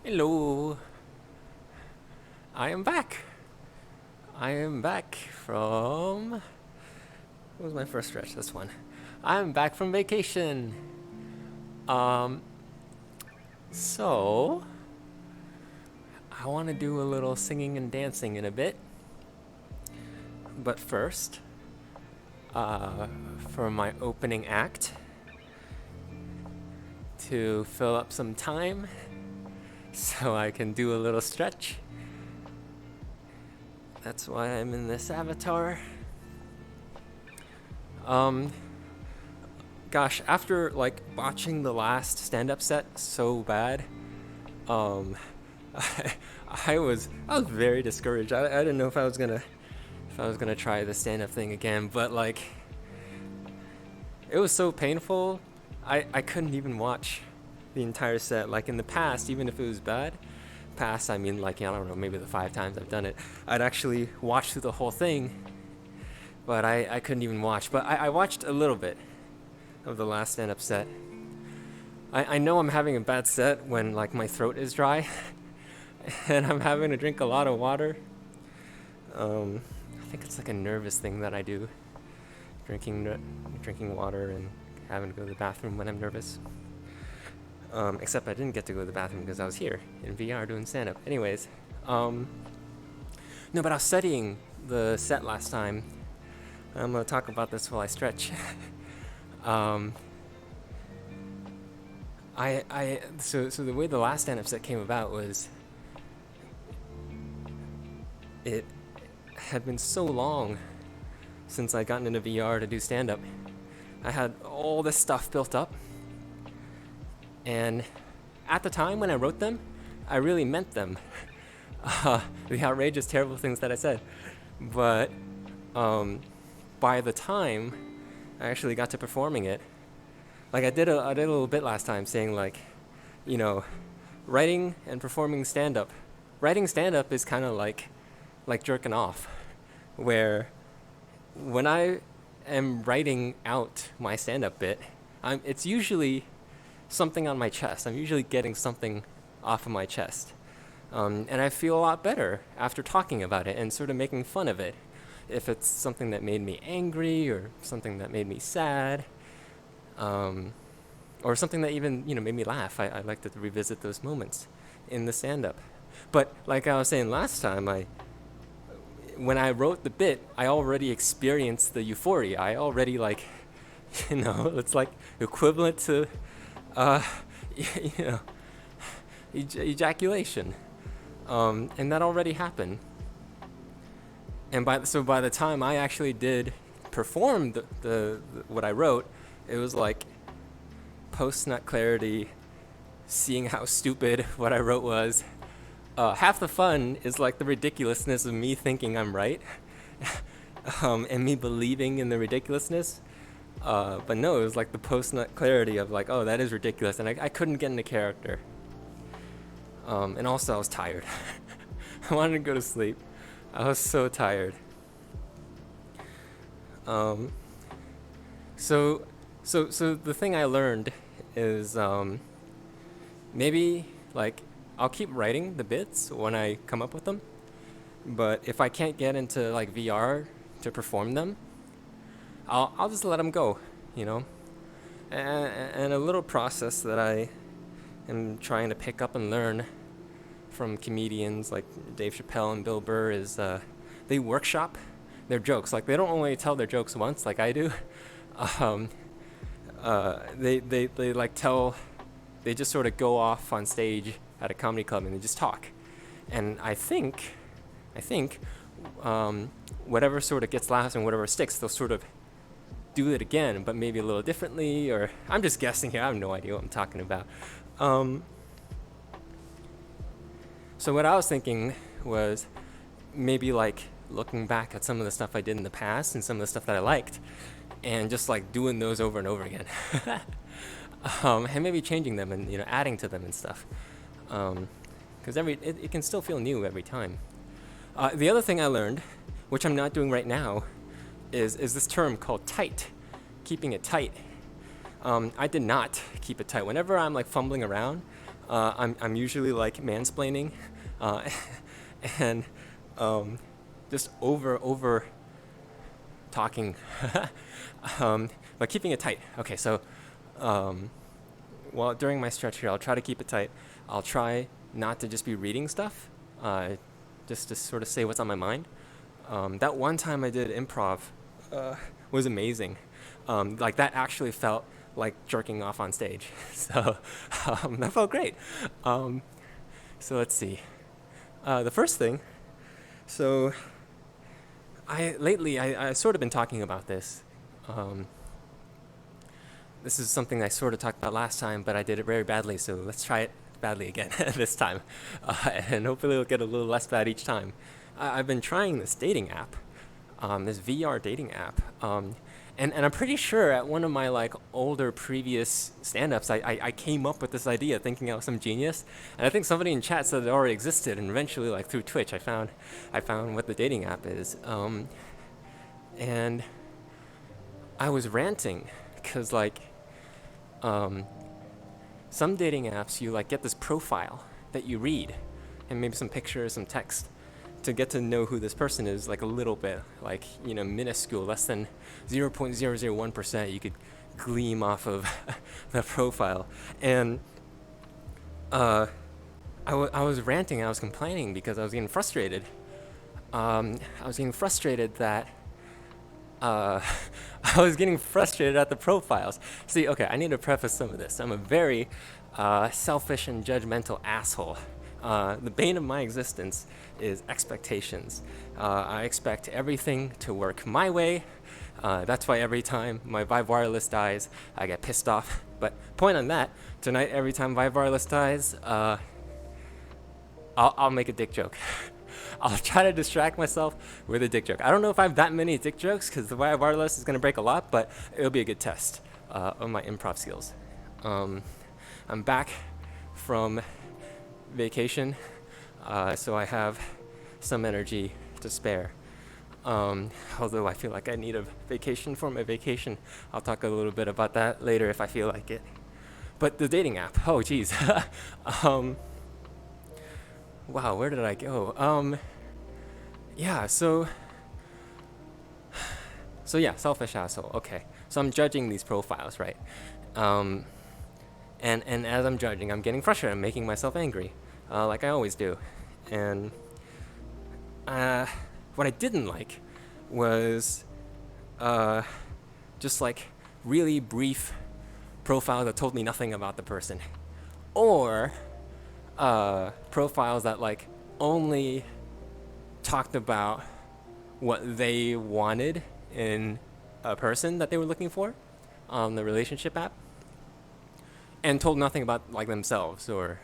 Hello, I am back. I am back from. What was my first stretch? This one. I'm back from vacation. Um, so I want to do a little singing and dancing in a bit, but first, uh, for my opening act, to fill up some time, so I can do a little stretch. That's why I'm in this avatar. Um, Gosh, after like botching the last stand-up set so bad, um, I, I was very discouraged. I didn't know if I was gonna try the stand-up thing again, but like it was so painful. I couldn't even watch the entire set. Like in the past, even if it was bad, past I mean like, I don't know, maybe the 5 times I've done it, I'd actually watch through the whole thing. But I couldn't even watch. But I watched a little bit of the last stand-up set. I know I'm having a bad set when like my throat is dry and I'm having to drink a lot of water. I think it's like a nervous thing that I do, drinking water and having to go to the bathroom when I'm nervous. Except I didn't get to go to the bathroom because I was here in VR doing stand-up. Anyways, no, but I was studying the set last time. I'm gonna talk about this while I stretch. um, so the way the last stand-up set came about was it had been so long since I gotten into VR to do stand-up. I had all this stuff built up, and at the time when I wrote them, I really meant them. The outrageous, terrible things that I said. But by the time I actually got to performing it, like I did a little bit last time saying like, you know, writing and performing stand-up. Writing stand-up is kind of like jerking off, where when I am writing out my stand-up bit, it's usually something on my chest. I'm usually getting something off of my chest. And I feel a lot better after talking about it and sort of making fun of it. If it's something that made me angry or something that made me sad, or something that even made me laugh, I like to revisit those moments in the stand-up. But like I was saying last time, when I wrote the bit, I already experienced the euphoria. I already it's like equivalent to, uh, you know, ejaculation, and that already happened. And by the time I actually did perform the what I wrote, it was like post nut clarity, seeing how stupid what I wrote was. Half the fun is like the ridiculousness of me thinking I'm right, and me believing in the ridiculousness. But no, it was like the post nut clarity of like, oh, that is ridiculous, and I couldn't get into character. And also I was tired. I wanted to go to sleep. I was so tired. So the thing I learned is maybe like I'll keep writing the bits when I come up with them, but if I can't get into like VR to perform them, I'll just let them go, you know. And a little process that I am trying to pick up and learn from comedians like Dave Chappelle and Bill Burr is they workshop their jokes. Like they don't only tell their jokes once like I do. They like tell. They just sort of go off on stage at a comedy club and they just talk. And I think, whatever sort of gets laughs and whatever sticks, they'll sort of do it again, but maybe a little differently. Or I'm just guessing here. I have no idea what I'm talking about. So what I was thinking was maybe like looking back at some of the stuff I did in the past and some of the stuff that I liked, and just like doing those over and over again, and maybe changing them and adding to them and stuff, because it can still feel new every time. The other thing I learned, which I'm not doing right now, is this term called tight, keeping it tight. I did not keep it tight. Whenever I'm like fumbling around, I'm usually like mansplaining, uh, and just over talking, but keeping it tight. Okay, so well, during my stretch here, I'll try to keep it tight. I'll try not to just be reading stuff, just to sort of say what's on my mind. That one time I did improv uh, was amazing. Like that actually felt like jerking off on stage. So that felt great. So let's see. The first thing. So I sort of been talking about this. Um, this is something I sort of talked about last time, but I did it very badly. So let's try it badly again this time, and hopefully it'll get a little less bad each time. I've been trying this dating app, this VR dating app. And I'm pretty sure at one of my like older previous stand-ups, I came up with this idea thinking I was some genius. And I think somebody in chat said it already existed, and eventually like through Twitch I found what the dating app is. And I was ranting because like some dating apps you like get this profile that you read and maybe some pictures, some text to get to know who this person is like a little bit, like, you know, minuscule, less than 0.001% you could gleam off of the profile. And I was ranting, I was complaining because I was getting frustrated. I was getting frustrated that I was getting frustrated at the profiles. See, okay, I need to preface some of this. I'm a very selfish and judgmental asshole. The bane of my existence is expectations. I expect everything to work my way. That's why every time my Vive Wireless dies, I get pissed off. But point on that, tonight every time Vive Wireless dies, I'll make a dick joke. I'll try to distract myself with a dick joke. I don't know if I have that many dick jokes because the Vive Wireless is going to break a lot, but it'll be a good test of my improv skills. I'm back from vacation, so I have some energy to spare. Although I feel like I need a vacation for my vacation. I'll talk a little bit about that later if I feel like it. But the dating app, oh geez. Wow, where did I go? Yeah, so yeah, selfish asshole. Okay, so I'm judging these profiles, right? And as I'm judging, I'm getting frustrated. I'm making myself angry, like I always do. And what I didn't like was just like really brief profiles that told me nothing about the person, or profiles that like only talked about what they wanted in a person that they were looking for on the relationship app, and told nothing about like themselves or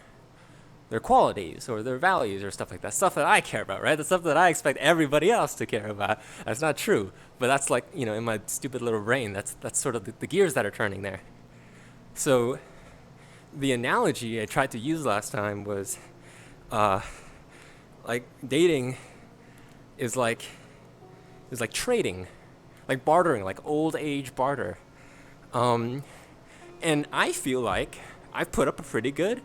their qualities or their values or stuff like that. Stuff that I care about, right? The stuff that I expect everybody else to care about. That's not true, but that's like, you know, in my stupid little brain, that's sort of the gears that are turning there. So the analogy I tried to use last time was like dating is like trading, like bartering, like old age barter. And I feel like I've put up a pretty good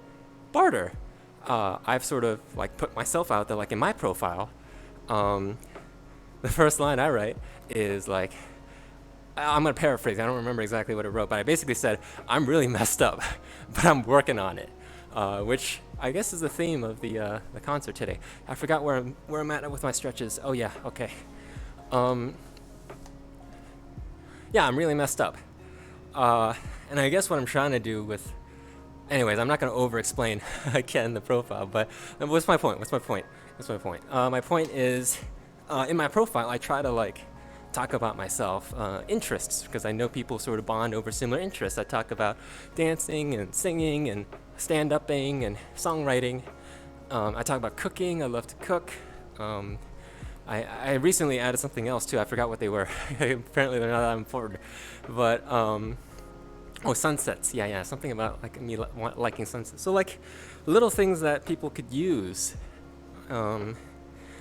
barter. I've sort of like put myself out there, like in my profile. The first line I write is like, I'm gonna paraphrase. I don't remember exactly what it wrote, but I basically said, I'm really messed up, but I'm working on it. Which I guess is the theme of the concert today. I forgot where I'm at with my stretches. Oh yeah, okay. Yeah, I'm really messed up. And I guess what I'm trying to do with, anyways, I'm not gonna over-explain again the profile. But what's my point? My point is, in my profile, I try to like talk about myself, interests, because I know people sort of bond over similar interests. I talk about dancing and singing and stand-upping and songwriting. I talk about cooking. I love to cook. I recently added something else too. I forgot what they were. Apparently they're not that important. But sunsets. Yeah, something about like me liking sunsets. So like little things that people could use.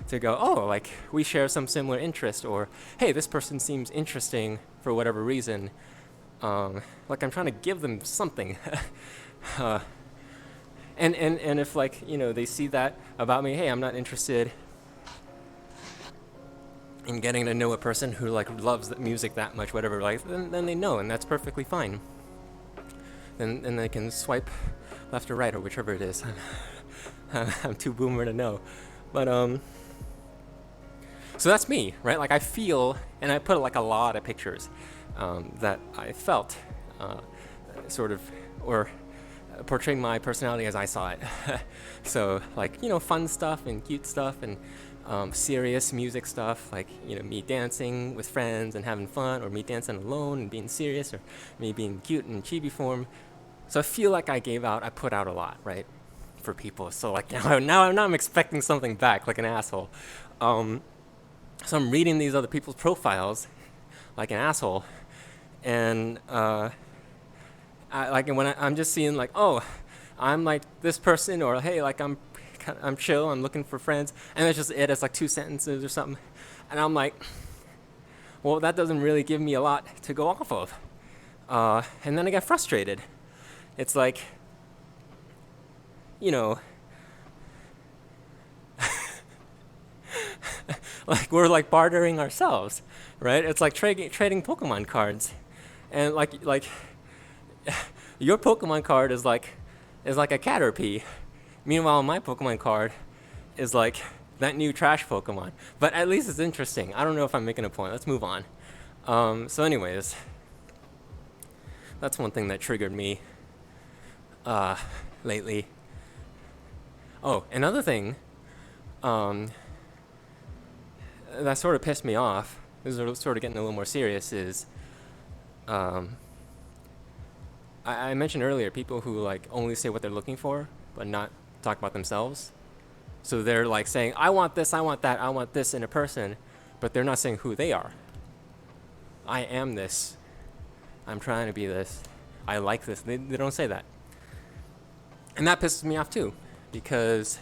To go, oh, like we share some similar interest, or hey, this person seems interesting for whatever reason. Like I'm trying to give them something. And if like, they see that about me, hey, I'm not interested in getting to know a person who like loves the music that much, whatever, like then they know, and that's perfectly fine. Then they can swipe left or right or whichever it is. I'm too boomer to know, but so that's me, right? Like I feel, and I put like a lot of pictures that I felt, sort of, or portraying my personality as I saw it. So like, fun stuff and cute stuff and serious music stuff, like, me dancing with friends and having fun, or me dancing alone and being serious, or me being cute in chibi form. So I feel like I put out a lot, right, for people. So like now I'm expecting something back, like an asshole. So I'm reading these other people's profiles like an asshole, and I'm just seeing like, oh, I'm like this person, or hey, like I'm chill, I'm looking for friends, and it's just it. It's like 2 sentences or something, and I'm like, well, that doesn't really give me a lot to go off of, and then I get frustrated. It's like, like we're like bartering ourselves, right? It's like trading Pokemon cards, and like your Pokemon card is like a Caterpie. Meanwhile, my Pokemon card is like that new trash Pokemon. But at least it's interesting. I don't know if I'm making a point. Let's move on. So anyways, that's one thing that triggered me lately. Oh, another thing that sort of pissed me off, this is sort of getting a little more serious, is I mentioned earlier people who like only say what they're looking for, but not talk about themselves. So they're like saying, I want this, I want that, I want this in a person, but they're not saying who they are. I am this. I'm trying to be this. I like this. They don't say that. And that pisses me off too, because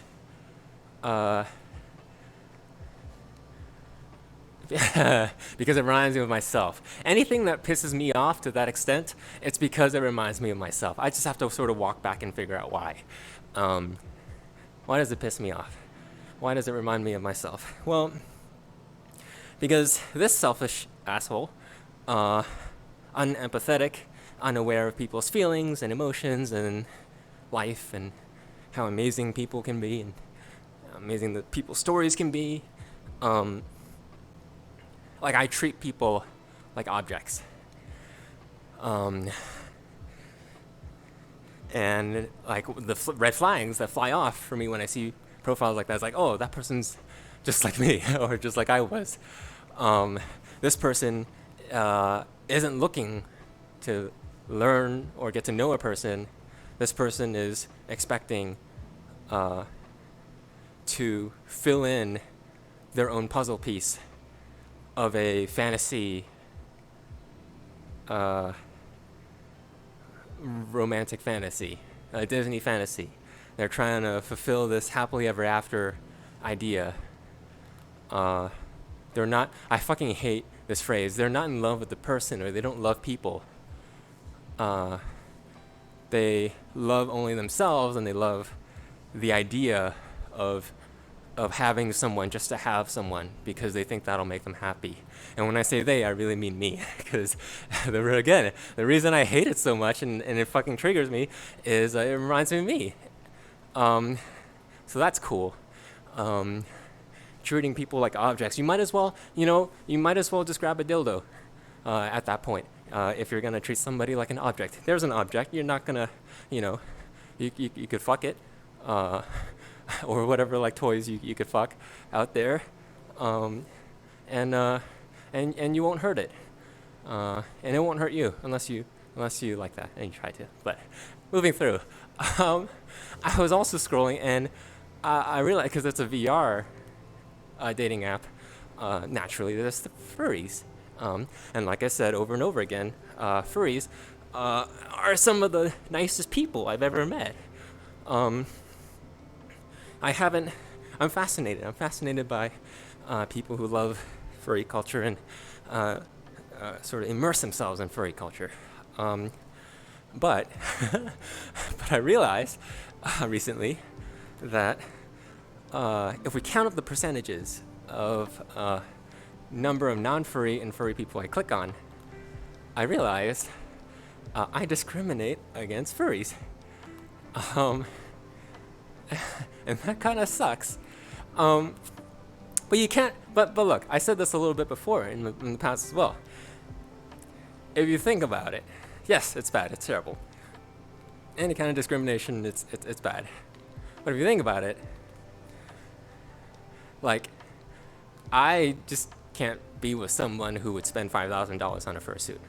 because it reminds me of myself. Anything that pisses me off to that extent, it's because it reminds me of myself. I just have to sort of walk back and figure out why. Why does it piss me off? Why does it remind me of myself? Well, because this selfish asshole, unempathetic, unaware of people's feelings and emotions and life and how amazing people can be and how amazing the people's stories can be, like I treat people like objects. And like the red flags that fly off for me when I see profiles like that, it's like, oh, that person's just like me, or just like I was. This person isn't looking to learn or get to know a person. This person is expecting to fill in their own puzzle piece of a fantasy, romantic fantasy, a Disney fantasy. They're trying to fulfill this happily ever after idea. They're not, I fucking hate this phrase, they're not in love with the person, or they don't love people. They love only themselves, and they love the idea of having someone just to have someone, because they think that'll make them happy. And when I say they, I really mean me, because again, the reason I hate it so much and it fucking triggers me is it reminds me of me. So that's cool. Treating people like objects. You might as well just grab a dildo at that point. If you're gonna treat somebody like an object, there's an object. You're not gonna, you could fuck it. Or whatever like toys you could fuck out there, and you won't hurt it, and it won't hurt you unless you like that and you try to. But moving through, I was also scrolling, and I realized, because it's a VR dating app, naturally there's the furries, and like I said over and over again, furries are some of the nicest people I've ever met. I'm fascinated. I'm fascinated by people who love furry culture and sort of immerse themselves in furry culture. But I realized recently that if we count up the percentages of number of non-furry and furry people I click on, I realized I discriminate against furries. Um, and that kind of sucks. But you can't. But look, I said this a little bit before in the past as well. If you think about it, yes, it's bad. It's terrible. Any kind of discrimination, it's bad. But if you think about it, like, I just can't be with someone who would spend $5,000 on a fursuit.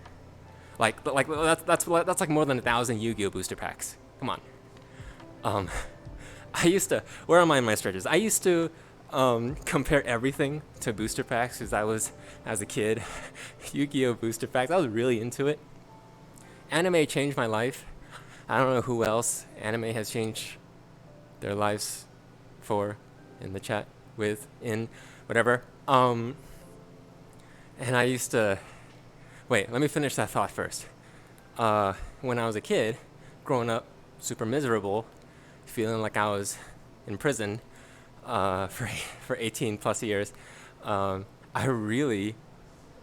Like that's like more than 1,000 Yu-Gi-Oh booster packs. Come on. Um, I used to. Where am I in my stretches? I used to compare everything to booster packs because I was, as a kid, Yu-Gi-Oh booster packs. I was really into it. Anime changed my life. I don't know who else anime has changed their lives for in the chat with in whatever. And I used to wait. Let me finish that thought first. When I was a kid, growing up super miserable, feeling like I was in prison for 18 plus years, I really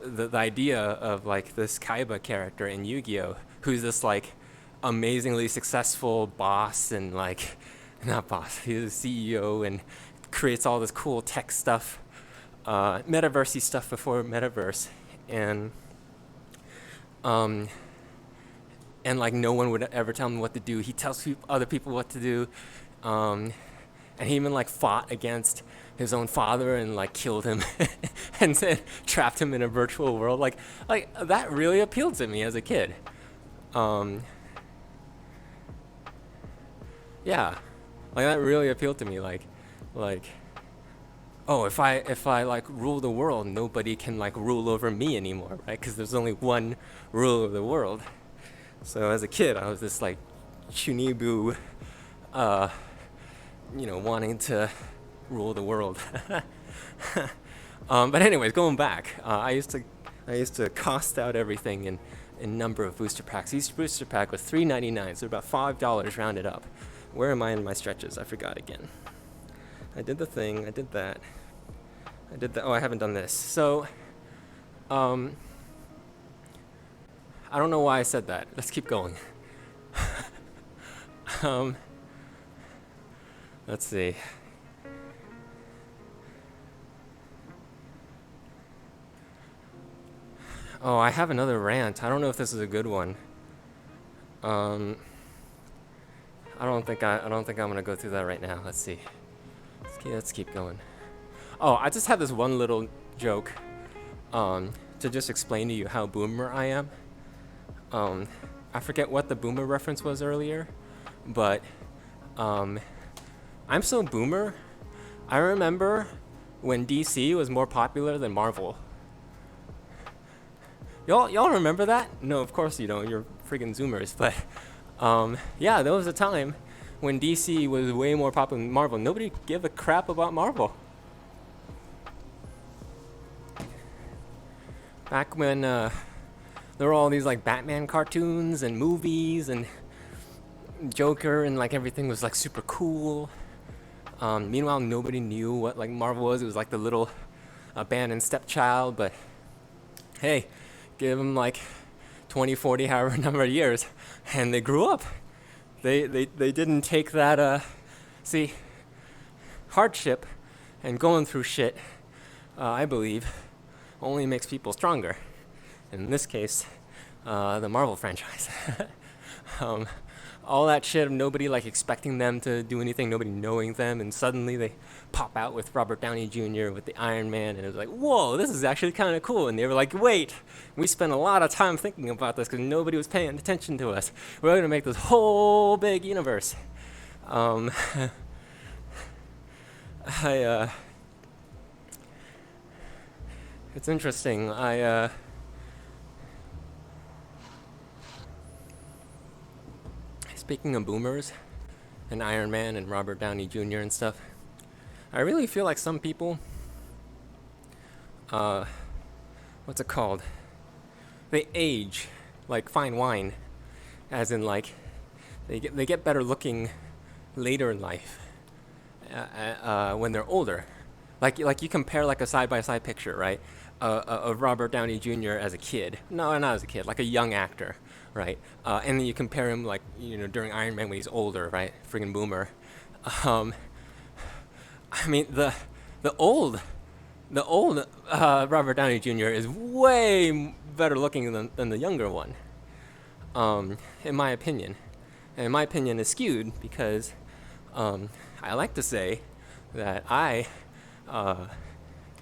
the idea of like this Kaiba character in Yu-Gi-Oh, who's this like amazingly successful boss and like not boss, he's a CEO and creates all this cool tech stuff, metaversey stuff before metaverse, and like no one would ever tell him what to do. He tells other people what to do, and he even like fought against his own father and like killed him and then trapped him in a virtual world. Like that really appealed to me as a kid. Yeah, like that really appealed to me. Like, oh, if I like rule the world, nobody can like rule over me anymore, right? Because there's only one ruler of the world. So as a kid, I was this like Chunibu, wanting to rule the world. But anyways, going back, I used to cost out everything in number of booster packs. Each booster pack was $3.99, so about $5 rounded up. Where am I in my stretches? I forgot again. I did the thing. I did that. I did that. Oh, I haven't done this. So, I don't know why I said that. Let's keep going. Let's see. Oh, I have another rant. I don't know if this is a good one. I don't think I'm gonna go through that right now. Let's see. Let's keep going. Oh, I just had this one little joke, to just explain to you how boomer I am. I forget what the boomer reference was earlier, but I'm so boomer. I remember when DC was more popular than Marvel. Y'all remember that? No, of course you don't. You're freaking Zoomers. But yeah, there was a time when DC was way more popular than Marvel. Nobody gave a crap about Marvel. Back when there were all these like Batman cartoons and movies and Joker and like everything was like super cool. Meanwhile, nobody knew what like Marvel was. It was like the little abandoned stepchild. But hey, give them like 20, 40, however number of years, and they grew up. They didn't take that hardship and going through shit, I believe, only makes people stronger. In this case, the Marvel franchise. All that shit of nobody like expecting them to do anything, nobody knowing them, and suddenly they pop out with Robert Downey Jr. with the Iron Man, and it was like, whoa, this is actually kind of cool. And they were like, wait, we spent a lot of time thinking about this because nobody was paying attention to us. We're going to make this whole big universe. It's interesting. Speaking of boomers and Iron Man and Robert Downey Jr. and stuff, I really feel like some people, what's it called? They age like fine wine, as in like they get better looking later in life, when they're older. Like you compare like a side by side picture, right? Of Robert Downey Jr. as a kid. No, not as a kid, like a young actor, right? And then you compare him like during Iron Man when he's older, right? Friggin' boomer. Um, I mean the old the old Robert Downey Jr. is way better looking than the younger one, in my opinion. And my opinion is skewed because I like to say that I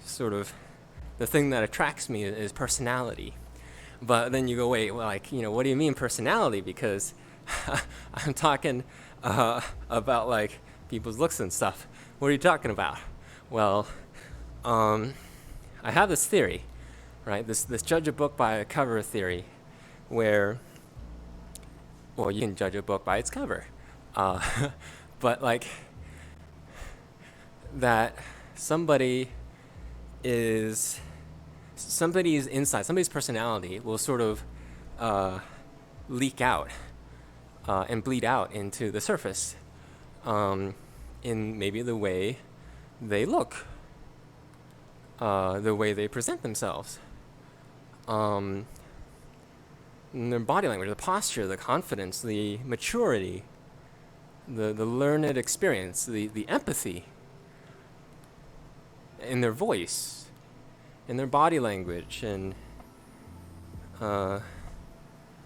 sort of the thing that attracts me is personality. But then you go, wait, well, like, what do you mean personality? Because I'm talking about like people's looks and stuff. What are you talking about? Well, I have this theory, right? This judge a book by a cover theory, where, well, you can judge a book by its cover, uh, but like that somebody is somebody's inside, somebody's personality will sort of uh, leak out and bleed out into the surface, in maybe the way they look, the way they present themselves, in their body language, the posture, the confidence, the maturity, the learned experience, the empathy in their voice, in their body language, and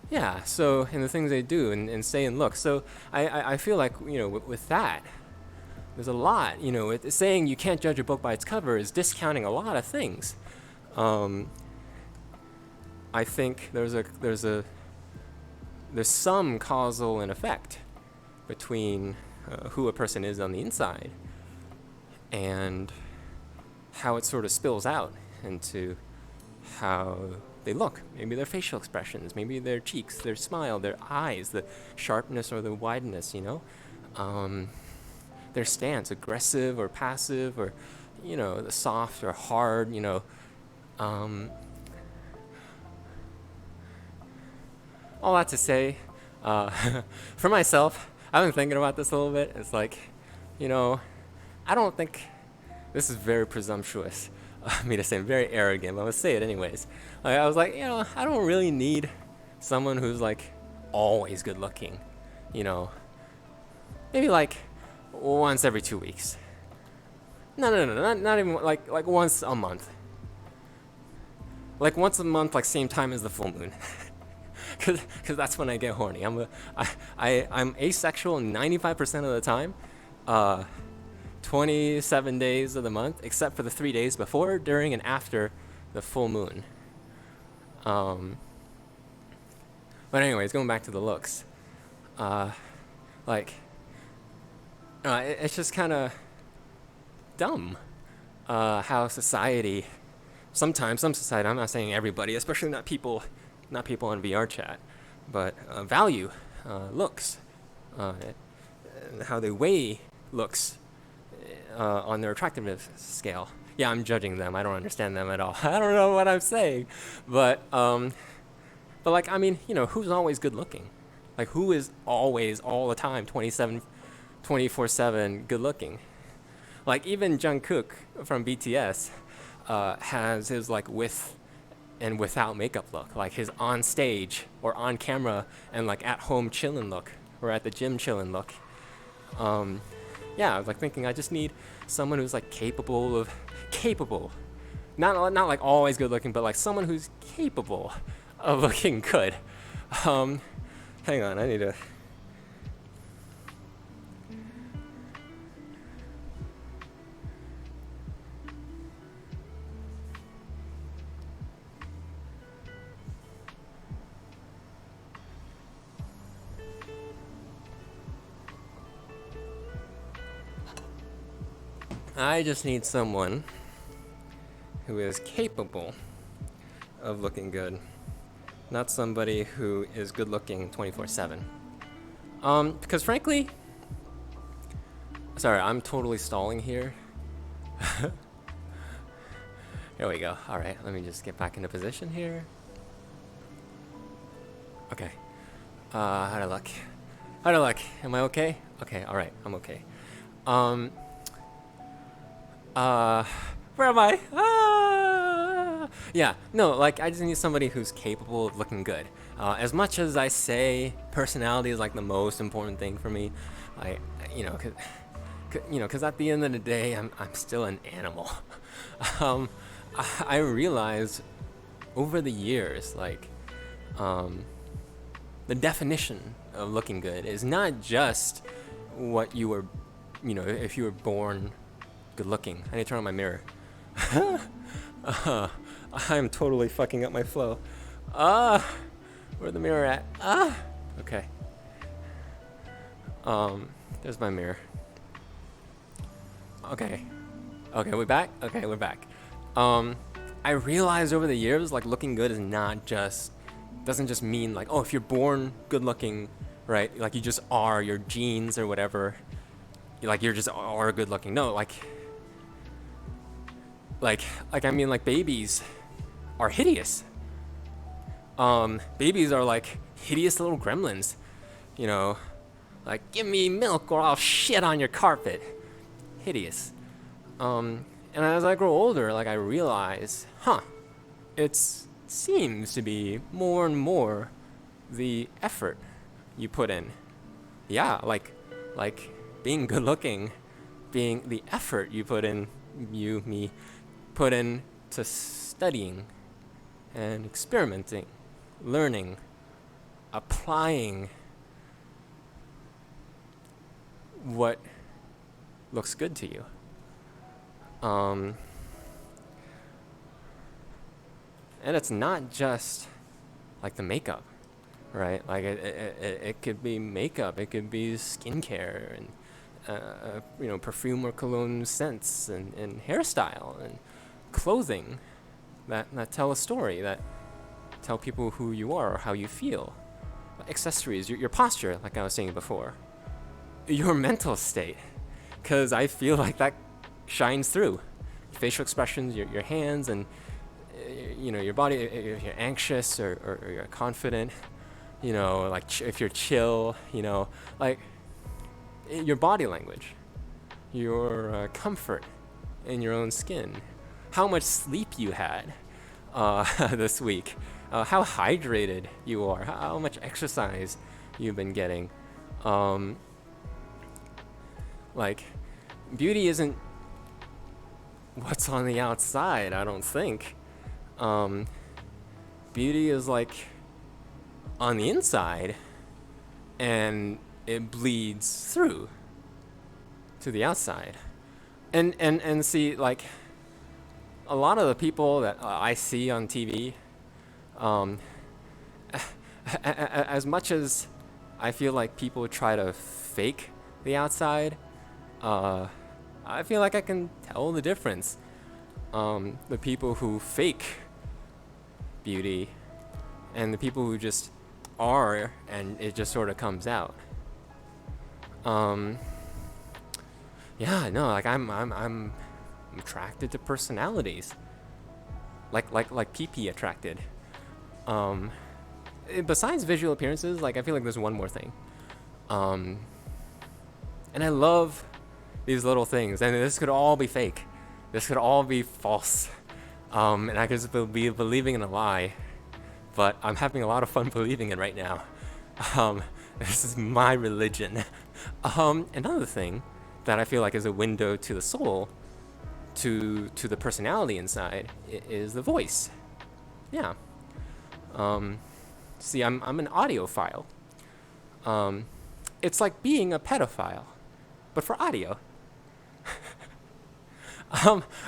yeah, so in the things they do and say and look. So I feel like with that, there's a lot. Saying you can't judge a book by its cover is discounting a lot of things. I think there's some causal and effect between who a person is on the inside and how it sort of spills out into how they look. Maybe their facial expressions, maybe their cheeks, their smile, their eyes, the sharpness or the wideness, their stance, aggressive or passive, or the soft or hard, all that to say, for myself, I've been thinking about this a little bit. It's like, I don't think this is very presumptuous. I mean, to say very arrogant, but I'm gonna say it anyways. I was like, I don't really need someone who's like always good looking. Maybe like once every 2 weeks. No, not even like once a month. Like once a month, like same time as the full moon. Cause that's when I get horny. I'm asexual 95% of the time. 27 days of the month, except for the 3 days before, during, and after the full moon. But anyways, going back to the looks, it's just kind of dumb how society, sometimes some society, I'm not saying everybody, especially not people on VR chat, but value looks, how they weigh looks on their attractiveness scale. Yeah, I'm judging them. I don't understand them at all. I don't know what I'm saying, but like, I mean, who's always good looking? Like, who is always, all the time, 24/7 good looking? Like, even Jungkook from BTS has his like with and without makeup look, like his on stage or on camera and like at home chillin' look, or at the gym chillin' look. Yeah, I was like thinking I just need someone who's like capable, not like always good looking, but like someone who's capable of looking good. Hang on, I need to. I just need someone who is capable of looking good, not somebody who is good looking 24/7. Because frankly, sorry, I'm totally stalling here. Here we go. All right, let me just get back into position here. Okay. How to look? How do I look? Am I okay? Okay, all right, I'm okay. Um, uh, where am I? Yeah, no, like I just need somebody who's capable of looking good. As much as I say personality is like the most important thing for me, I, you know, cause at the end of the day, I'm still an animal. um, I realized over the years, like, um, the definition of looking good is not just what you were, if you were born good looking. I need to turn on my mirror. uh, I'm totally fucking up my flow. Where's the mirror at? Okay. There's my mirror. Okay. Okay, we're back? Okay, we're back. I realized over the years, like, looking good is not just, doesn't just mean, like, oh, if you're born good looking, right? Like, you just are, your genes or whatever. You're just are good looking. No, I mean, like, babies are hideous. Babies are, like, hideous little gremlins. You know, like, give me milk or I'll shit on your carpet. Hideous. And as I grow older, like, I realize, it seems to be more and more the effort you put in. Yeah, like being good looking, being the effort you put in, me, put in to studying and experimenting, learning, applying what looks good to you. And it's not just like the makeup, right? Like it could be makeup, it could be skincare and perfume or cologne scents and hairstyle and clothing that tell a story, that tell people who you are or how you feel. Accessories, your posture, like I was saying before, your mental state, because I feel like that shines through. Facial expressions, your hands, and your body. If you're anxious or you're confident, like if you're chill, like your body language, your comfort in your own skin, how much sleep you had this week, how hydrated you are, how much exercise you've been getting. Like, beauty isn't what's on the outside, I don't think. Beauty is like on the inside, and it bleeds through to the outside. And see, like, a lot of the people that I see on TV, as much as I feel like people try to fake the outside, I feel like I can tell the difference. The people who fake beauty and the people who just are and it just sort of comes out. Yeah, no, like I'm attracted to personalities. Like PP attracted. Besides visual appearances, like I feel like there's one more thing. And I love these little things, and this could all be fake. This could all be false. And I could just be believing in a lie, but I'm having a lot of fun believing it right now. This is my religion. Another thing that I feel like is a window to the soul, to the personality inside, is the voice. Yeah. See, I'm an audiophile. It's like being a pedophile, but for audio.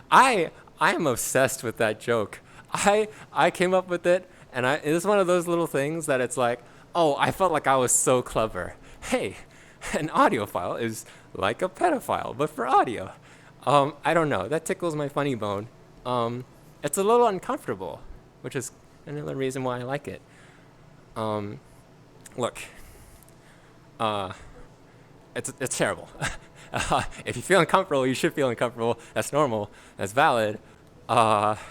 I am obsessed with that joke. I came up with it, and it's one of those little things that it's like, oh, I felt like I was so clever. Hey, an audiophile is like a pedophile, but for audio. I don't know. That tickles my funny bone. It's a little uncomfortable, which is another reason why I like it. Look, it's terrible. If you feel uncomfortable, you should feel uncomfortable. That's normal. That's valid. But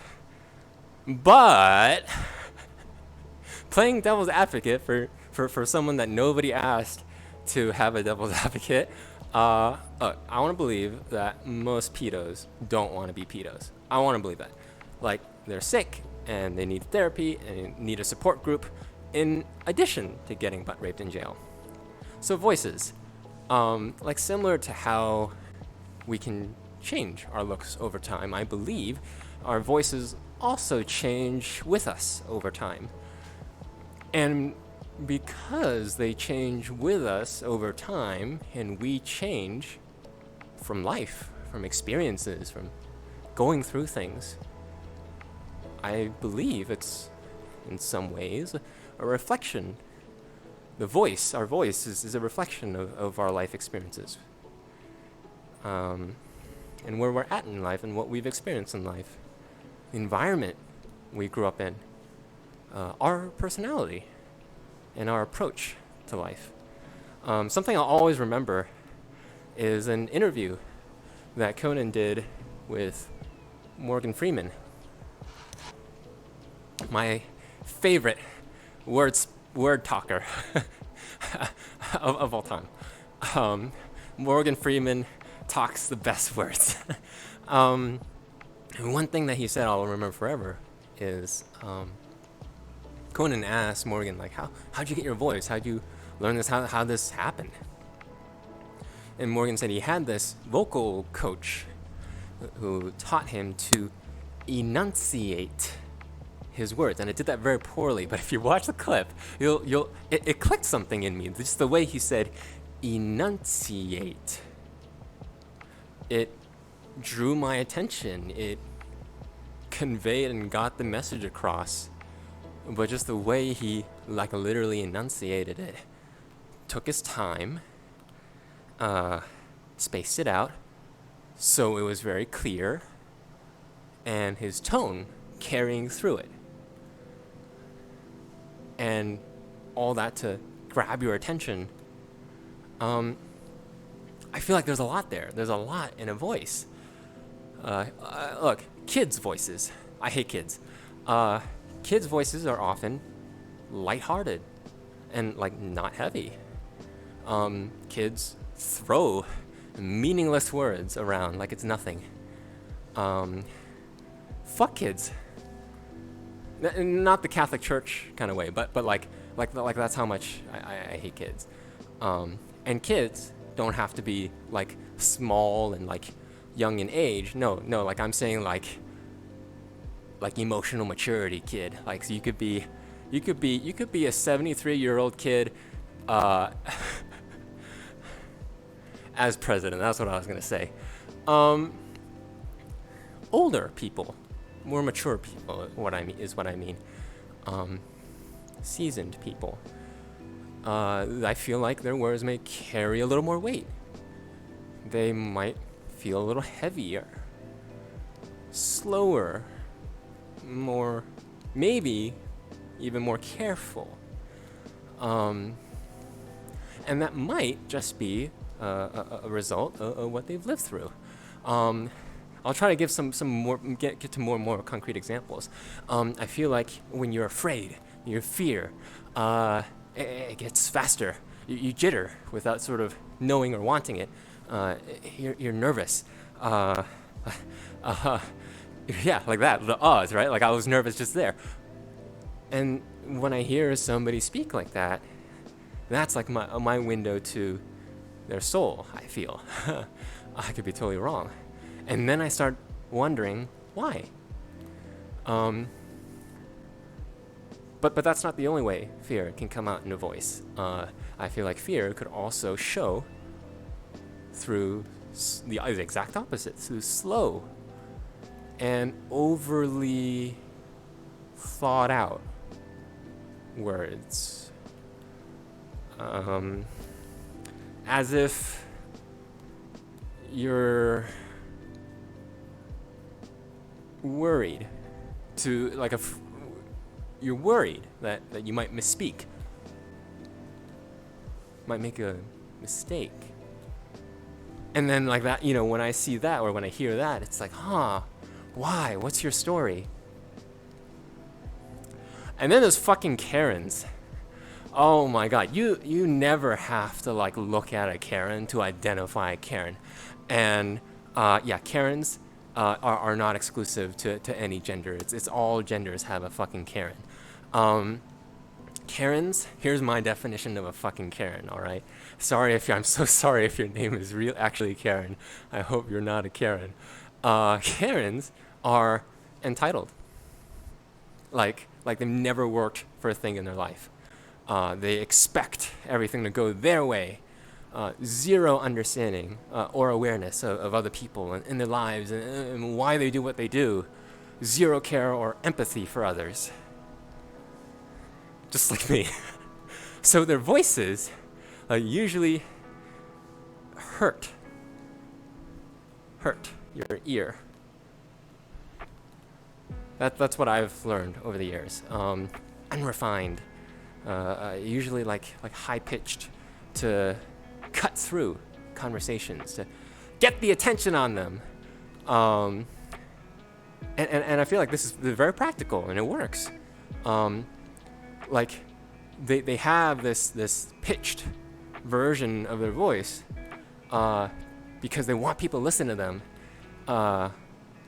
playing devil's advocate for someone that nobody asked to have a devil's advocate, look, I want to believe that most pedos don't want to be pedos. I want to believe that. Like, they're sick and they need therapy and need a support group in addition to getting butt raped in jail. So voices, like similar to how we can change our looks over time, I believe our voices also change with us over time. And because they change with us over time and we change from life, from experiences, from going through things, I believe it's in some ways a reflection. Our voice is a reflection of our life experiences. And where we're at in life and what we've experienced in life. The environment we grew up in. Our personality and our approach to life. Something I'll always remember is an interview that Conan did with Morgan Freeman. My favorite word talker of all time. Morgan Freeman talks the best words. And one thing that he said I'll remember forever is Conan asked Morgan, like, how'd you get your voice? How'd you learn this? How this happened? And Morgan said he had this vocal coach who taught him to enunciate his words, and it did that very poorly. But if you watch the clip, it clicked something in me. Just the way he said enunciate. It drew my attention. It conveyed and got the message across. But just the way he like literally enunciated it, took his time, spaced it out, so it was very clear, and his tone carrying through it. And all that to grab your attention. I feel like there's a lot there. There's a lot in a voice. Look, kids' voices. I hate kids. Kids' voices are often lighthearted and like not heavy. Kids throw meaningless words around like it's nothing. Fuck kids. Not the Catholic Church kind of way, but like that's how much I hate kids. And kids don't have to be like small and like young in age. No, like I'm saying like emotional maturity kid. Like so you could be a 73-year-old kid as president. That's what I was gonna say. Older people, more mature people. What I mean. Seasoned people. I feel like their words may carry a little more weight. They might feel a little heavier, slower, more, maybe even more careful. And that might just be a result of what they've lived through. I'll try to give some more, get to more concrete examples. I feel like when you're afraid, your fear, it gets faster. You jitter without sort of knowing or wanting it. You're nervous. Yeah, like that. The uhs, right? Like I was nervous just there. And when I hear somebody speak like that, that's like my window to their soul, I feel. I could be totally wrong. And then I start wondering why. But that's not the only way fear can come out in a voice. I feel like fear could also show through the exact opposite, through slow and overly thought out words. As if you're worried to like you're worried that you might misspeak, might make a mistake. And then like that, when I see that or when I hear that, it's like, why? What's your story? And then there's fucking Karens. Oh my god, you never have to like look at a Karen to identify a Karen, and yeah, Karens are not exclusive to any gender. It's all genders have a fucking Karen. Um, Karens, here's my definition of a fucking Karen. All right, I'm so sorry if your name is real actually Karen. I hope you're not a Karen. Karens are entitled, like they've never worked for a thing in their life. They expect everything to go their way. Zero understanding or awareness of other people and their lives and why they do what they do. Zero care or empathy for others. Just like me. So their voices usually hurt your ear. That's what I've learned over the years. Unrefined, usually like high pitched to cut through conversations to get the attention on them. And I feel like this is very practical and it works. Like they have this pitched version of their voice because they want people to listen to them.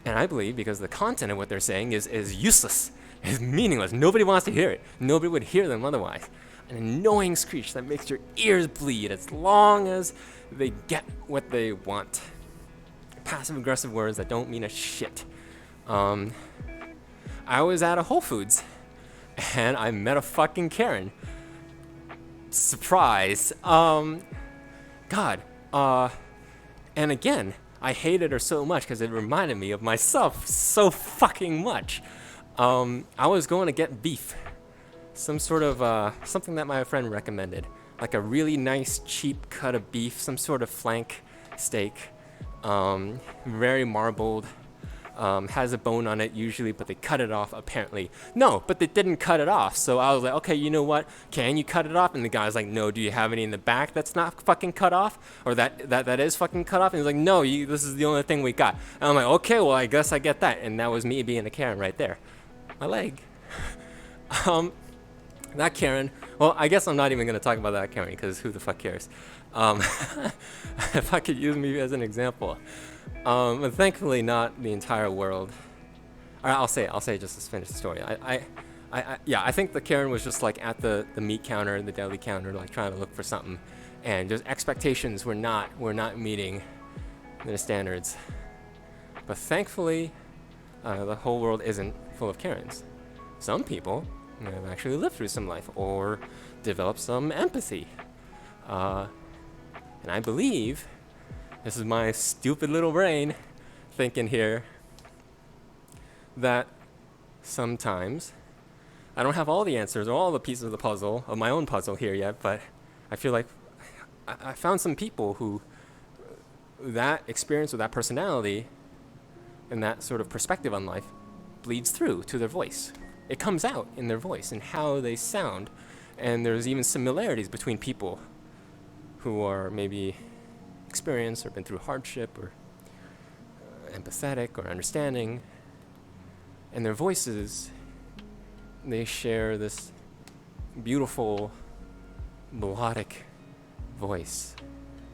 And I believe because the content of what they're saying is useless, is meaningless. Nobody wants to hear it. Nobody would hear them otherwise. An annoying screech that makes your ears bleed as long as they get what they want. Passive aggressive words that don't mean a shit. I was at a Whole Foods and I met a fucking Karen. Surprise. God. And again, I hated her so much because it reminded me of myself so fucking much. I was going to get beef. Some sort of, something that my friend recommended. Like a really nice, cheap cut of beef, some sort of flank steak. Very marbled. Has a bone on it usually, but they cut it off apparently. No, but they didn't cut it off. So I was like, okay, you know what? Can you cut it off? And the guy's like, no, do you have any in the back that's not fucking cut off? Or that is fucking cut off? And he's like, no, this is the only thing we got. And I'm like, okay, well, I guess I get that. And that was me being a Karen right there. My leg. That Karen, well, I guess I'm not even going to talk about that Karen because who the fuck cares? If I could use me as an example. But thankfully not the entire world. All right, I'll say just to finish the story. I think the Karen was just like at the meat counter, the deli counter, like trying to look for something, and just expectations were not meeting the standards. But thankfully, the whole world isn't full of Karens. Some people have actually lived through some life or developed some empathy. And I believe, this is my stupid little brain thinking here, that sometimes, I don't have all the answers or all the pieces of the puzzle, of my own puzzle here yet, but I feel like I found some people who that experience or that personality and that sort of perspective on life bleeds through to their voice. It comes out in their voice and how they sound. And there's even similarities between people who are maybe experienced or been through hardship or empathetic or understanding. And their voices, they share this beautiful melodic voice.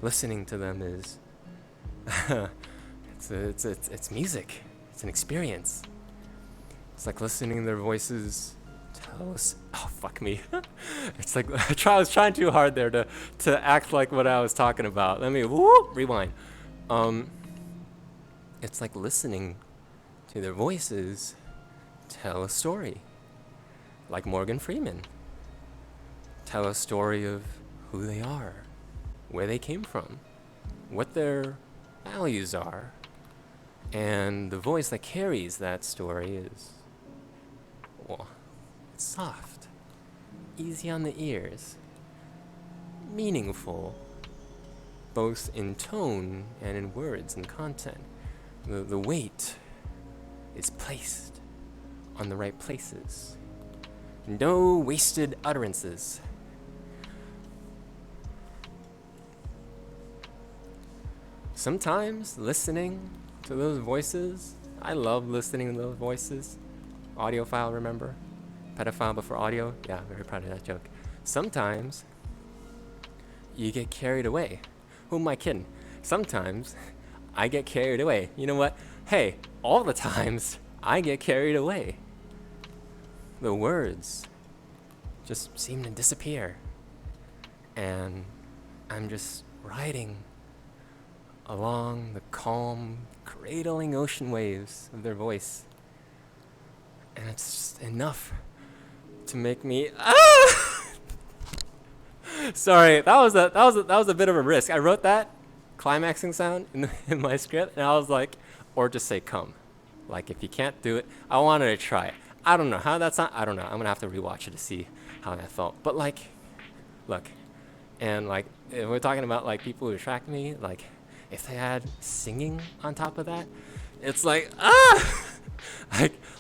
Listening to them is it's music. It's an experience. It's like listening to their voices tell us. Oh, fuck me. It's like I was trying too hard there to act like what I was talking about. Let me rewind. It's like listening to their voices tell a story. Like Morgan Freeman. Tell a story of who they are, where they came from, what their values are. And the voice that carries that story is, well, it's soft, easy on the ears, meaningful, both in tone and in words and content. The weight is placed on the right places. No wasted utterances. Sometimes listening to those voices, I love listening to those voices. Audiophile, remember? Pedophile before audio? Yeah, very proud of that joke. Sometimes you get carried away. Who am I kidding? Sometimes I get carried away. You know what? Hey, all the times I get carried away. The words just seem to disappear. And I'm just riding along the calm, cradling ocean waves of their voice. And it's just enough to make me Sorry, that was a bit of a risk. I wrote that climaxing sound in my script, and I was like, or just say come. Like if you can't do it, I wanted to try it. I don't know how that sound. I don't know. I'm gonna have to rewatch it to see how that felt. But like, look, and like if we're talking about like people who attract me, like if they had singing on top of that, it's like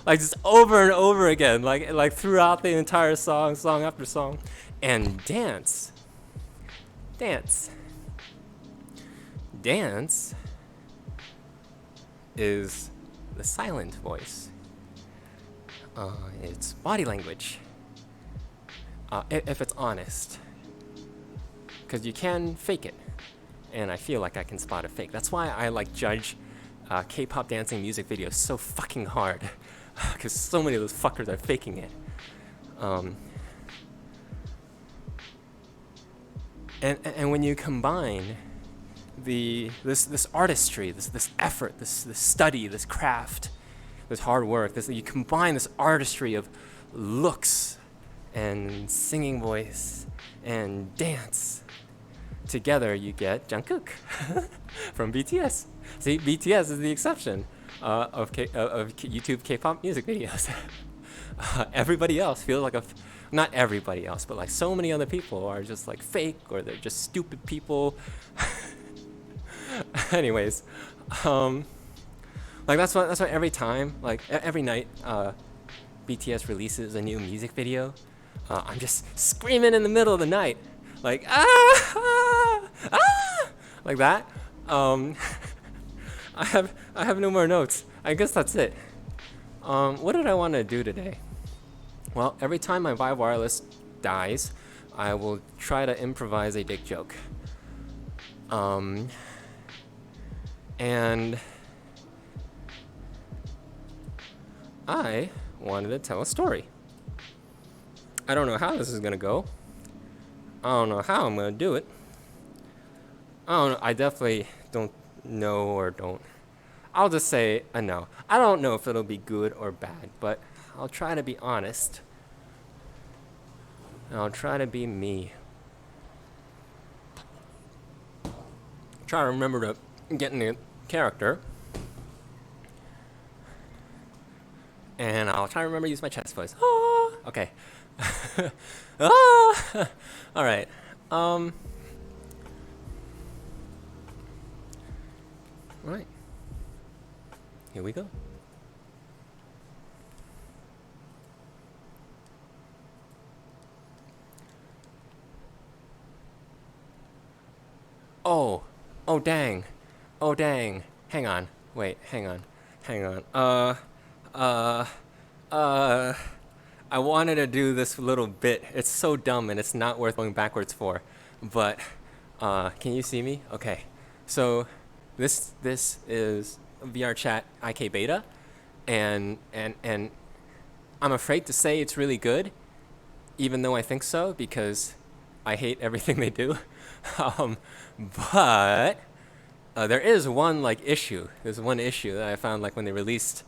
like just over and over again, like throughout the entire song, song after song, and dance. Dance is the silent voice. It's body language. If it's honest, because you can fake it, and I feel like I can spot a fake. That's why I like judge K-pop dancing music videos so fucking hard, because so many of those fuckers are faking it. And when you combine this artistry, this effort, this study, this craft, this hard work, you combine this artistry of looks and singing voice and dance together, you get Jungkook from BTS. See, BTS is the exception of YouTube K-pop music videos. Everybody else feels like not everybody else, but like so many other people are just like fake, or they're just stupid people. Anyways, like that's why every time, like every night, BTS releases a new music video, I'm just screaming in the middle of the night, like like that. I have no more notes. I guess that's it. What did I want to do today? Well, every time my Vive Wireless dies, I will try to improvise a dick joke. And I wanted to tell a story. I don't know how this is gonna go. I don't know how I'm gonna do it. I don't know. I definitely don't know or don't. I'll just say a no. I don't know if it'll be good or bad, but I'll try to be honest. And I'll try to be me. Try to remember to get in the character. And I'll try to remember to use my chest voice. Ah! Okay. Ah! All right. All right. Here we go. Oh dang. Oh dang. Hang on. Wait, hang on. I wanted to do this little bit. It's so dumb and it's not worth going backwards for. But can you see me? Okay. So this is VR chat IK beta, and I'm afraid to say it's really good, even though I think so, because I hate everything they do. But there is one issue. There's one issue that I found when they released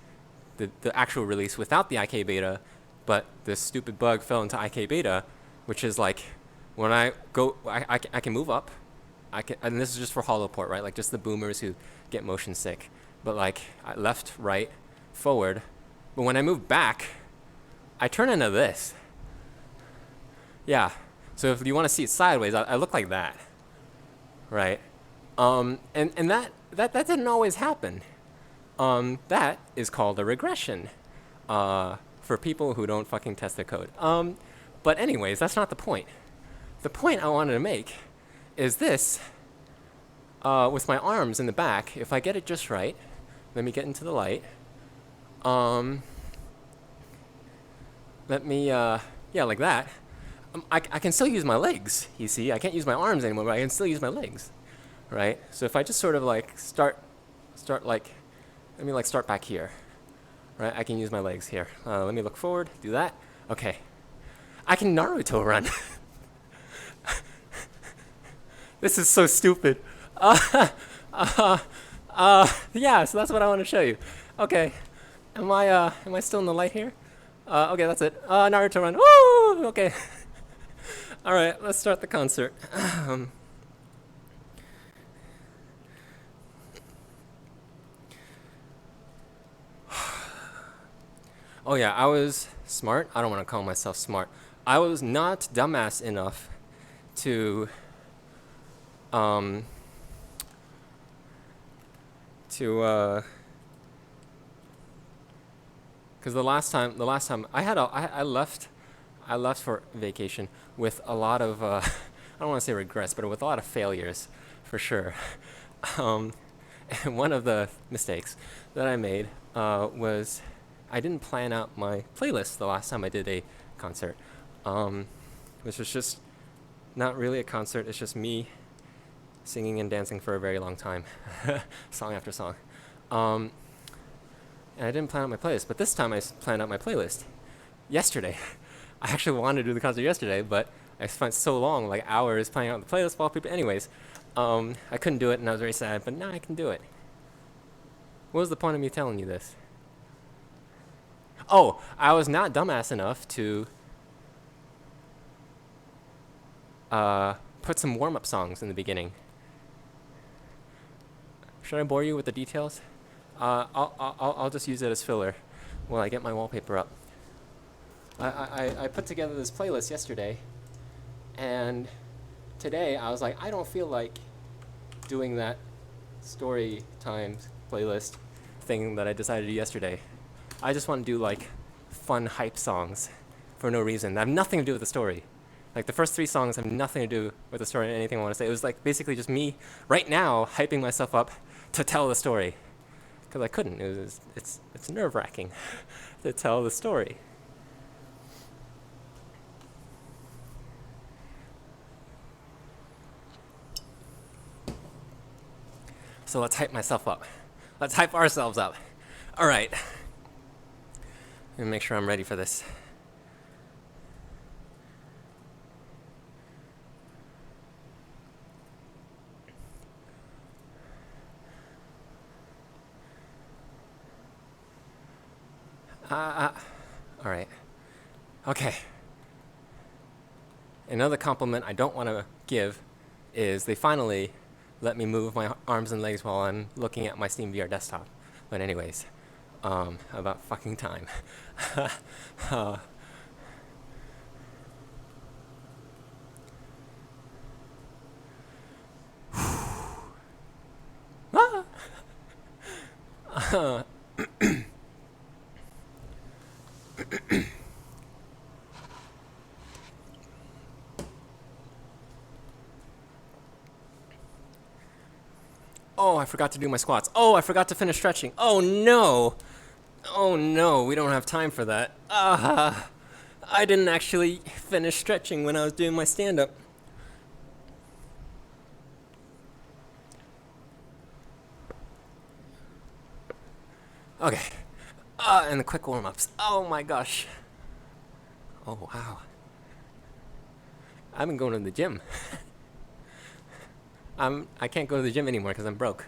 the actual release without the IK beta, but this stupid bug fell into IK beta, which is when I go, I can move up. And this is just for hollow port, right? Just the boomers who get motion sick. But left, right, forward. But when I move back, I turn into this. Yeah. So if you want to see it sideways, I look like that, right? And that didn't always happen. That is called a regression, for people who don't fucking test the code. But anyways, that's not the point. The point I wanted to make is this, with my arms in the back, if I get it just right, let me get into the light. Let me, yeah, like that. I can still use my legs. You see, I can't use my arms anymore, but I can still use my legs, right? So if I just sort of like start like, let me like start back here, right? I can use my legs here. Let me look forward. Do that. Okay. I can Naruto run. This is so stupid. Yeah. So that's what I want to show you. Okay. Am I still in the light here? Okay, that's it. Naruto run. Woo! Okay. All right, let's start the concert. Oh yeah, I was smart. I don't want to call myself smart. I was not dumbass enough to um to because the last time I left for vacation with a lot of I don't want to say regrets, but with a lot of failures, for sure. Um, and one of the mistakes that I made was I didn't plan out my playlist the last time I did a concert, which was just not really a concert. It's just me singing and dancing for a very long time, song after song. Um, and I didn't plan out my playlist, but this time planned out my playlist yesterday. I actually wanted to do the concert yesterday, but I spent so long, like hours, planning out the playlist wallpaper. Anyways, I couldn't do it, and I was very sad. But now I can do it. What was the point of me telling you this? Oh, I was not dumbass enough to put some warm-up songs in the beginning. Should I bore you with the details? I'll just use it as filler while I get my wallpaper up. I put together this playlist yesterday, and today I was like, I don't feel like doing that story time playlist thing that I decided to do yesterday. I just want to do like fun hype songs for no reason. That have nothing to do with the story. Like the first 3 songs have nothing to do with the story or anything I want to say. It was like basically just me right now hyping myself up to tell the story. Because I couldn't. It's nerve-wracking to tell the story. So let's hype myself up. Let's hype ourselves up. All right. Let me make sure I'm ready for this. All right. Okay. Another compliment I don't want to give is they finally let me move my arms and legs while I'm looking at my Steam VR desktop. But anyways, about fucking time. uh, oh, I forgot to do my squats. Oh, I forgot to finish stretching. Oh no. Oh no, we don't have time for that. I didn't actually finish stretching when I was doing my stand-up. Okay. And the quick warm-ups. Oh my gosh. Oh wow. I've been going to the gym. I can't go to the gym anymore because I'm broke.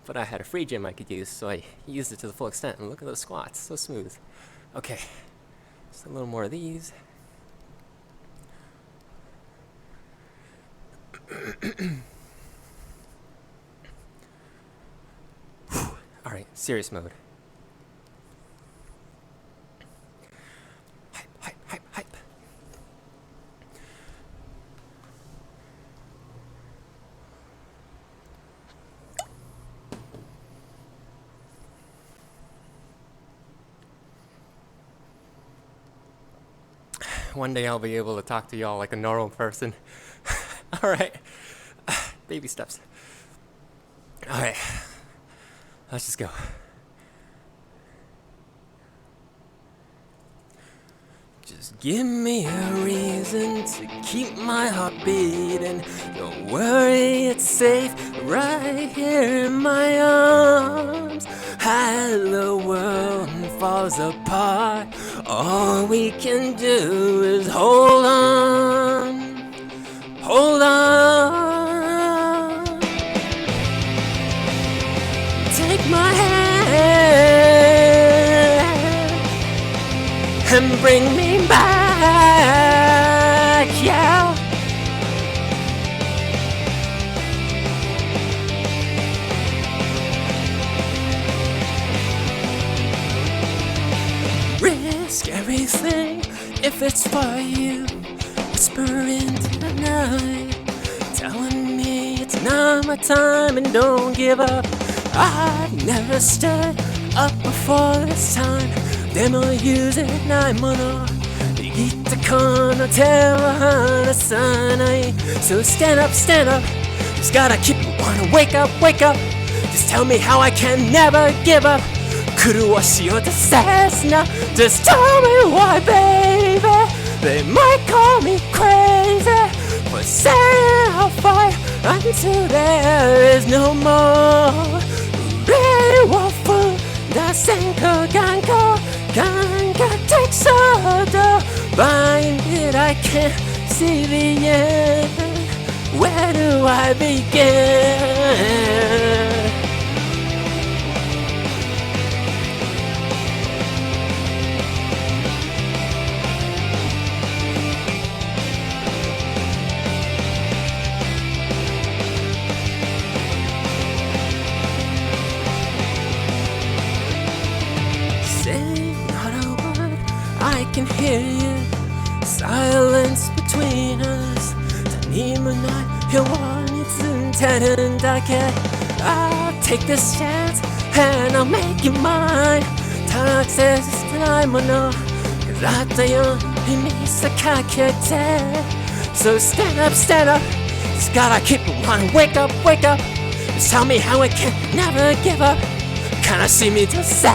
But I had a free gym I could use, so I used it to the full extent. And look at those squats, so smooth. Okay, just a little more of these. All right, serious mode. Hype, hype, hype, hype. One day I'll be able to talk to y'all like a normal person. All right, baby steps. All right, let's just go. Just give me a reason to keep my heart beating. Don't worry, it's safe right here in my arms. As the world falls apart, all we can do is hold on. Hold on. Take my hand and bring me back, yeah. Risk everything if it's for you. Whisper into the night, telling me it's not my time and don't give up. I've never stood up before this time. でも譲れないもの握ったこの手を離さない So stand up, stand up. Just gotta keep wanna wake up, wake up. Just tell me how I can never give up. 苦しようとせずな Just tell me why, baby. They might call me crazy for saying I'll fight until there is no more. Really want food, that's go. Ganga takes all the bind it, I can't see the end. Where do I begin? I can hear you. Silence between us. 何もないように積んでるんだけ I'll take this chance and I'll make it mine. たくさんしてないものだったように見せかけて So stand up, stand up. Just gotta keep it on. Wake up, wake up. Just tell me how I can never give up. 悲しみと切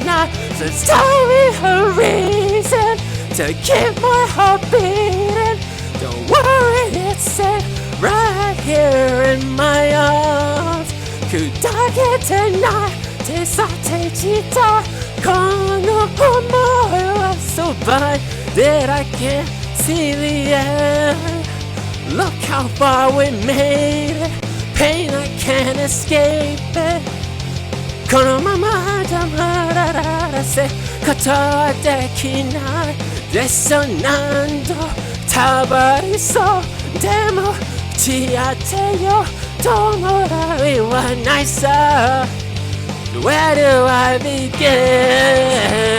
ない So tell me a reason to keep my heart beating. Don't worry, it's safe right here in my arms. 砕けてない手さてちたこの想いはそばで I can't see the end. Look how far we made it. Pain, I can't escape it. このままじゃまだらせことはできないでそう何度たばりそうでも打ち当てよどのらいはないさ Where do I begin?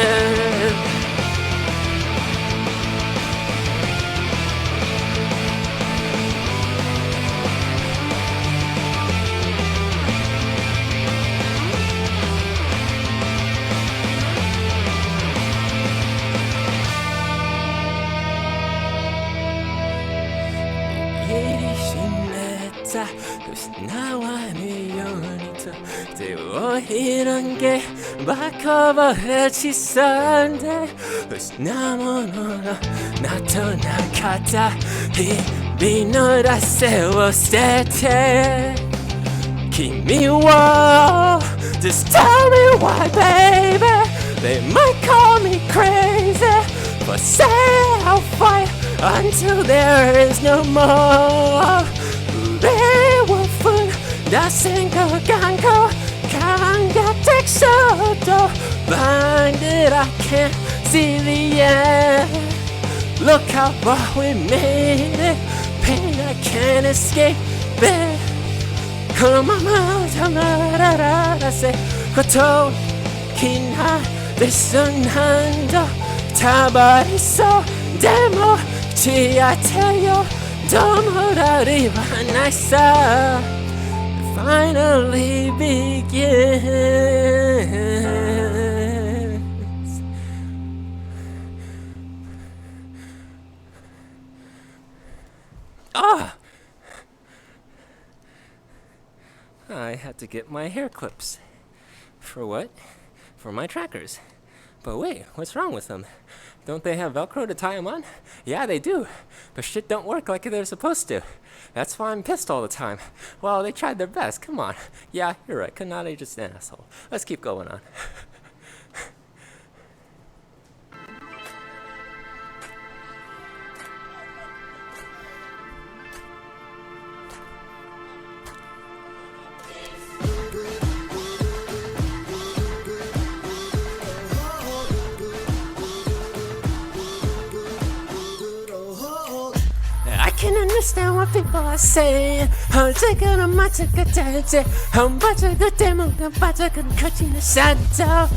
失わぬようにと手を広げバカバレちさんで失うもののなとなかった日々の惰性を捨てて君を Just tell me why, baby. They might call me crazy but say I'll fight until there is no more. They will fool the single gango takes all the blinded I can't see the end. Look how far we made it. Pain I can't escape it. このままじゃまだらせこときないです何度たばりそうでも口当てよどもらりはないさ Finally begins. I had to get my hair clips. For what? For my trackers. But wait, what's wrong with them? Don't they have Velcro to tie them on? Yeah, they do. But shit don't work like they're supposed to. That's why I'm pissed all the time. Well, they tried their best. Come on. Yeah, you're right. Konata just an asshole. Let's keep going on. I can understand what people are saying. I'm taking a much of good day. I'm about to go demo. I'm about to go cutting the shadow.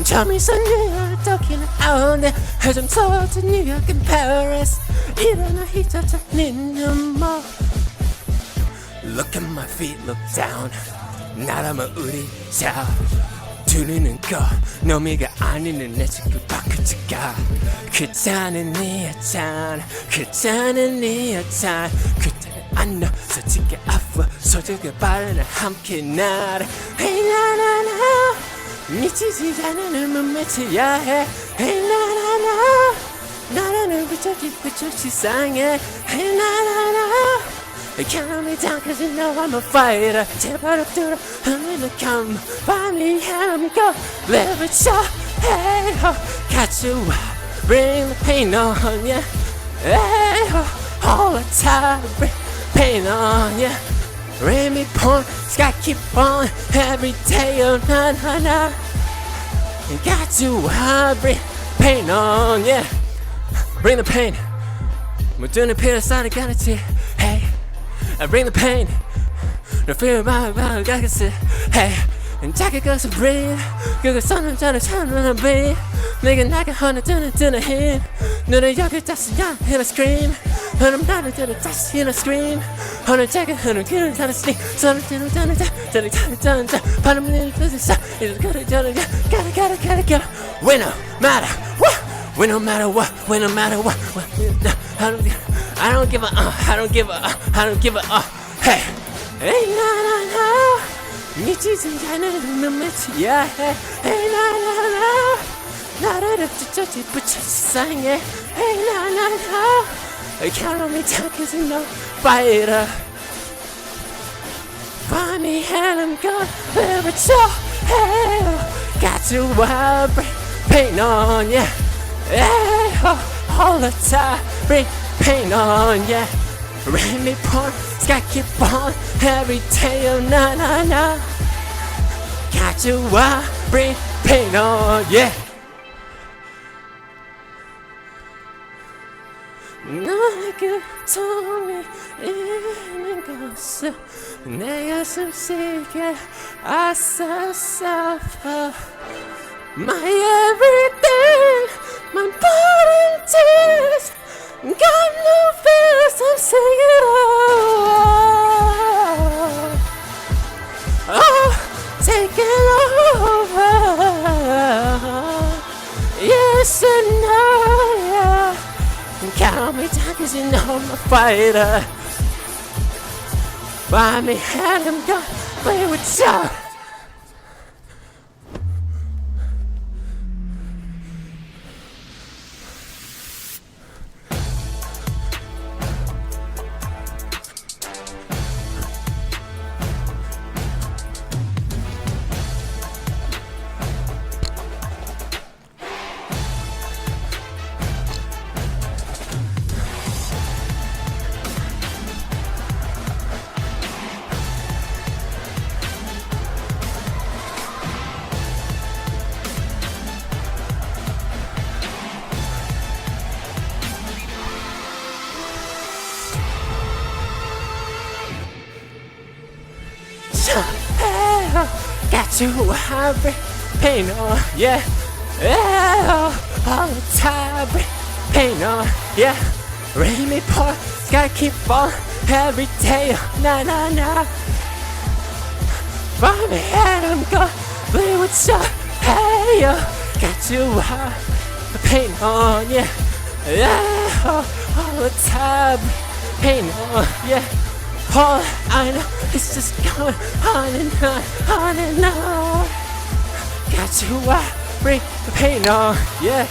Tell me some New York talking out there. As I'm told to New York and Paris. Even the heat of turning no more. Look at my feet, look down. 나라만 우리 자. 두루는 거 놈이가 아니는 내 친구 바꾸지가 그자는 니였잖아 그자는 니였잖아 그때는 안 너 솔직히 아파 소중히 바르는 함께 나를 Hey 나나나 미치지 않는 몸매치야 해 Hey 나나나 나라는 부쩍이 상해 Hey 나나나 Count me down cause you know I'm a fighter 제발 엎드려 I'm come Buy me and go Live it so Hey ho Got you Bring the pain on ya Hey ho All the time Bring pain on ya Rain me porn Sky keep falling Every day oh na na na Got you Bring pain on ya Bring the pain 못 두는 피를 쌀을 가르치 Hey I bring the pain No fear about 가겠어 Hey 작게 가서 breathe 그걸 손을 저를 찾는 beat 내가 나가 하나 뜨는 힘 너를 여기 다시 야 hear a scream 너는 나를 들어 다시 hear a scream 오늘 작게 흐르는 길을 다르시니 손을 뜨는 바람을 뜻했어 이를 걸어 저를 gotta We no matter what We no matter what We no matter what I don't give a I don't give a Hey Hey na na na 미치지 않는 눈매치야 Hey na na na 나를 찢어지 붙여 상해 Hey na na na Count on me down cause you know fighter Find me and I'm gonna live it so Hey got to bring pain on ya Hey all the time bring pain on ya Rain me porn Sky keep on Every day oh na na na Got you bring pain on yeah 너에게 도움이 있는 것은 내 가슴 시계 I suffer My everything My body and tears Got no fears, I'm singing taking over Yes and no, yeah Count me down cause you know I'm a fighter Buy me and I'm gonna play with you Got you every pain on, yeah. All the time, pain on, yeah. Rain me pour, sky keep falling every day, na na na. From my head I'm gonna bleed with you, hey yo. Got you pain on, yeah. All the time, pain on, yeah. All I know is just going on and on and on. Got you bring the pain on, yeah.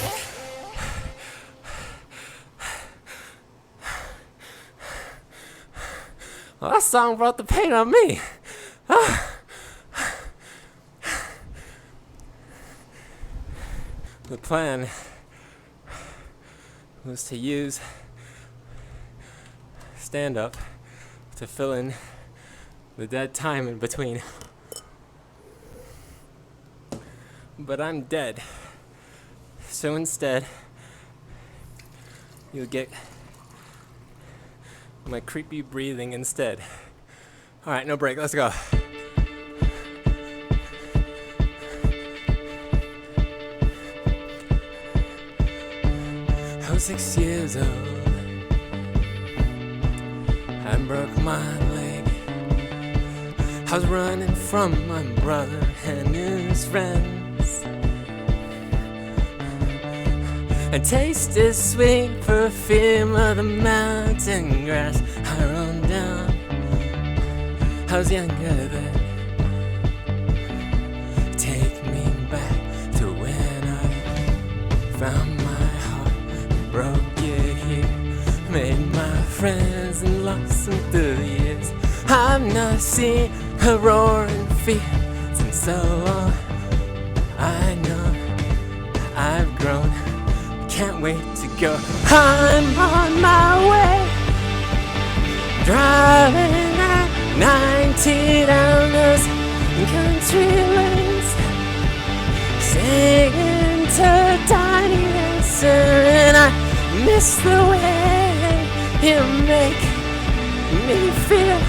Well, that song brought the pain on me. The plan was to use stand-up to fill in the dead time in between. But I'm dead. So instead, you'll get my creepy breathing instead. Alright, no break, let's go. I was 6 years old. I broke my leg. I was running from my brother and his friends. I tasted sweet perfume of the mountain grass I rolled down. I was younger then. Take me back to when I found my heart, broke it here, made my friends and lost them through the years. I've not seen a roaring fields in so long. I know I've grown. Can't wait to go. I'm on my way, driving at 90 down those country lanes, singing to Tiny Dancer, and I miss the way you make me feel.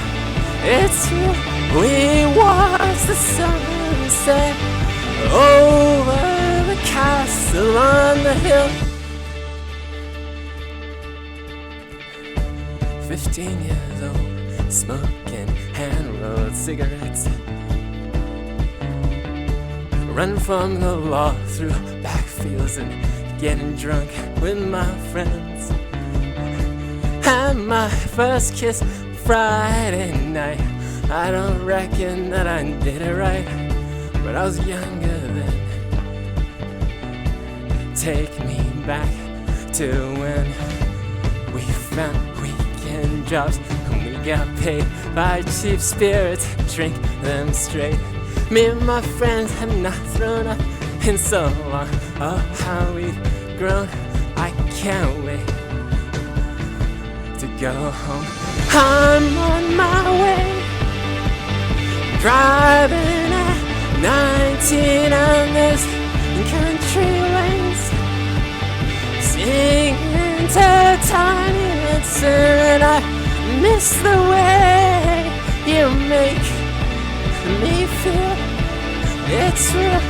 It's real. We watch the sunset over the castle on the hill. 15 years old, smoking hand-rolled cigarettes, run from the law through backfields and getting drunk with my friends. Had my first kiss Friday night. I don't reckon that I did it right, but I was younger then. Take me back to when we found weekend jobs and we got paid by cheap spirits, drink them straight. Me and my friends have not thrown up in so long. Oh, how we've grown. I can't wait to go home. I'm on my way, driving at 19 on this country lanes, singing to Tiny Dancer, and I miss the way you make me feel. It's real.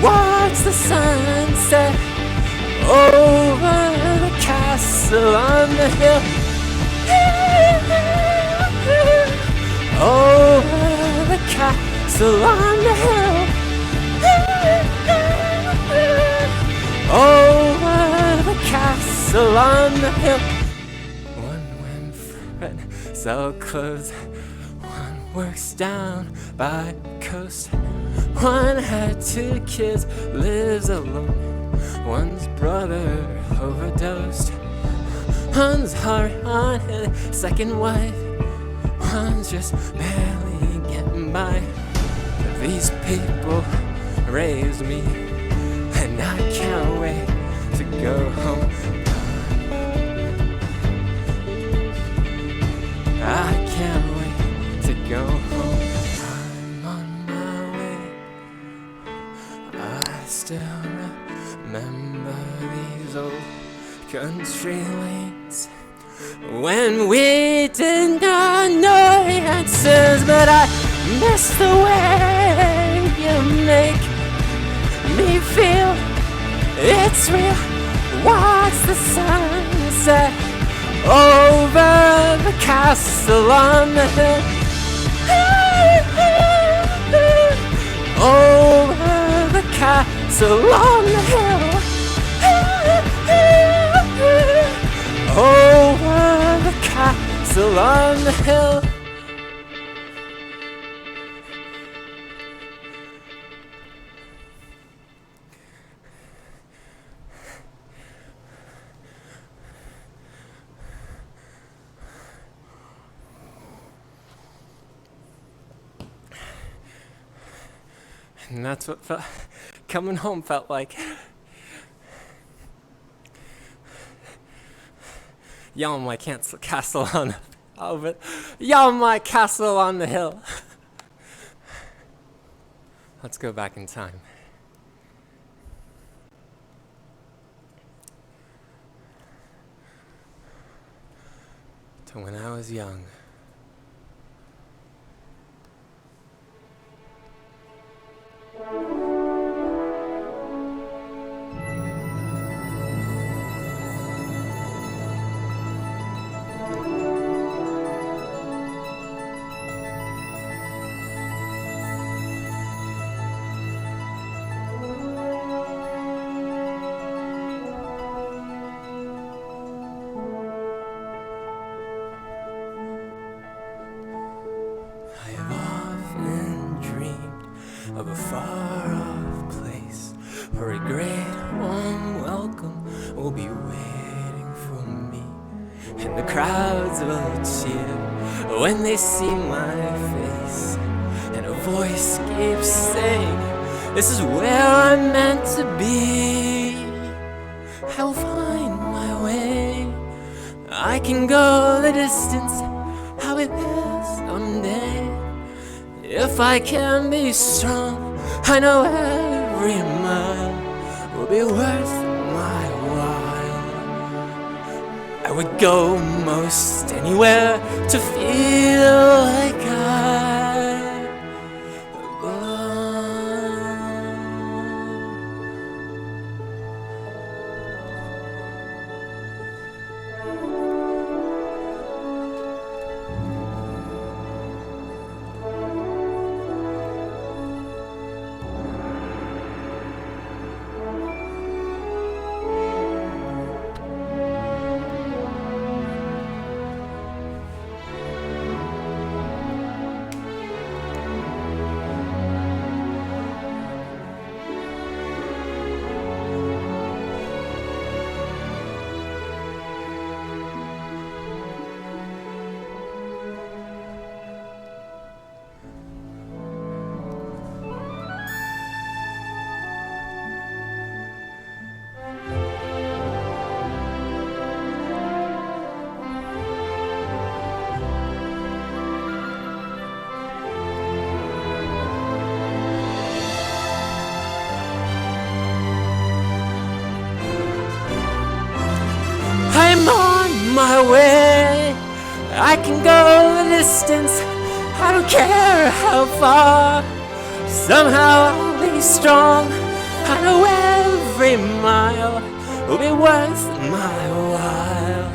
Watch the sunset over the castle on the hill. Over the castle on the hill. Over the castle on the hill. One went friend, sell clothes. One works down by the coast. One had 2 kids, lives alone. One's brother overdosed. One's hard on his second wife. One's just barely getting by. These people raised me, and I can't wait to go home. I can't wait to go home. I'm on my way. I still remember these old country lanes when we did not know the answers, but I miss the way you make me feel. It's real. Watch the sunset over the castle on the hill. Over the castle on the hill. Over the castle on the hill. And that's what coming home felt like. Y'all my castle on y'all my castle on the hill. Let's go back in time. To when I was young. Of a far-off place where a great warm welcome will be waiting for me, and the crowds will cheer when they see my face, and a voice keeps saying, this is where I'm meant to be. I will find my way, I can go the distance, I will live someday. If I can be strong, I know every mile will be worth my while. I would go most anywhere to feel like I belong. I'm on my way, I can go the distance, I don't care how far. Somehow I'll be strong, I know every mile will be worth my while.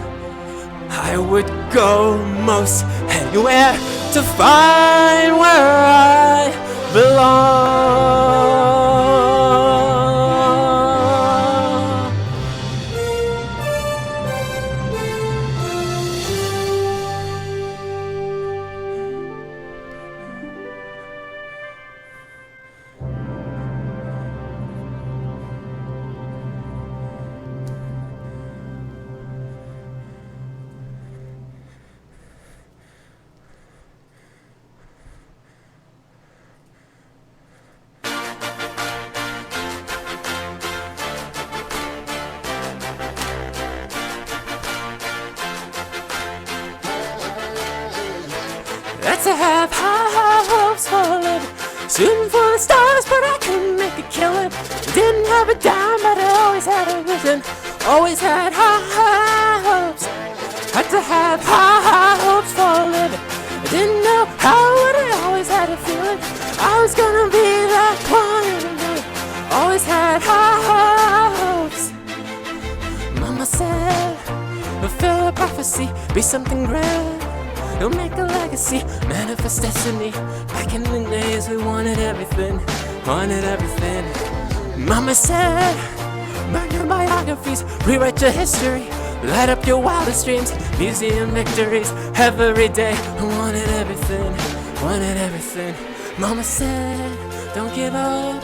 I would go most anywhere to find where I belong. Let's have high hopes for a living, shooting for the stars, but I couldn't make a killing. Didn't have a dime, but I always had a vision, always had high hopes. Had to have high hopes for a living. I didn't know how, but I always had a feeling I was gonna be that one. Always had high hopes. Mama said, fulfill a prophecy, be something grand. You'll make a legacy, manifest destiny. Back in the days we wanted everything, wanted everything. Mama said, burn your biographies, rewrite your history, light up your wildest dreams, museum victories. Every day I wanted everything, wanted everything. Mama said, don't give up,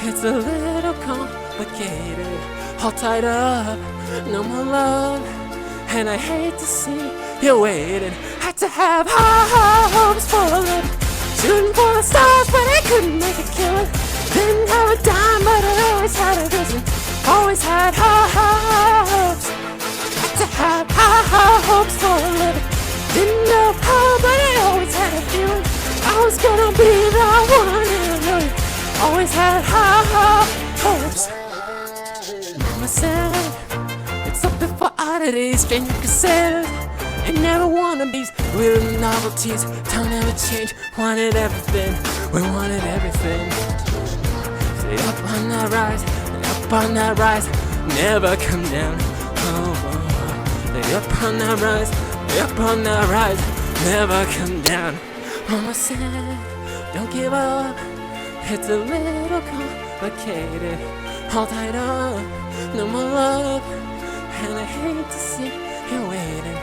it's a little complicated. All tied up, no more love, and I hate to see you waiting. Had to have high hopes for a living, shooting for the stars, but I couldn't make a killing. Didn't have a dime, but I always had a vision. Always had high hopes. Had to have high hopes for a living. Didn't know how, but I always had a feeling I was gonna be the one in a million. Always had high hopes. Mama said, it's something for oddities, stranger cassette. And never wannabes, with novelties. Time never changed, wanted everything. We wanted everything. Stay up on that rise, up on that rise, never come down. Stay up on that rise, up on that rise, never come down. Mama said, don't give up, it's a little complicated. All tied up, no more love, and I hate to see you waiting.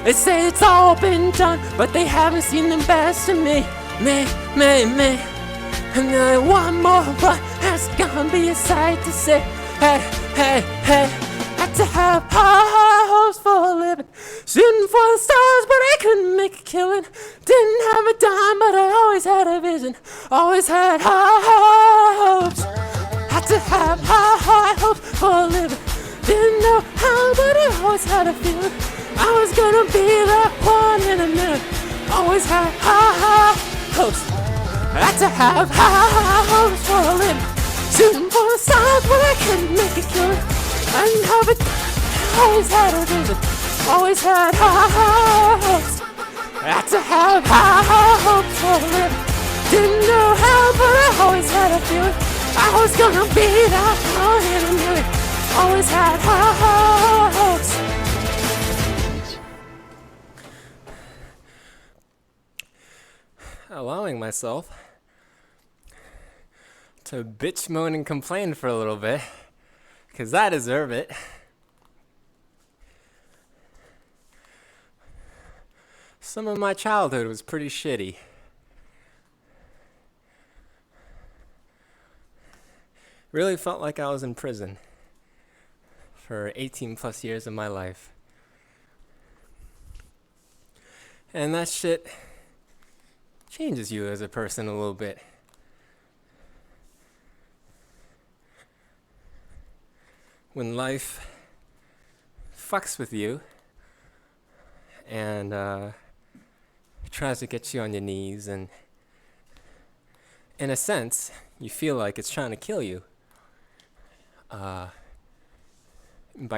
They say it's all been done, but they haven't seen the best of me. And I want more, but it's gonna be a sight to see. Hey, had to have high hopes for a living. Shooting for the stars, but I couldn't make a killing. Didn't have a dime, but I always had a vision. Always had high hopes. Had to have high hopes for a living. Didn't know how, but I always had a feeling I was gonna be that one in a million. Always had high hopes. Had to have high hopes for a living. Shooting for the stars, but I couldn't make a killing. I didn't have it. Always had a vision. Always had high hopes. Had to have high hopes for a living. Didn't know how, but I always had a feeling I was gonna be that one in a million. Always had high hopes. Allowing myself to bitch, moan, and complain for a little bit, because I deserve it. Some of my childhood was pretty shitty. Really felt like I was in prison for 18 plus years of my life. And that shit changes you as a person a little bit. When life fucks with you and tries to get you on your knees, and in a sense, you feel like it's trying to kill you. By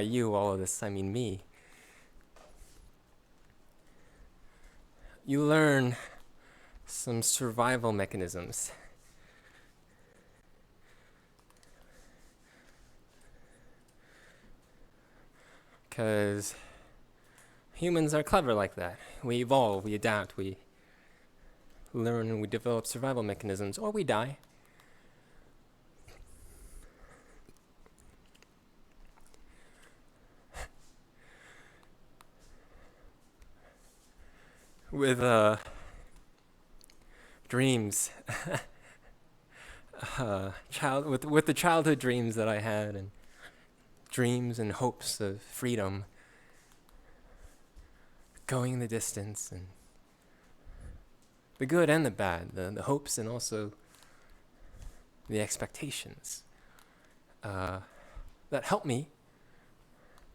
you, all of this, I mean me. You learn some survival mechanisms. Because humans are clever like that. We evolve, we adapt, we learn, and we develop survival mechanisms, or we die. With dreams, with the childhood dreams that I had, and dreams and hopes of freedom, going the distance, and the good and the bad, the hopes and also the expectations that help me,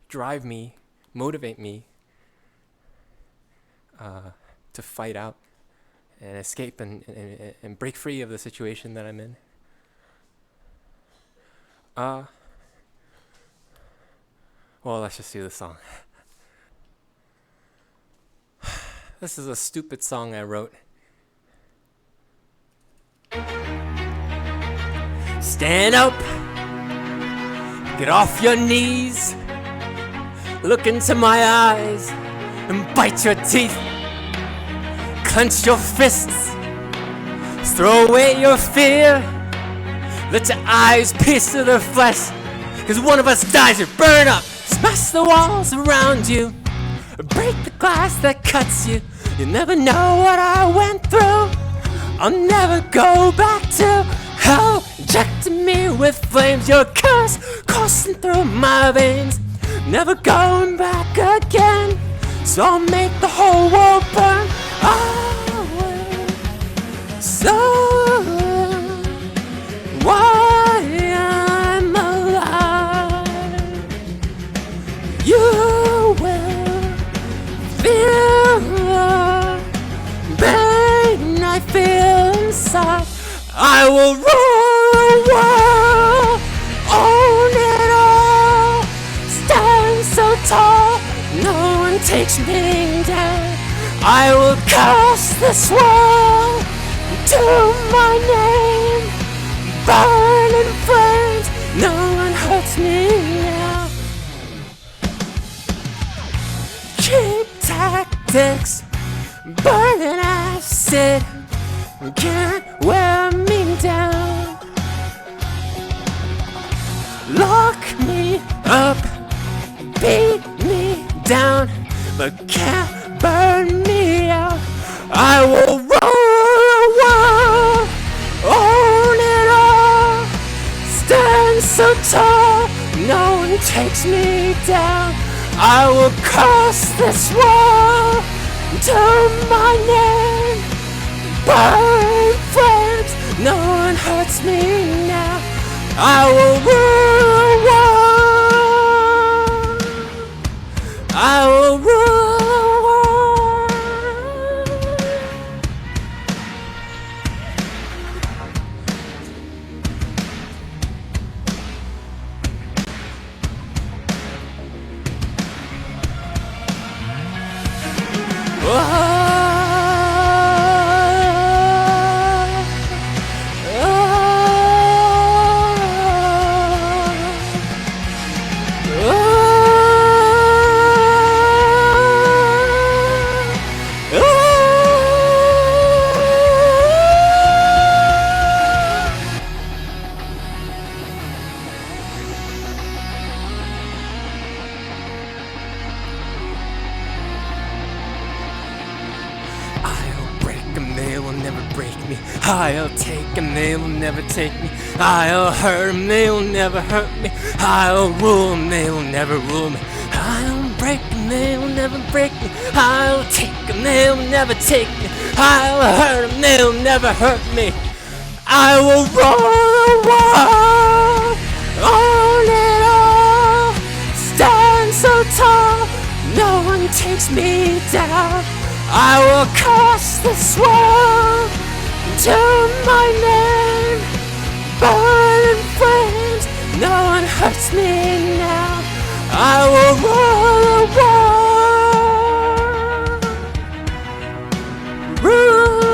drive me, motivate me to fight out and escape and break free of the situation that I'm in. Well, let's just do the song. This is a stupid song I wrote. Stand up, get off your knees, look into my eyes and bite your teeth. Clench your fists, throw away your fear, let your eyes pierce to the flesh, 'cause one of us dies, you burn up. Smash the walls around you, break the glass that cuts you. You never know what I went through. I'll never go back to hell. Injecting me with flames, your curse coursing through my veins. Never going back again, so I'll make the whole world burn away. So why takes me down, I will curse this world to my name. Burn in flames, no one hurts me now. Cheap tactics, burning acid, can't wear me down. Lock me up, beat me down, but can't burn me out. I will roll a wall, own it all, stand so tall, no one takes me down. I will curse this world to my name. Burn flames, no one hurts me now. I will rule the world. I will rule the world. I'll break them, they will never break me. I'll take them, they will never take me. I'll hurt them, they will never hurt me. I'll rule them, they will never rule me. I'll break them, they will never break me. I'll take them, they will never take me. I'll hurt them, they will never hurt me. I will roll the world, own it all, stand so tall, no one takes me down. I will curse this world to my name. Burn in flames, no one hurts me now. I will rule the world. Rule the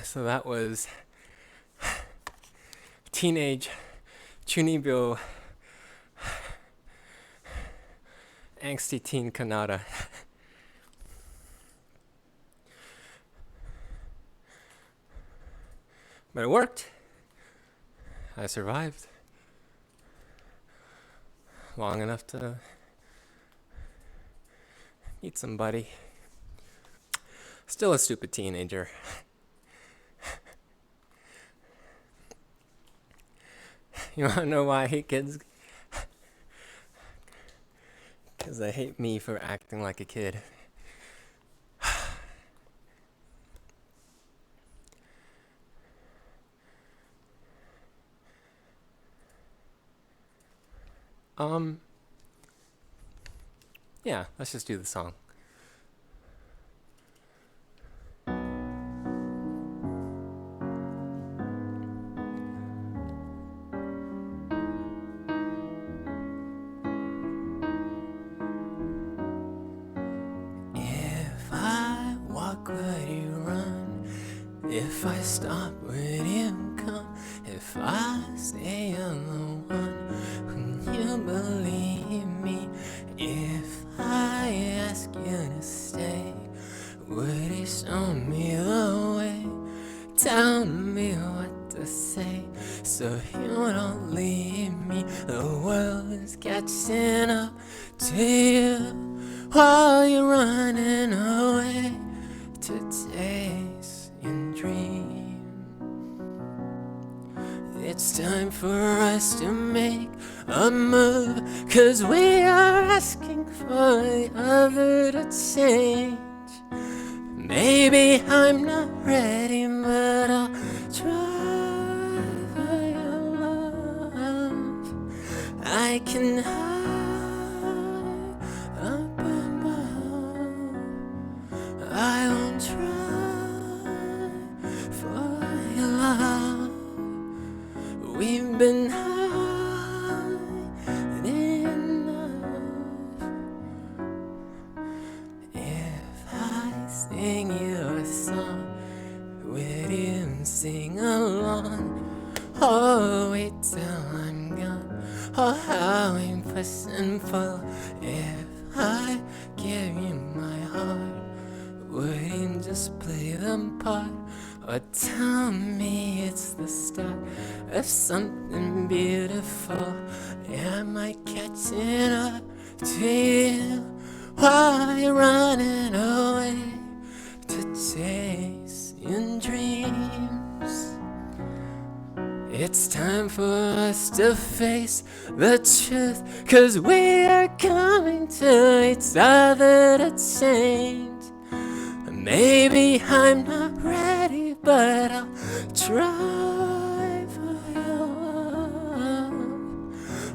So that was teenage Chunibyo angsty teen konata. But it worked. I survived long enough to meet somebody. Still a stupid teenager. You wanna know why I hate kids? Because they hate me for acting like a kid. Yeah, let's just do the song. If I walk, would you run? If I stop, would you come? If I stay alone, will you believe me? If I ask you to stay, would you show me the way? Tell me what to say, so you don't leave me. The world is catching up to you while you're running away to chase and dream. It's time for us to make a move, 'cause we are asking for the other to change. Maybe I'm not ready, but I'll try for you. a song with you and sing along. Oh, wait till I'm gone. Oh, how impossible if I give you my heart. Would you just play the part, or tell me it's the start of something beautiful? Am I catching up to you? Why you running away to chase your dreams? It's time for us to face the truth, 'cause we are coming to each other to change. Maybe I'm not ready, but I'll try for your love.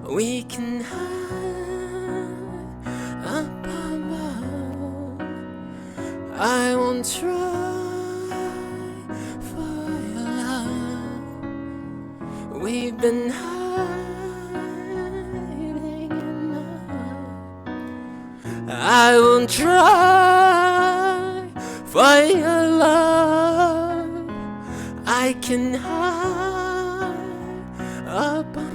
We can hide up above. I won't try for your love. We've been hiding enough. I won't try for your love. I can hide up above.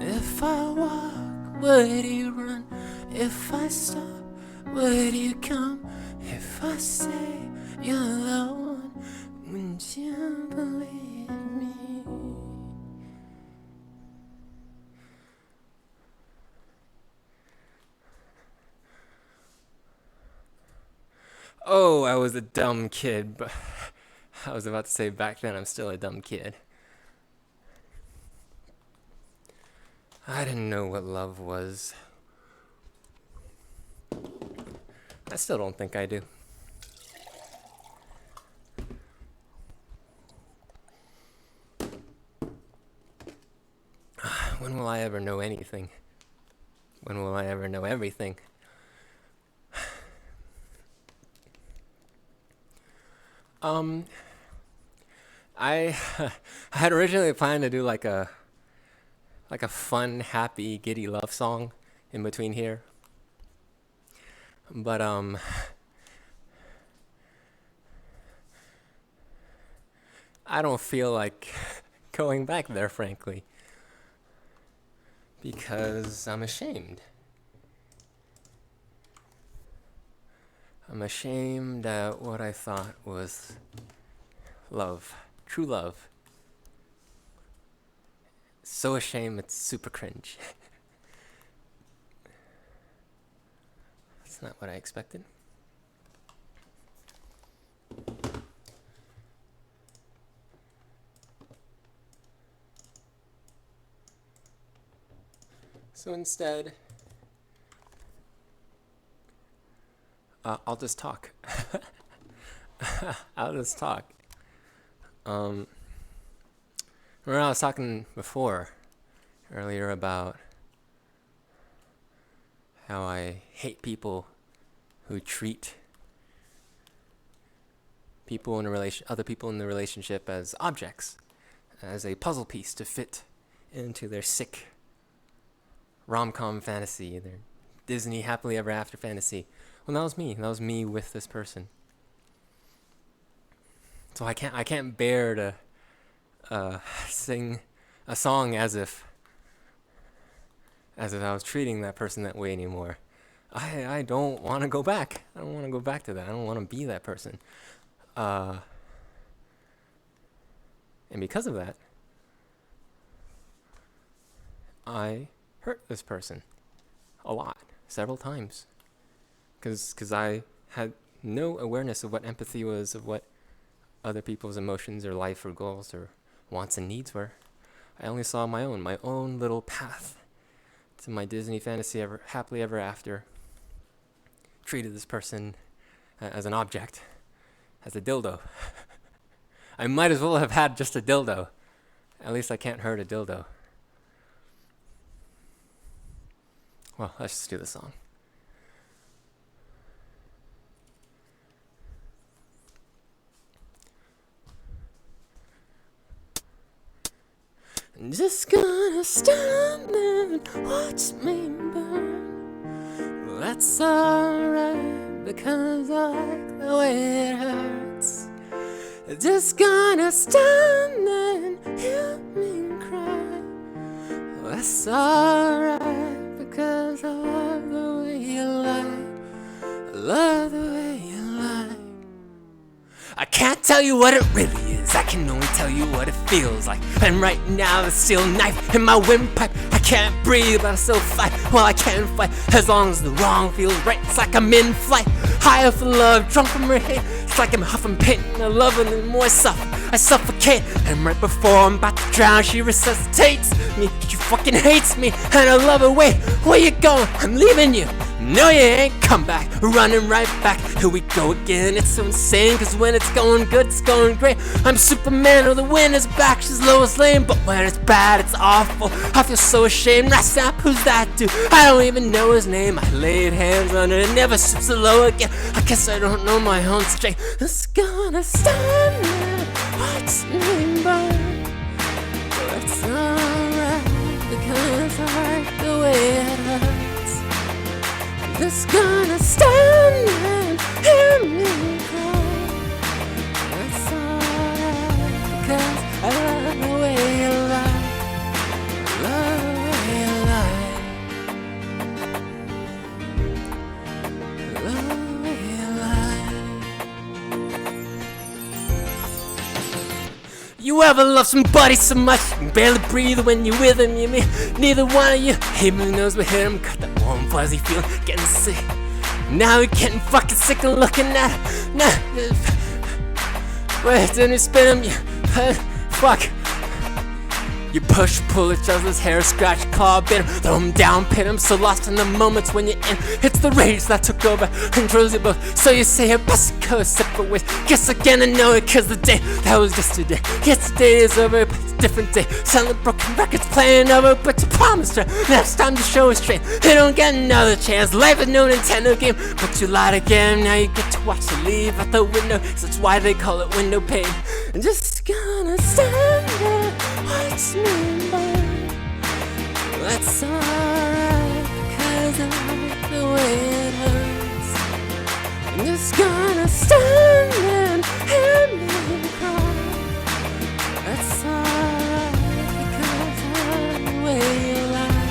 If I walk, would you run? If I stop, would you come? If I say you're the one, wouldn't you believe me? Oh, I was a dumb kid, but I was about to say back then I'm still a dumb kid. I didn't know what love was. I still don't think I do. When will I ever know anything? When will I ever know everything? I I had originally planned to do like a fun, happy, giddy love song in between here. But I don't feel like going back there, frankly, because I'm ashamed. I'm ashamed at what I thought was love, true love. So ashamed it's super cringe. That's not what I expected. So instead, I'll just talk. I'll just talk. Remember I was talking earlier about how I hate people who treat other people in the relationship as objects, as a puzzle piece to fit into their sick rom-com fantasy, their Disney happily ever after fantasy. Well, that was me. That was me with this person. So I can't bear to sing a song as if I was treating that person that way anymore. I don't want to go back. I don't want to go back to that. I don't want to be that person. And because of that, I hurt this person a lot, several times. Because I had no awareness of what empathy was, of what other people's emotions or life or goals or wants and needs were. I only saw my own little path to my Disney fantasy happily ever after. Treated this person as an object, as a dildo. I might as well have had just a dildo. At least I can't hurt a dildo. Well, let's just do the song. Just gonna stand and watch me burn. Well, that's alright, because I like the way it hurts. Just gonna stand and hear me cry. Well, that's alright, because I love the way you lie. I love the way you lie. I can't tell you what it really is, I can only tell you what it feels like. And right now the steel knife in my windpipe, I can't breathe but I still fight. Well, I can fight as long as the wrong feels right. It's like I'm in flight, high off of love, drunk from her hate. It's like I'm huffing pain and I love her, and the more I suffocate. And right before I'm about to drown, she resuscitates me. She fucking hates me and I love her. Wait, where you going? I'm leaving you. No, you ain't. Come back, running right back. Here we go again. It's so insane, cause when it's going good, it's going great. I'm Superman, or the wind is back. She's Lois Lane, but when it's bad, it's awful. I feel so ashamed. Snap, who's that dude? I don't even know his name. I laid hands on it, never stoop so low again. I guess I don't know my own strength. Just gonna stand there, watch me burn. Well, it's alright, because I like the way it hurts. Just gonna stand and hear me cry. That's alright, because I love the way you lie. I love the way you lie. I love the way you lie. You ever love somebody so much you can barely breathe when you're with them? You mean neither one of you even knows what hit him? Got that warm fuzzy feeling, getting sick. Now you're getting fucking sick of looking at him. Nah, wait, didn't you spin him? Fuck. You push, pull each other's hair, scratch, claw, bit him, throw him down, pin him. So lost in the moments when you're in. It's the rage that took over, controls you both. So you say it best go separate ways. Guess again I know it, cause the day that was yesterday. Yesterday is over, but it's a different day. Selling broken records, playing over, but you promised her next time the show is straight. You don't get another chance, life is no Nintendo game. But you lied again, now you get to watch her leave out the window. So that's why they call it window pane. And just gonna stand there, watch me burn. That's alright, because I like the way it hurts. I'm just gonna stand and hear me cry. That's alright, because I love the way you lie.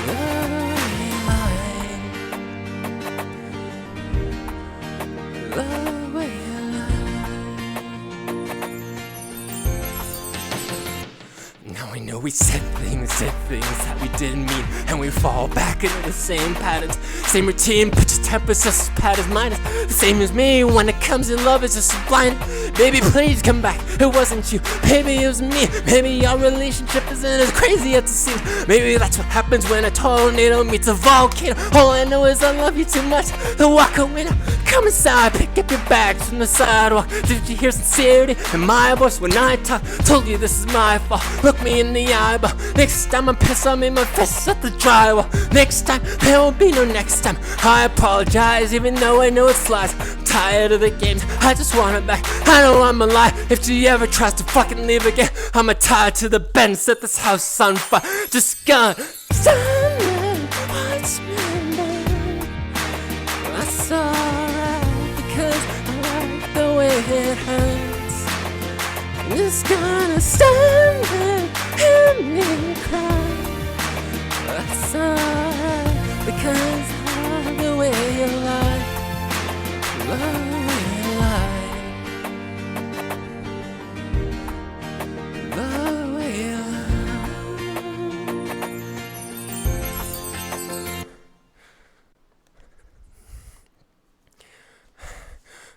Love the way you lie. Love the way you lie. Now I know we said things that we didn't mean, and we fall back into the same patterns, same routine, but your temper's just as bad as mine is. The same as me, when it comes to love, it's just blind. Baby, please come back, it wasn't you, maybe it was me. Maybe our relationship isn't as crazy as it seems. Maybe that's what happens when a tornado meets a volcano. All I know is I love you too much to walk away now. Come inside, pick up your bags from the sidewalk. Did you hear sincerity in my voice when I talk? Told you this is my fault, look me in the eyeball. Next time I'm pissed, I'll make my fists at the drywall. Next time, there won't be no next time. I apologize, even though I know it's lies. I'm tired of the games, I just want it back. I know I'm a lie, if she ever tries to fucking leave again, I'ma tie her to the bed and set this house on fire. Just gonna stand and watch me burn. That's alright, because I like the way it hurts. I'm just gonna stand and hear me cry. That's alright, because I love the way you lie. Love the way you lie. Love the way you lie.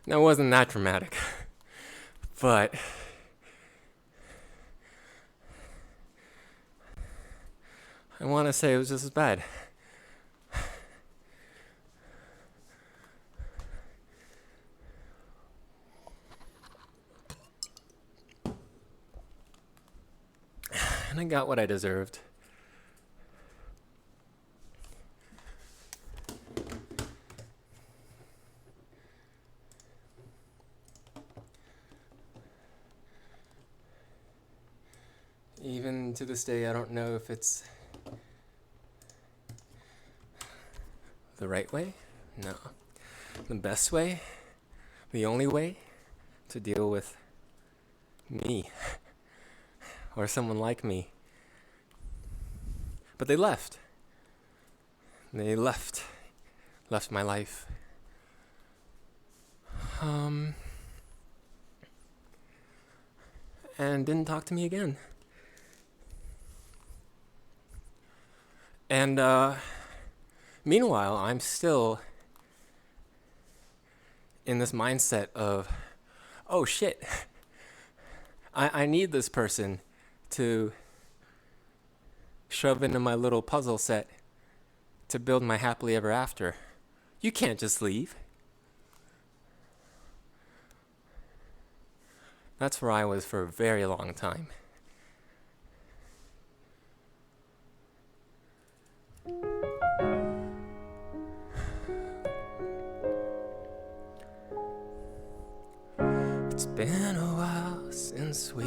Now, it wasn't that dramatic, but I want to say it was just as bad. And I got what I deserved. Even to this day, I don't know if it's the right way. No. The best way, the only way to deal with me or someone like me. But they left. They left my life. And didn't talk to me again. And meanwhile, I'm still in this mindset of, oh shit, I need this person to shove into my little puzzle set to build my happily ever after. You can't just leave. That's where I was for a very long time. It's been a while since we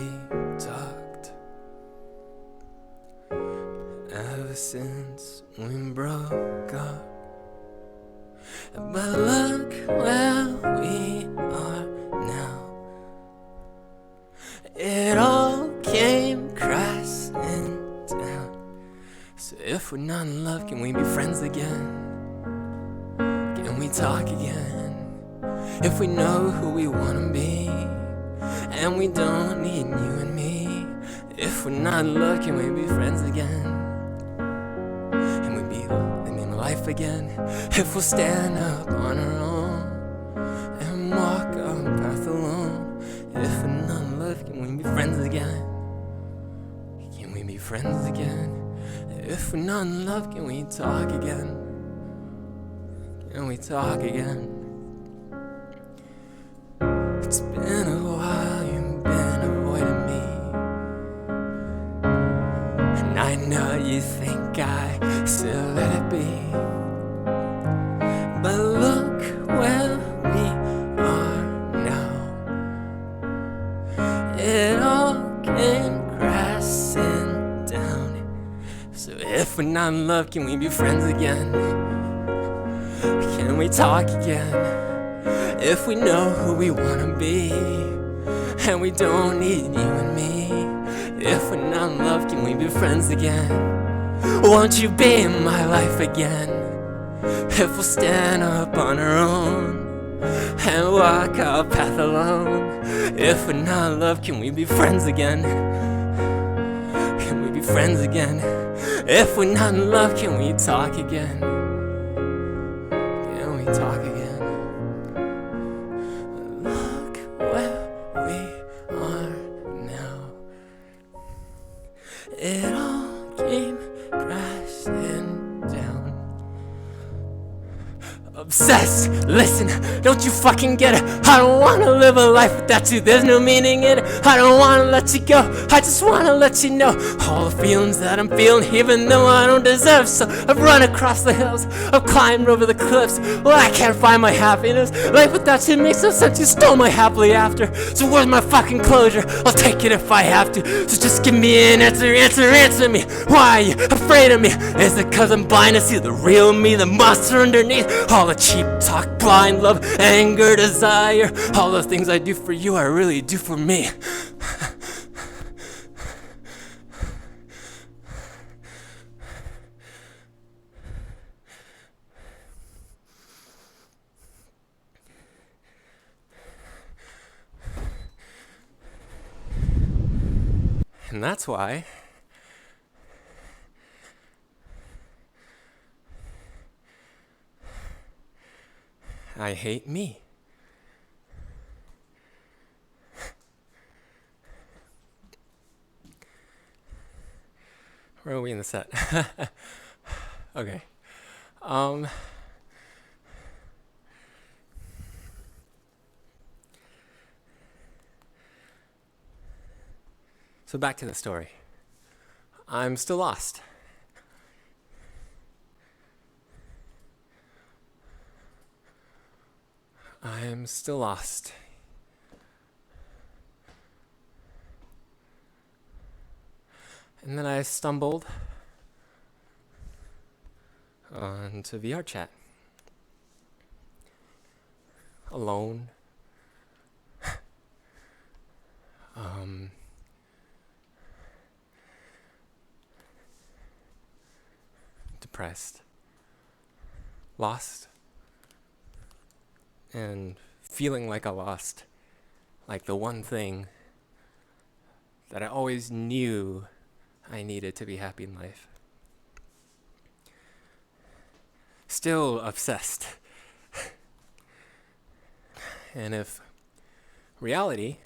talked. Ever since we broke up. But look where we are now. It all came crashing down. So if we're not in love, can we be friends again? Can we talk again? If we know who we wanna be, and we don't need you and me. If we're not in love, can we be friends again? Can we be living life again? If we'll stand up on our own and walk our path alone. If we're not in love, can we be friends again? Can we be friends again? If we're not in love, can we talk again? Can we talk again? It's been a while, you've been avoiding me, and I know you think I still let it be. But look where we are now. It all came crashing down. So if we're not in love, can we be friends again? Can we talk again? If we know who we wanna be, and we don't need you and me. If we're not in love, can we be friends again? Won't you be in my life again? If we'll stand up on our own and walk our path alone. If we're not in love, can we be friends again? Can we be friends again? If we're not in love, can we talk again? Can we talk again? Look where we are now. It all came crashing down. Obsessed, listen, don't you fucking get it? I don't wanna live a life without you, there's no meaning in it. I don't wanna let you go, I just wanna let you know all the feelings that I'm feeling, even though I don't deserve. So I've run across the hills, I've climbed over the cliffs. Well, I can't find my happiness. Life without you makes no sense, you stole my happily after. So where's my fucking closure? I'll take it if I have to. So just give me an answer, answer me. Why are you afraid of me? Is it cause I'm blind to see the real me, the monster underneath? All the cheap talk, blind love, anger, desire, all those things I do for you, I really do for me. And that's why I hate me. Where are we in the set? Okay. So back to the story. I'm still lost. I'm still lost. And then I stumbled onto VR chat. Alone. Depressed. Lost. And feeling like I lost. Like the one thing that I always knew I needed to be happy in life. Still obsessed. And if reality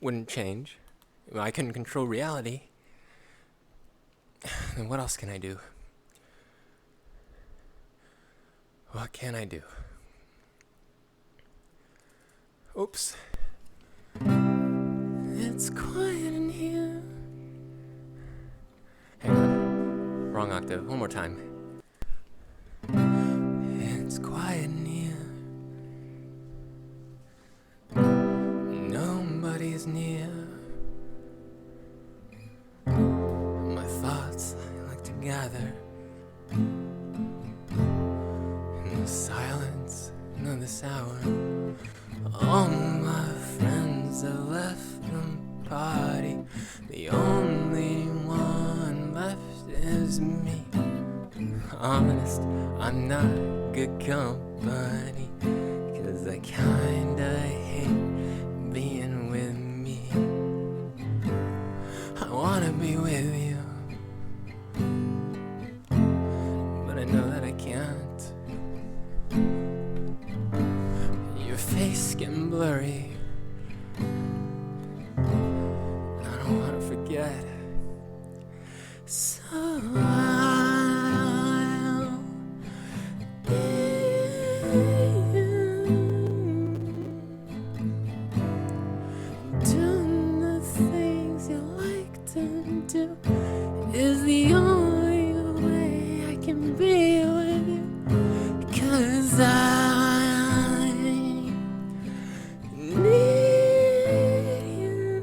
wouldn't change, if I couldn't control reality, then what else can I do? What can I do? Oops. It's quiet in here. Hang on. Wrong octave. One more time. It's quiet in here. Nobody's near. My thoughts like to gather in the silence of this hour. All my friends have left the party. The only one left is me. Honest, I'm not good company, 'cause I kinda hate being with me. I wanna be with you, but I know that I can't. Your face getting blurry, I don't wanna forget. So I'll be you, doing the things you like to do is the only way I can be with you. 'Cause I need you.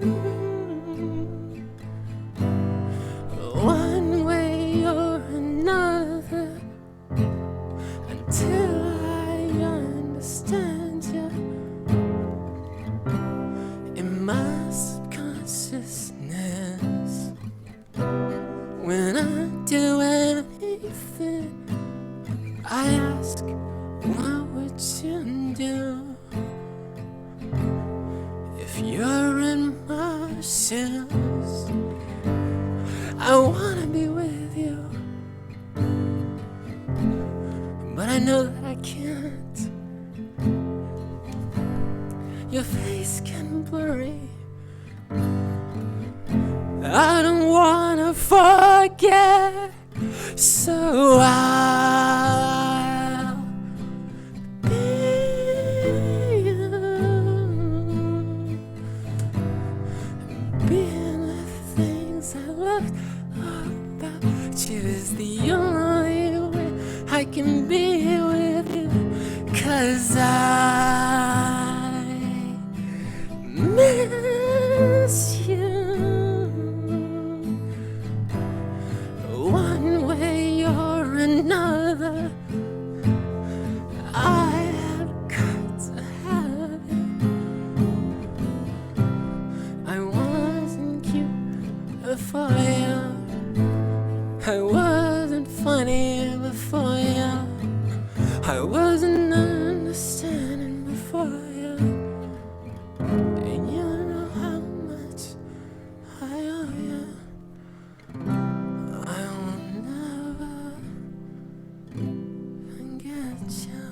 One way or another, until I understand you. In my subconsciousness, when I do anything, I ask, what would you do if you're in my shoes? I wanna be with you, but I know that I can't. Your face can blurry, I don't wanna forget. So I'll be you. Being the things I love about you is the only way I can be with you. 'Cause I miss you. One way or another, I have got to have you. I wasn't cute before you. I wasn't funny before you. I wasn't understanding before you. And you know how much I owe you. I will never forget you.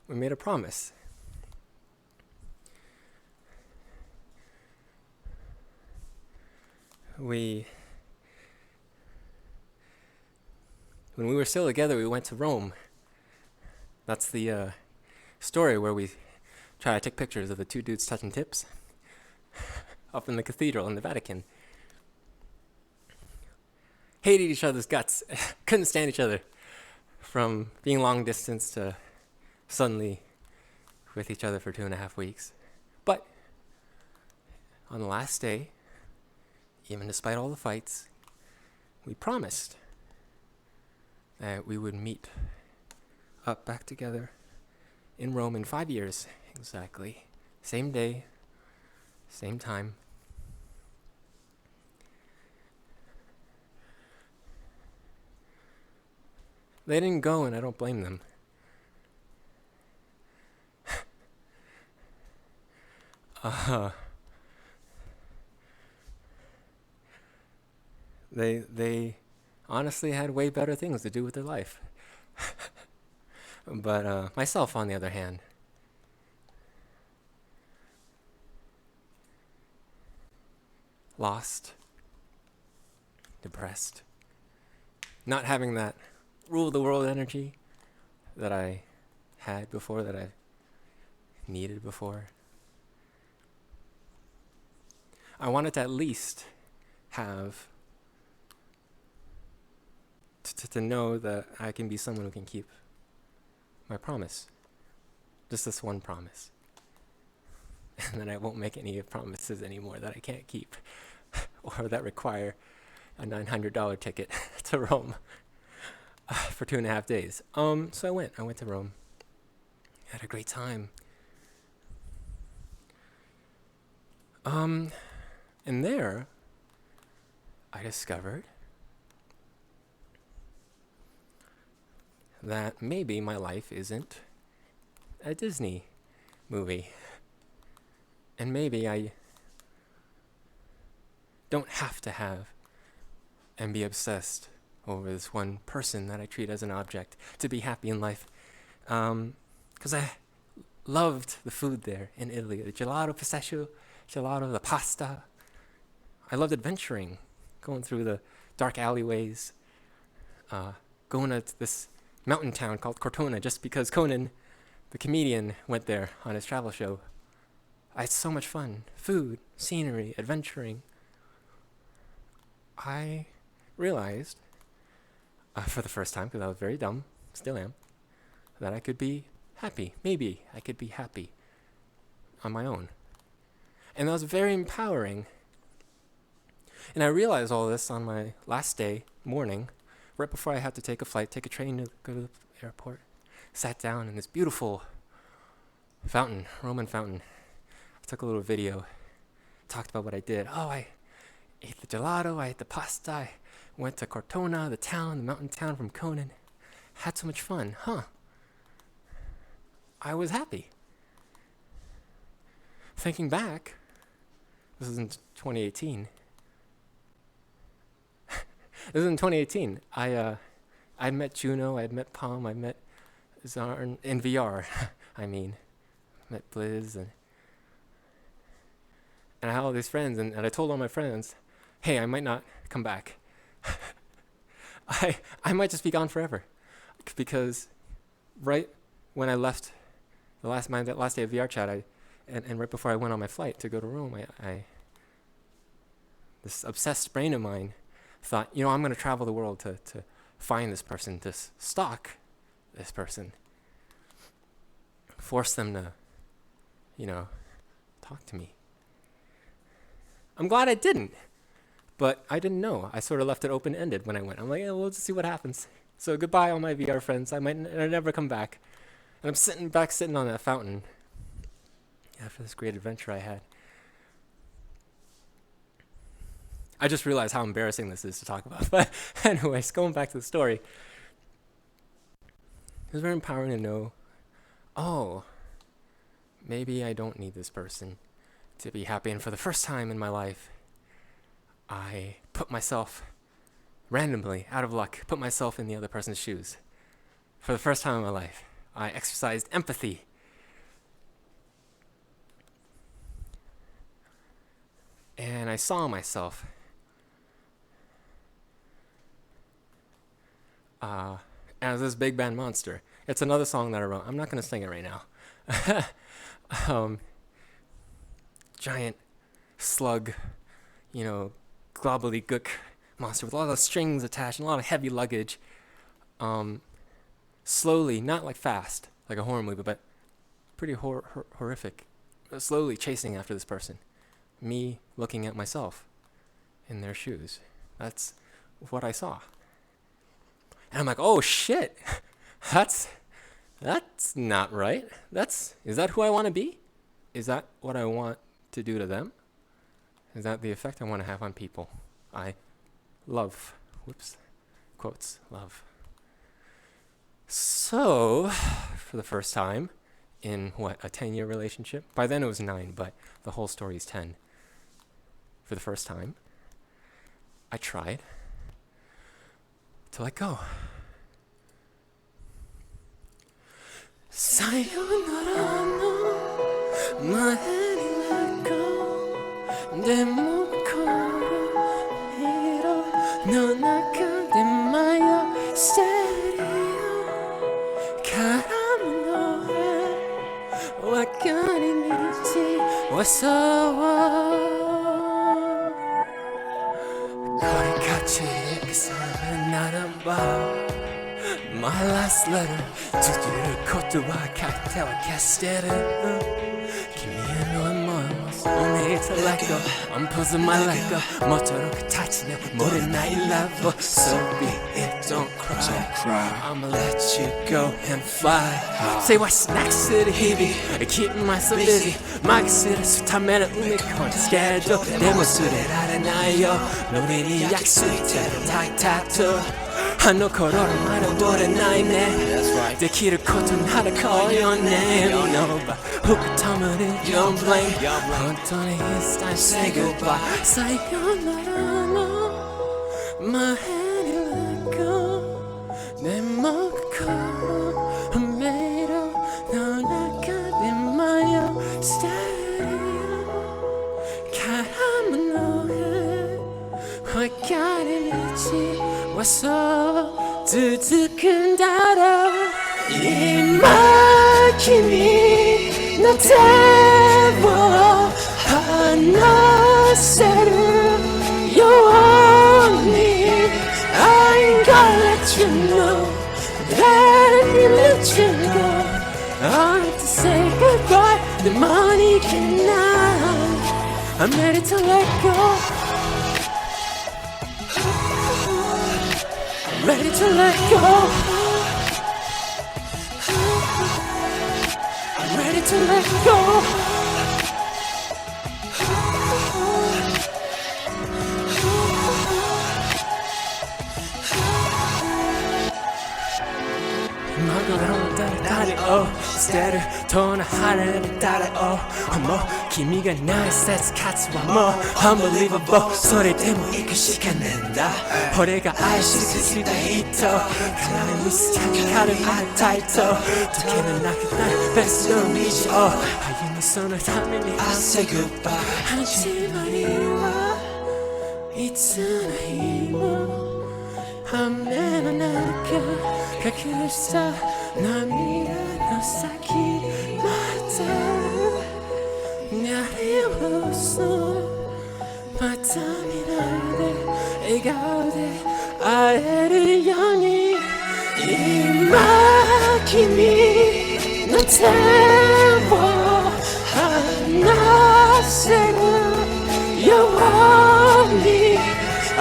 We made a promise. When we were still together, we went to Rome. That's the story where we try to take pictures of the two dudes touching tips up in the cathedral in the Vatican. Hated each other's guts. Couldn't stand each other. From being long distance to suddenly with each other for 2.5 weeks. But on the last day, even despite all the fights, we promised that we would meet up back together in Rome in 5 years exactly. Same day, same time. They didn't go, and I don't blame them. They honestly had way better things to do with their life. But myself, on the other hand, lost, depressed, not having that rule the world energy that I had before, that I needed before. I wanted to at least have to know that I can be someone who can keep my promise. Just this one promise. And then I won't make any promises anymore that I can't keep or that require a $900 ticket to Rome for 2.5 days. So I went to Rome. Had a great time. And there I discovered that maybe my life isn't a Disney movie. And maybe I don't have to have and be obsessed over this one person that I treat as an object to be happy in life. Because I loved the food there in Italy. The gelato, pistachio gelato, the pasta. I loved adventuring, going through the dark alleyways, going to this mountain town called Cortona just because Conan, the comedian, went there on his travel show. I had so much fun. Food, scenery, adventuring. I realized, for the first time, because I was very dumb, still am, that I could be happy. Maybe I could be happy on my own. And that was very empowering. And I realized all this on my last day, morning, right before I had to take a flight, take a train to go to the airport. Sat down in this beautiful fountain, Roman fountain. I took a little video, talked about what I did. Oh, I ate the gelato, I ate the pasta, I went to Cortona, the town, the mountain town from Conan. Had so much fun, I was happy. Thinking back, this is in 2018. This is in 2018. I met Juno, I met Palm, I met Zarn in VR. I met Blizz, and I had all these friends, and I told all my friends, hey, I might not come back. I might just be gone forever, because right when I left that last day of VR chat, and right before I went on my flight to go to Rome, I this obsessed brain of mine thought, I'm going to travel the world to find this person, to stalk this person, force them to, talk to me. I'm glad I didn't, but I didn't know. I sort of left it open-ended when I went. I'm like, we'll just see what happens. So goodbye, all my VR friends. I might never come back. And I'm sitting on that fountain after this great adventure I had. I just realized how embarrassing this is to talk about. But anyways, going back to the story. It was very empowering to know, maybe I don't need this person to be happy. And for the first time in my life, I put myself, randomly, out of luck, put myself in the other person's shoes. For the first time in my life, I exercised empathy. And I saw myself as this big bad monster. It's another song that I wrote. I'm not going to sing it right now. Giant slug, globbly-gook monster with a lot of strings attached and a lot of heavy luggage. Slowly, not like fast, like a horror movie, but pretty horrific. Slowly chasing after this person. Me looking at myself in their shoes. That's what I saw. And I'm like, oh shit, that's not right. Is that who I want to be? Is that what I want to do to them? Is that the effect I want to have on people? I love, quotes, love. So, for the first time in a 10-year relationship, by then it was 9, but the whole story is 10. For the first time, I tried to let go. Sayonara no mae ni let go. Demo koro hiro no naka de maya stereo. Karamu no e wakari michi wa sawa. My last letter to the koto wa kakite wa kashiteru. Kimi no emotions only to let go. I'm pulling my leg up. Motoro katachi ne morenai love. So be it, don't cry. I'ma let you go and fly. Say what's next to the hibi. Keeping myself busy. Magisuru su tame no umiko schedule. Demo surerarenai yo. Nore ni yakusute taito. あの頃のまだ戻れないねできることなら call your name No but who could tell me that you're blame 本当に it's time to say goodbye さよならの前に let go でも心迷路の中で迷うステレオ絡むのへ分かれ道はそう続くんだろう今君の手を離せるように I'm gonna let you know Let me let you go I have to say goodbye The money cannot I'm ready to let go Ready to let go. I'm ready to let go. Instead of torn heart and die ohもう君がない説勝つはもう Unbelievable それでも行くしかねえんだ俺が愛し続けた人叶うミスがかかるまたいと時計の中で別の道を歩むそのために I say goodbye 始まりはいつの日も雨の中隠した涙の先までやり下ろそうまた見ないで笑顔で会えるように今君の手を離せるように I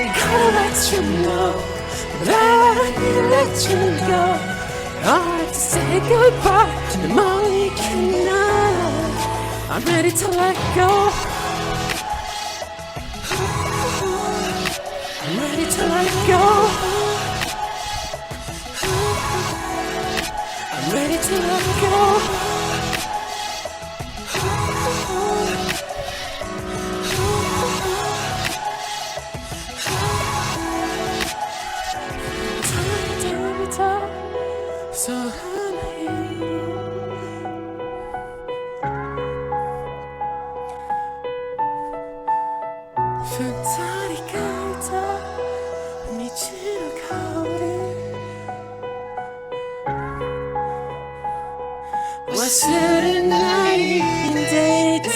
gotta let you know Let me let you go I have to say goodbye to the money cannot I'm ready to let go I'm ready to let go I'm ready to let go So I'm here二人がいた道の香り忘れないでいて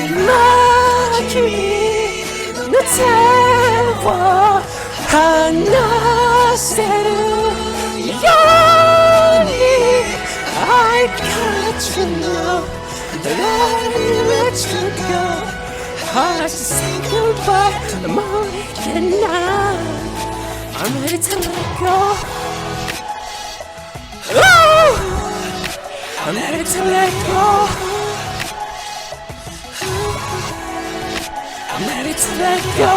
今君の手を離せるように to know that I let you go. Hard to say goodbye, I'm awakened now. I'm ready to let go. Oh! I'm ready to let go. I'm ready to let go.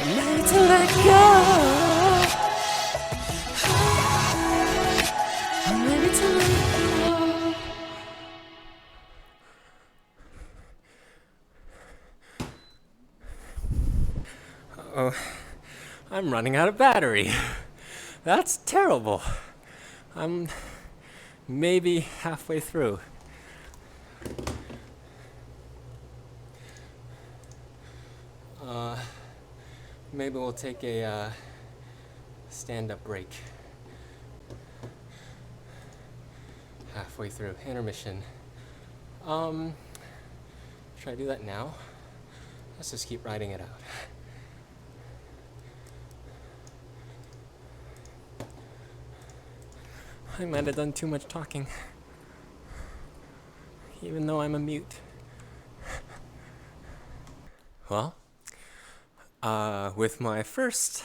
I'm ready to let go. I'm ready to let go. Oh, I'm running out of battery. That's terrible. I'm maybe halfway through. Maybe we'll take a stand-up break. Halfway through, intermission. Should I do that now? Let's just keep writing it out. I might have done too much talking, even though I'm a mute. Well, with my first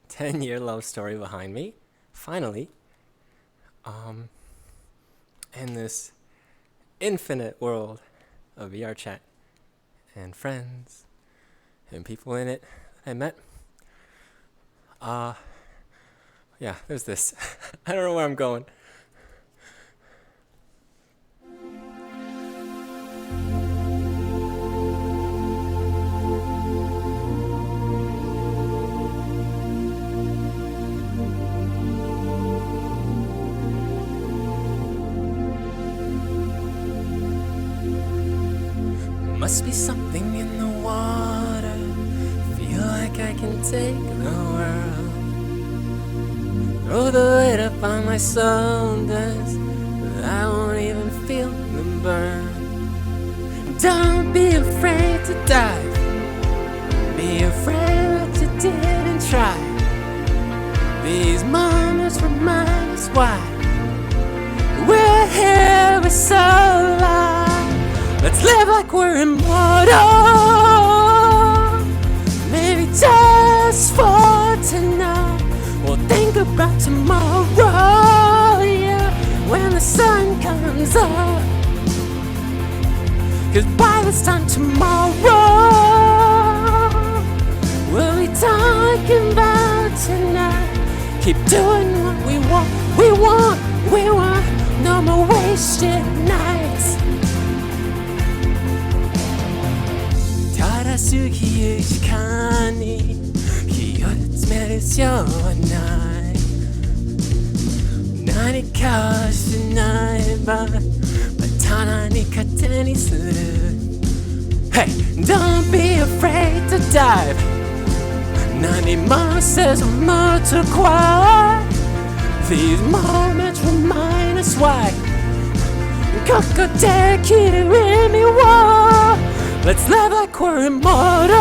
10-year love story behind me, finally, in this infinite world of VR chat and friends and people in it that I met, yeah, there's this. I don't know where I'm going. Must be something in the water. Feel like I can take the world. Throw the weight up on my shoulders, I won't even feel the burn. Don't be afraid to dive. Be afraid what you didn't try. These moments remind us why we're here, we're so alive. Let's live like we're immortal. Maybe just for tonight. We'll think about tomorrow, yeah, when the sun comes up. 'Cause by this time tomorrow, we'll be talking about tonight. Keep doing what we want, we want, we want. No more wasted nights. ただ過ぎゆく時間に気を詰める必要はない何かをしないばただに勝手にする Hey, don't be afraid to dive 何もせずもっとquiet These moments remind us why ここできる意味はLet's live like we're immortal.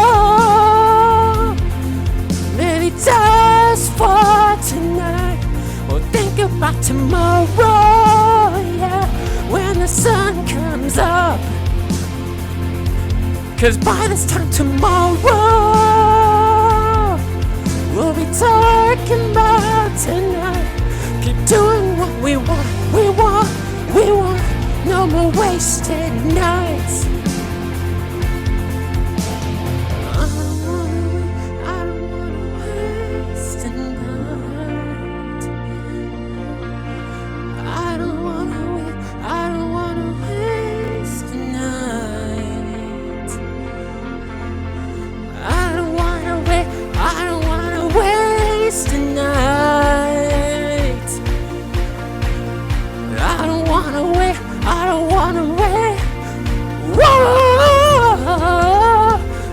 Maybe just for tonight. We'll think about tomorrow, yeah, when the sun comes up. 'Cause by this time tomorrow, we'll be talking about tonight. Keep doing what we want, we want, we want. No more wasted nights.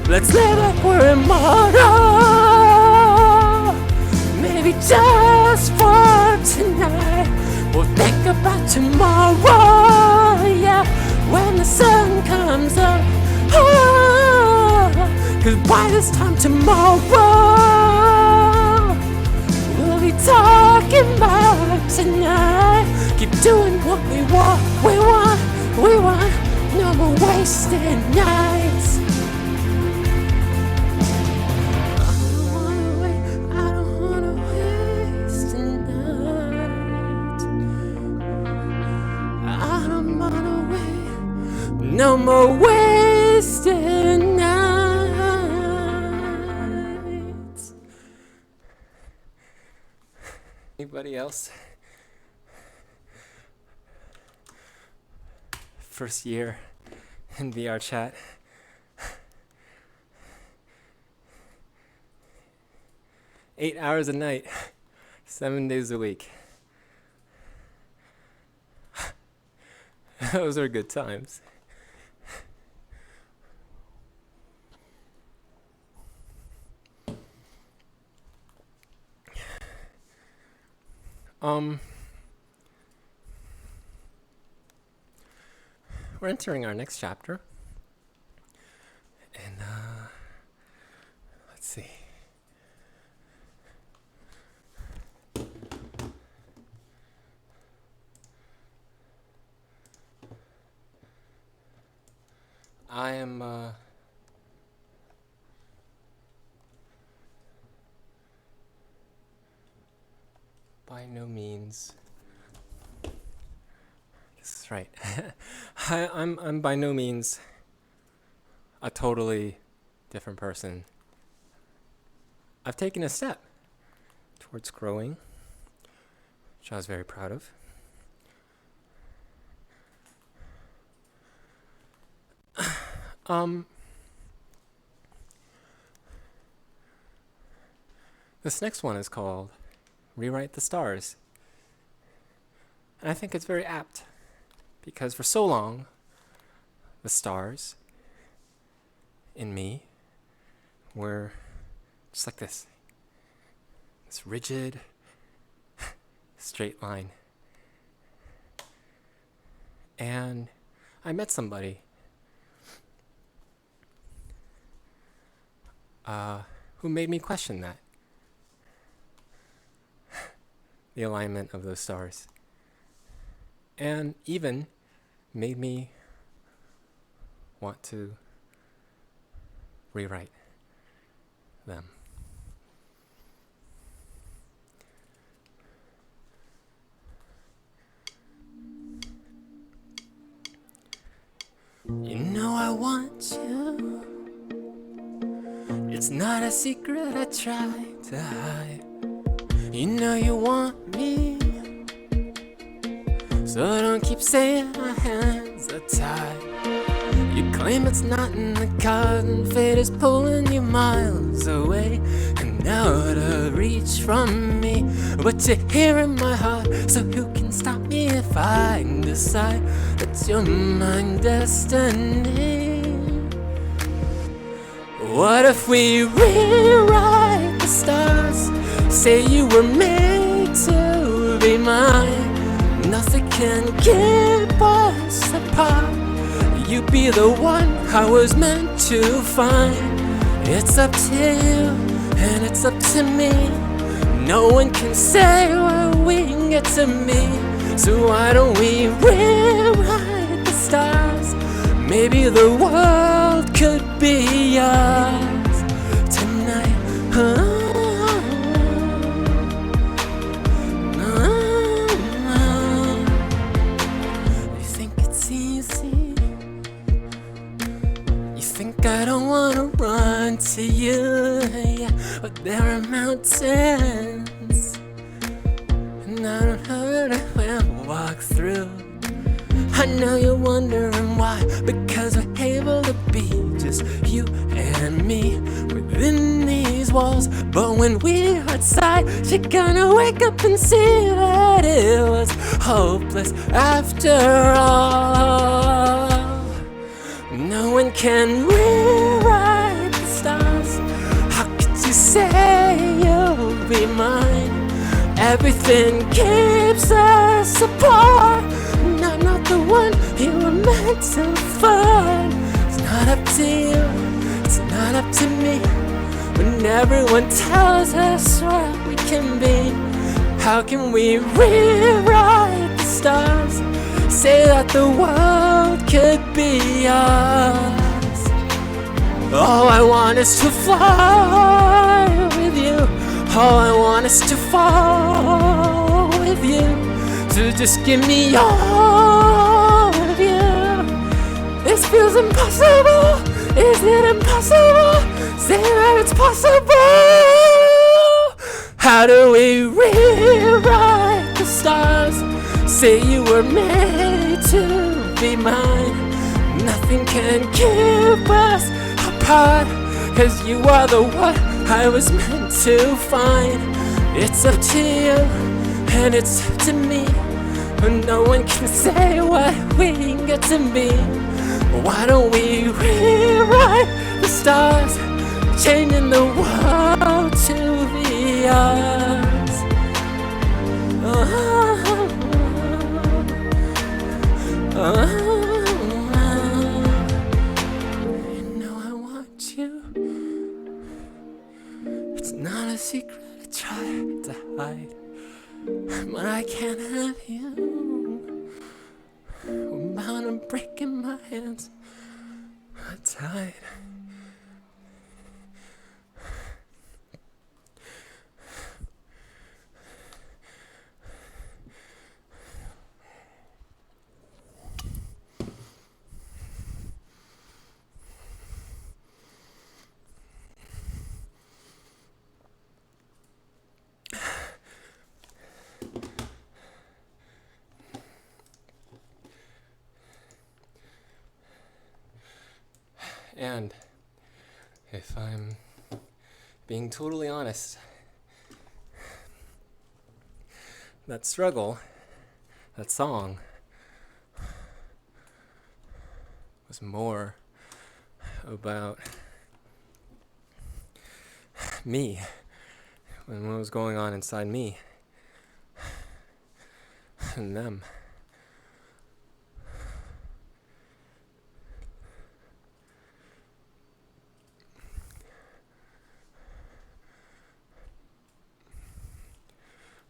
Let's live like we're immortal. Maybe just for tonight. We'll think about tomorrow, yeah, when the sun comes up. Oh, 'cause by this time tomorrow, we'll be talking about tonight. Keep doing what we want, we want, we want. No more wasted nights. I don't wanna waste a night. I don't wanna wait. No more wasted nights. Anybody else? First year in VR chat. Eight hours a night, 7 days a week. Those are good times. We're entering our next chapter. And, let's see. I am, by no means... This is right. I'm by no means a totally different person. I've taken a step towards growing, which I was very proud of. This next one is called Rewrite the Stars. And I think it's very apt, because for so long, the stars in me were just like this rigid, straight line. And I met somebody who made me question that, the alignment of those stars, and even made me want to rewrite them. You know I want you. It's not a secret I try to hide. You know you want me, so don't keep saying our hands are tied. You claim it's not in the cards, and fate is pulling you miles away and out of reach from me. But you're here in my heart, so who can stop me if I decide that you're my destiny? What if we rewrite the stars? Say you were made to be mine. Nothing can keep us apart. You be the one I was meant to find. It's up to you and it's up to me. No one can say where we can get to me. So why don't we rewrite the stars? Maybe the world could be yours tonight. You think it's easy? You think I don't wanna run to you? Yeah, but there are mountains, and I don't know where to walk through. I know you're wondering why, because we're able to be just you and me within these walls. But when we're outside, you're gonna wake up and see that it was hopeless after all. No one can rewrite the stars. How could you say you'll be mine? Everything keeps us apart. I'm not the one you were meant to find. It's not up to you, it's not up to me. When everyone tells us what we can be, How can we rewrite the stars? Say that the world could be ours. All I want is to fly with you. All I want is to fall with you. So just give me all of you. This feels impossible. Is it impossible? Say that it's possible. How do we rewrite the stars? Say you were made to be mine. Nothing can keep us apart, 'cause you are the one I was meant to find. It's up to you and it's up to me, but no one can say what we get to be. Why don't we rewrite the stars, changing the world to be ours? You know I want you. It's not a secret I try to hide, but I can't have you. I'm bound to breaking my hands are tied. And if I'm being totally honest, that struggle, that song, was more about me and what was going on inside me and them.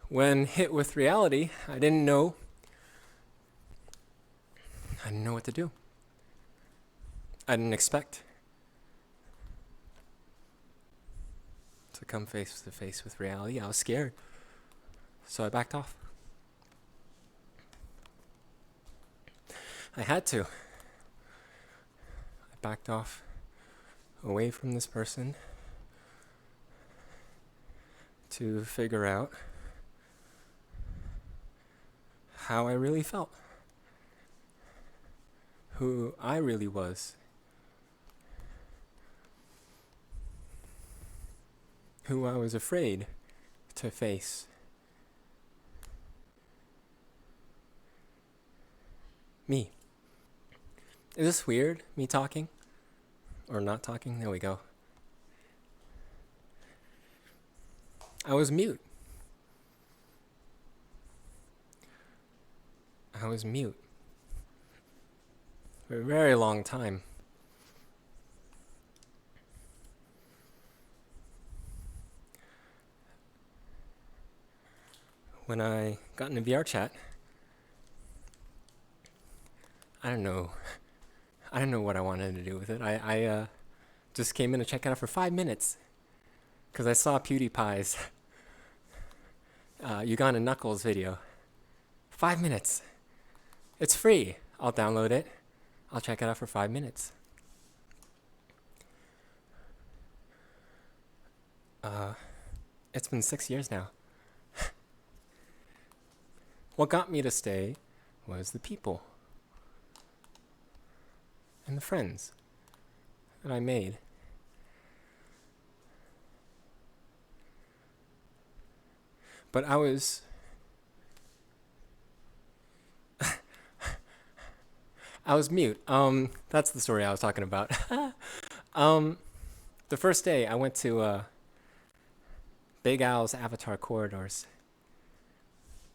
When hit with reality, I didn't know what to do. I didn't expect to come face to face with reality. I was scared, so I backed off. I had to. I backed off away from this person to figure out how I really felt, who I really was, who I was afraid to face. Me. Is this weird, me talking? Or not talking? There we go. I was mute. I was mute for a very long time. When I got into VR chat, I don't know what I wanted to do with it. I just came in to check it out for 5 minutes because I saw PewDiePie's Uganda Knuckles video. 5 minutes. It's free. I'll download it. I'll check it out for 5 minutes. It's been 6 years now. What got me to stay was the people and the friends that I made. But I was mute. That's the story I was talking about. The first day I went to Big Al's Avatar Corridors,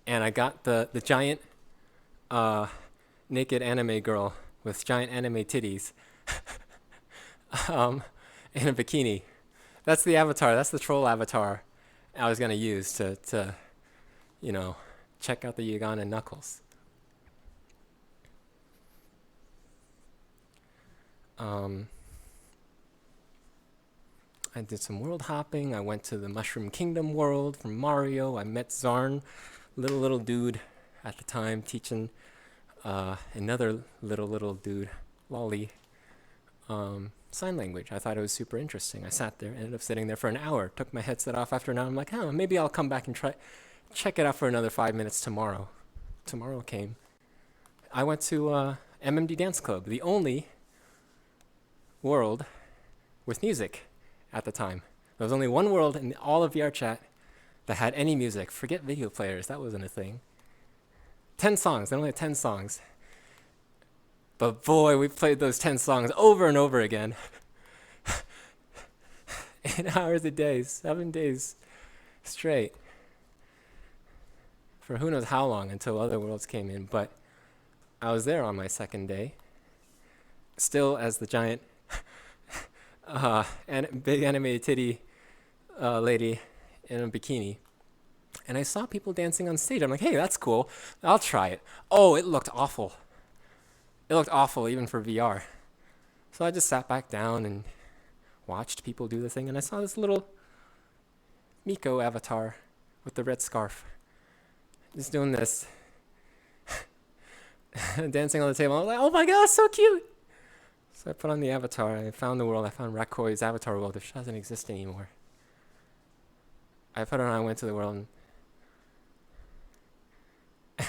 and I got the giant naked anime girl with giant anime titties in a bikini. That's the avatar. That's the troll avatar I was gonna use to you know, check out the Ugandan knuckles. Um, I did some world hopping. I went to the Mushroom Kingdom world from Mario. I met Zarn, little dude at the time, teaching another little dude, Lolly, sign language. I thought it was super interesting. I sat there, ended up sitting there for an hour. Took my headset off after an hour. I'm like, oh, maybe I'll come back and check it out for another 5 minutes tomorrow. Tomorrow came. I went to MMD Dance Club, the only world with music at the time. There was only one world in all of VRChat that had any music. Forget video players, that wasn't a thing. 10 songs, they only had 10 songs. But boy, we played those 10 songs over and over again. 8 hours a day, 7 days straight. For who knows how long until other worlds came in. But I was there on my second day, still as the giant and big animated titty lady in a bikini. And I saw people dancing on stage. I'm like, hey, that's cool. I'll try it. Oh, it looked awful. It looked awful even for VR. So I just sat back down and watched people do the thing. And I saw this little Miko avatar with the red scarf just doing this. Dancing on the table. I was like, oh my god, so cute. So I put on the avatar. I found the world. I found Rakoi's avatar world, which doesn't exist anymore. I put it on. I went to the world.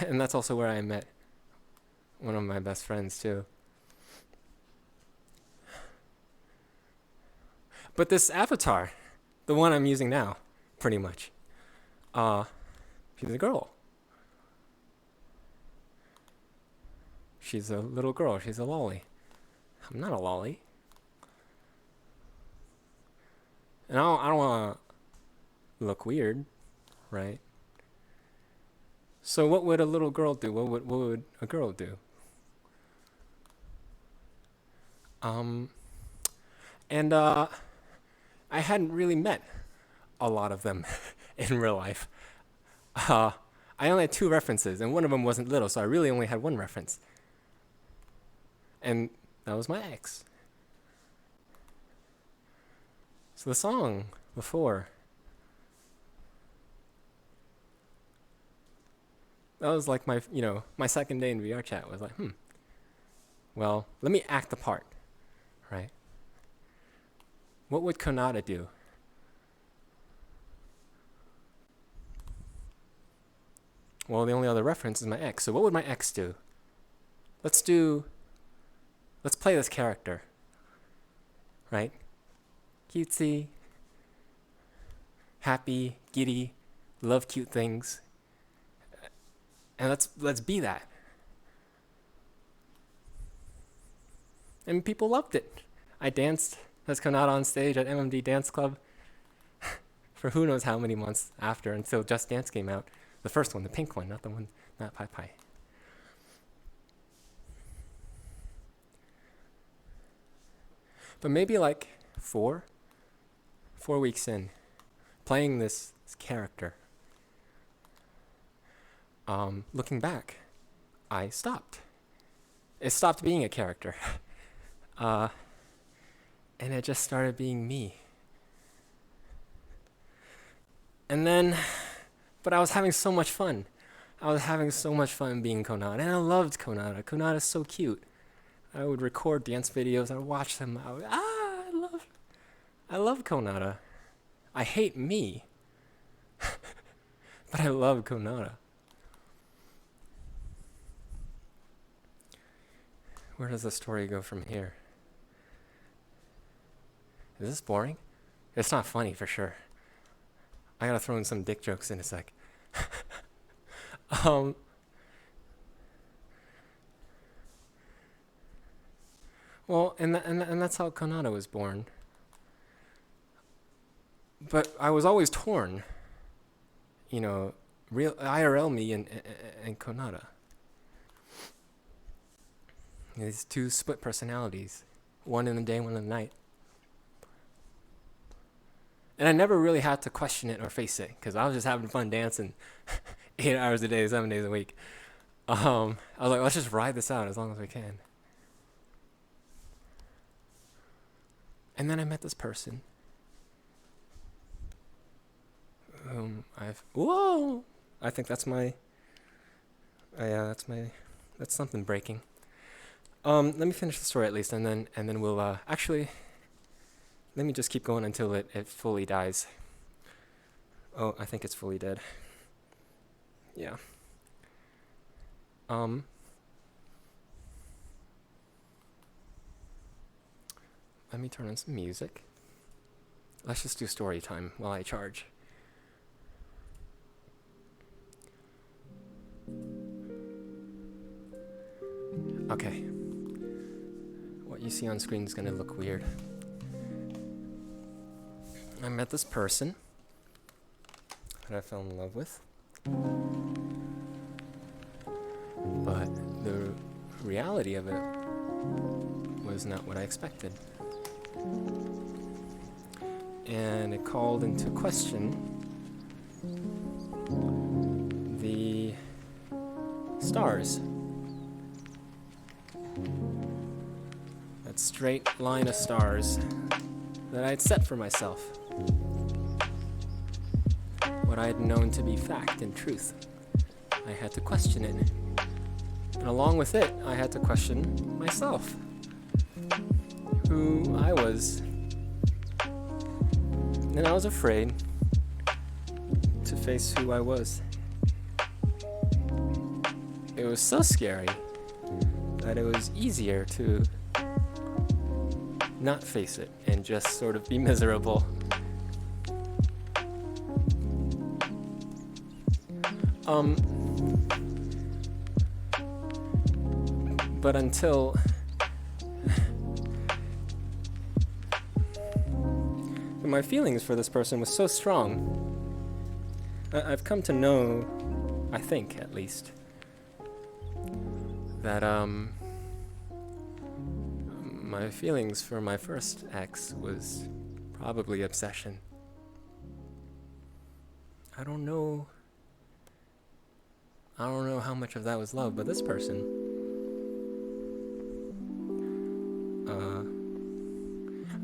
And that's also where I met one of my best friends, too. But this avatar, the one I'm using now, pretty much, she's a girl. She's a little girl. She's a lolly. I'm not a lolly. And I don't want to look weird, right? So what would a little girl do? What would a girl do? And I hadn't really met a lot of them in real life. I only had 2 references, and one of them wasn't little, so I really only had 1 reference. And that was my ex. So the song before, that was like my, my second day in VRChat was like, well, let me act the part, right? What would Konata do? Well, the only other reference is my ex. So what would my ex do? Let's play this character, right? Cutesy, happy, giddy, love cute things. And let's be that. And people loved it. I danced as Konata on stage at MMD Dance Club for who knows how many months after, until Just Dance came out. The first one, the pink one, not the one, not Pai Pai. But maybe like 4 weeks in, playing this character, looking back, I stopped. It stopped being a character. And it just started being me. And then, but I was having so much fun. I was having so much fun being Konata, and I loved Konata. Konata's so cute. I would record dance videos. I would watch them. I love Konata. I hate me, but I love Konata. Where does the story go from here? Is this boring? It's not funny for sure. I gotta throw in some dick jokes in a sec. Well, and that's how Konata was born. But I was always torn, real IRL me and Konata. These 2 split personalities, one in the day, one in the night. And I never really had to question it or face it, because I was just having fun dancing 8 hours a day, 7 days a week. I was like, let's just ride this out as long as we can. And then I met this person whom whoa! I think that's that's something breaking. Let me finish the story at least, and then we'll, actually, let me just keep going until it fully dies. Oh, I think it's fully dead. Yeah. Let me turn on some music. Let's just do story time while I charge. Okay. What you see on screen is gonna look weird. I met this person that I fell in love with. But the reality of it was not what I expected. And it called into question the stars. That straight line of stars that I had set for myself. What I had known to be fact and truth. I had to question it. And along with it, I had to question myself. Who I was. And I was afraid to face who I was. It was so scary that it was easier to not face it and just sort of be miserable. But until my feelings for this person was so strong, I've come to know, I think at least, that my feelings for my first ex was probably obsession. I don't know how much of that was love, but this person,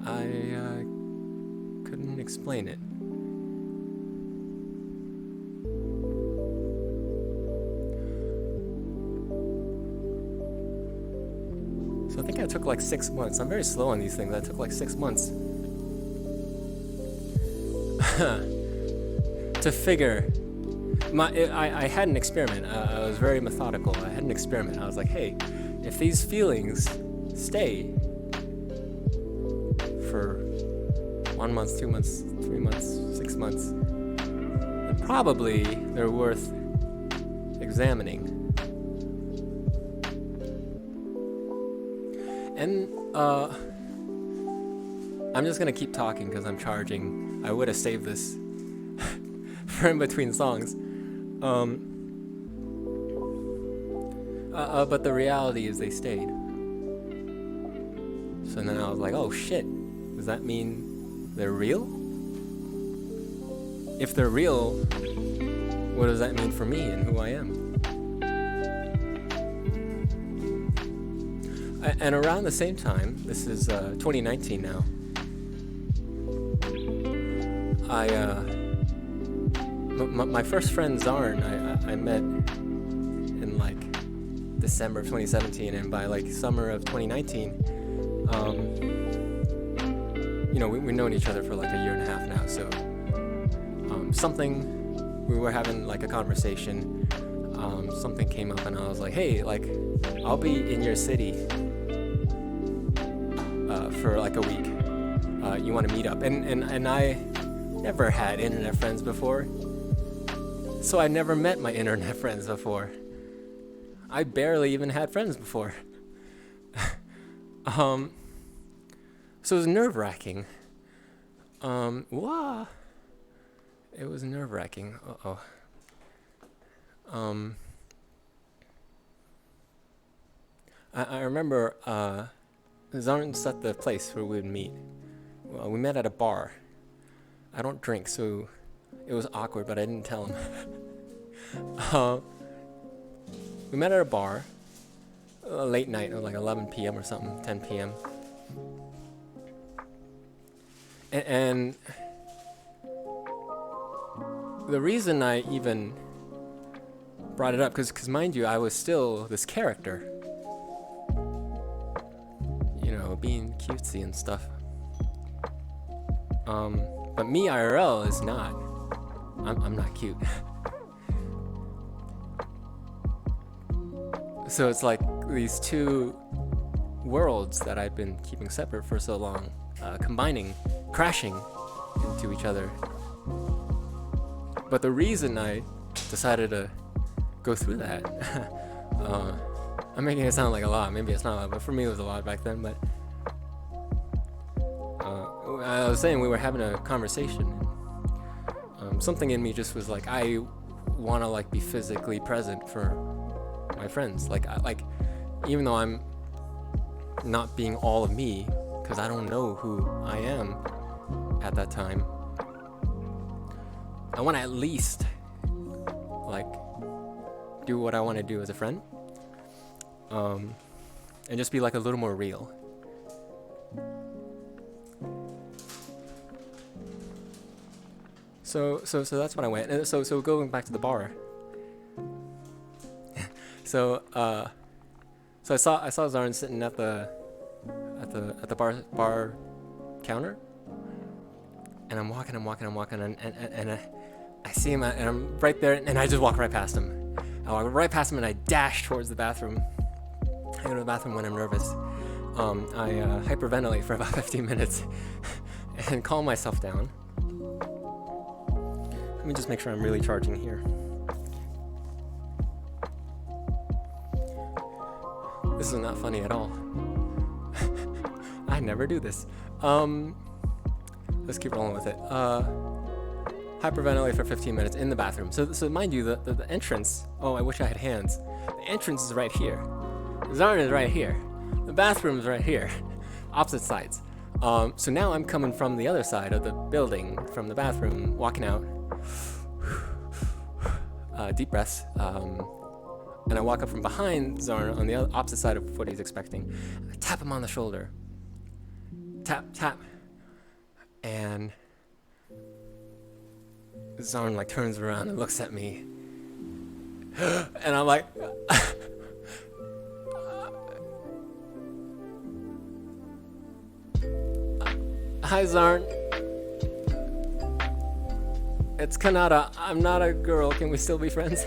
I couldn't explain it. So I think I took like 6 months. I'm very slow on these things. I took like 6 months to figure. I had an experiment. I was very methodical. I had an experiment. I was like, hey, if these feelings stay for 1 month, 2 months, 3 months, 6 months, then probably they're worth examining. And I'm just gonna keep talking because I'm charging. I would have saved this for in between songs. But the reality is they stayed. So then I was like, oh shit, does that mean they're real? If they're real, what does that mean for me and who I am? And around the same time, this is 2019 now, my first friend Zarn, I met in like December of 2017, and by like summer of 2019, we've known each other for like a year and a half now. So we were having like a conversation, something came up, and I was like, hey, like I'll be in your city for like a week. You want to meet up? And I never had internet friends before. So I never met my internet friends before. I barely even had friends before. So it was nerve-wracking. It was nerve-wracking. I remember Zarn set the place where we would meet. Well, we met at a bar. I don't drink, so it was awkward, but I didn't tell him. uh, we met at a bar, late night, like 11 p.m. or something, 10 p.m. And the reason I even brought it up, because mind you, I was still this character, you know, being cutesy and stuff. But me IRL is not. I'm not cute. So it's like these two worlds that I've been keeping separate for so long, combining, crashing into each other. But the reason I decided to go through that, I'm making it sound like a lot, maybe it's not a lot, but for me it was a lot back then. But I was saying, we were having a conversation, and something in me just was like, I want to like be physically present for my friends, like even though I'm not being all of me, because I don't know who I am at that time, I want to at least like do what I want to do as a friend, and just be like a little more real. So that's what I went. And so going back to the bar. So I saw Zarn sitting at the bar counter, and I'm walking, and I see him, and I'm right there, and I just walk right past him. I walk right past him, and I dash towards the bathroom. I go to the bathroom when I'm nervous. I hyperventilate for about 15 minutes, and calm myself down. Let me just make sure I'm really charging here. This is not funny at all. I never do this. Let's keep rolling with it. Hyperventilate for 15 minutes in the bathroom. So mind you, the entrance, oh, I wish I had hands. The entrance is right here. Zarn is right here. The bathroom is right here. Opposite sides. So now I'm coming from the other side of the building, from the bathroom, walking out. Deep breaths. And I walk up from behind Zarn on the opposite side of what he's expecting. I tap him on the shoulder. Tap, tap. And Zarn like turns around and looks at me. And I'm like... Hi, Zarn. It's Konata. I'm not a girl. Can we still be friends?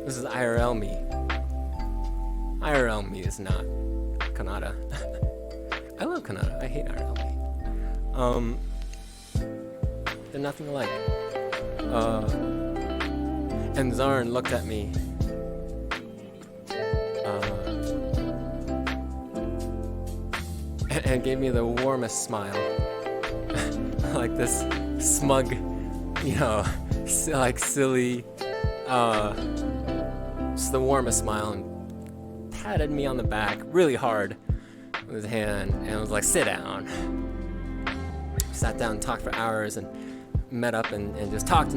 This is IRL me. IRL me is not Konata. I love Konata. I hate IRL me. They're nothing alike. And Zarn looked at me. And gave me the warmest smile. Like this smug, you know, like silly, just the warmest smile, and patted me on the back really hard with his hand and was like, sit down. Sat down and talked for hours and met up and just talked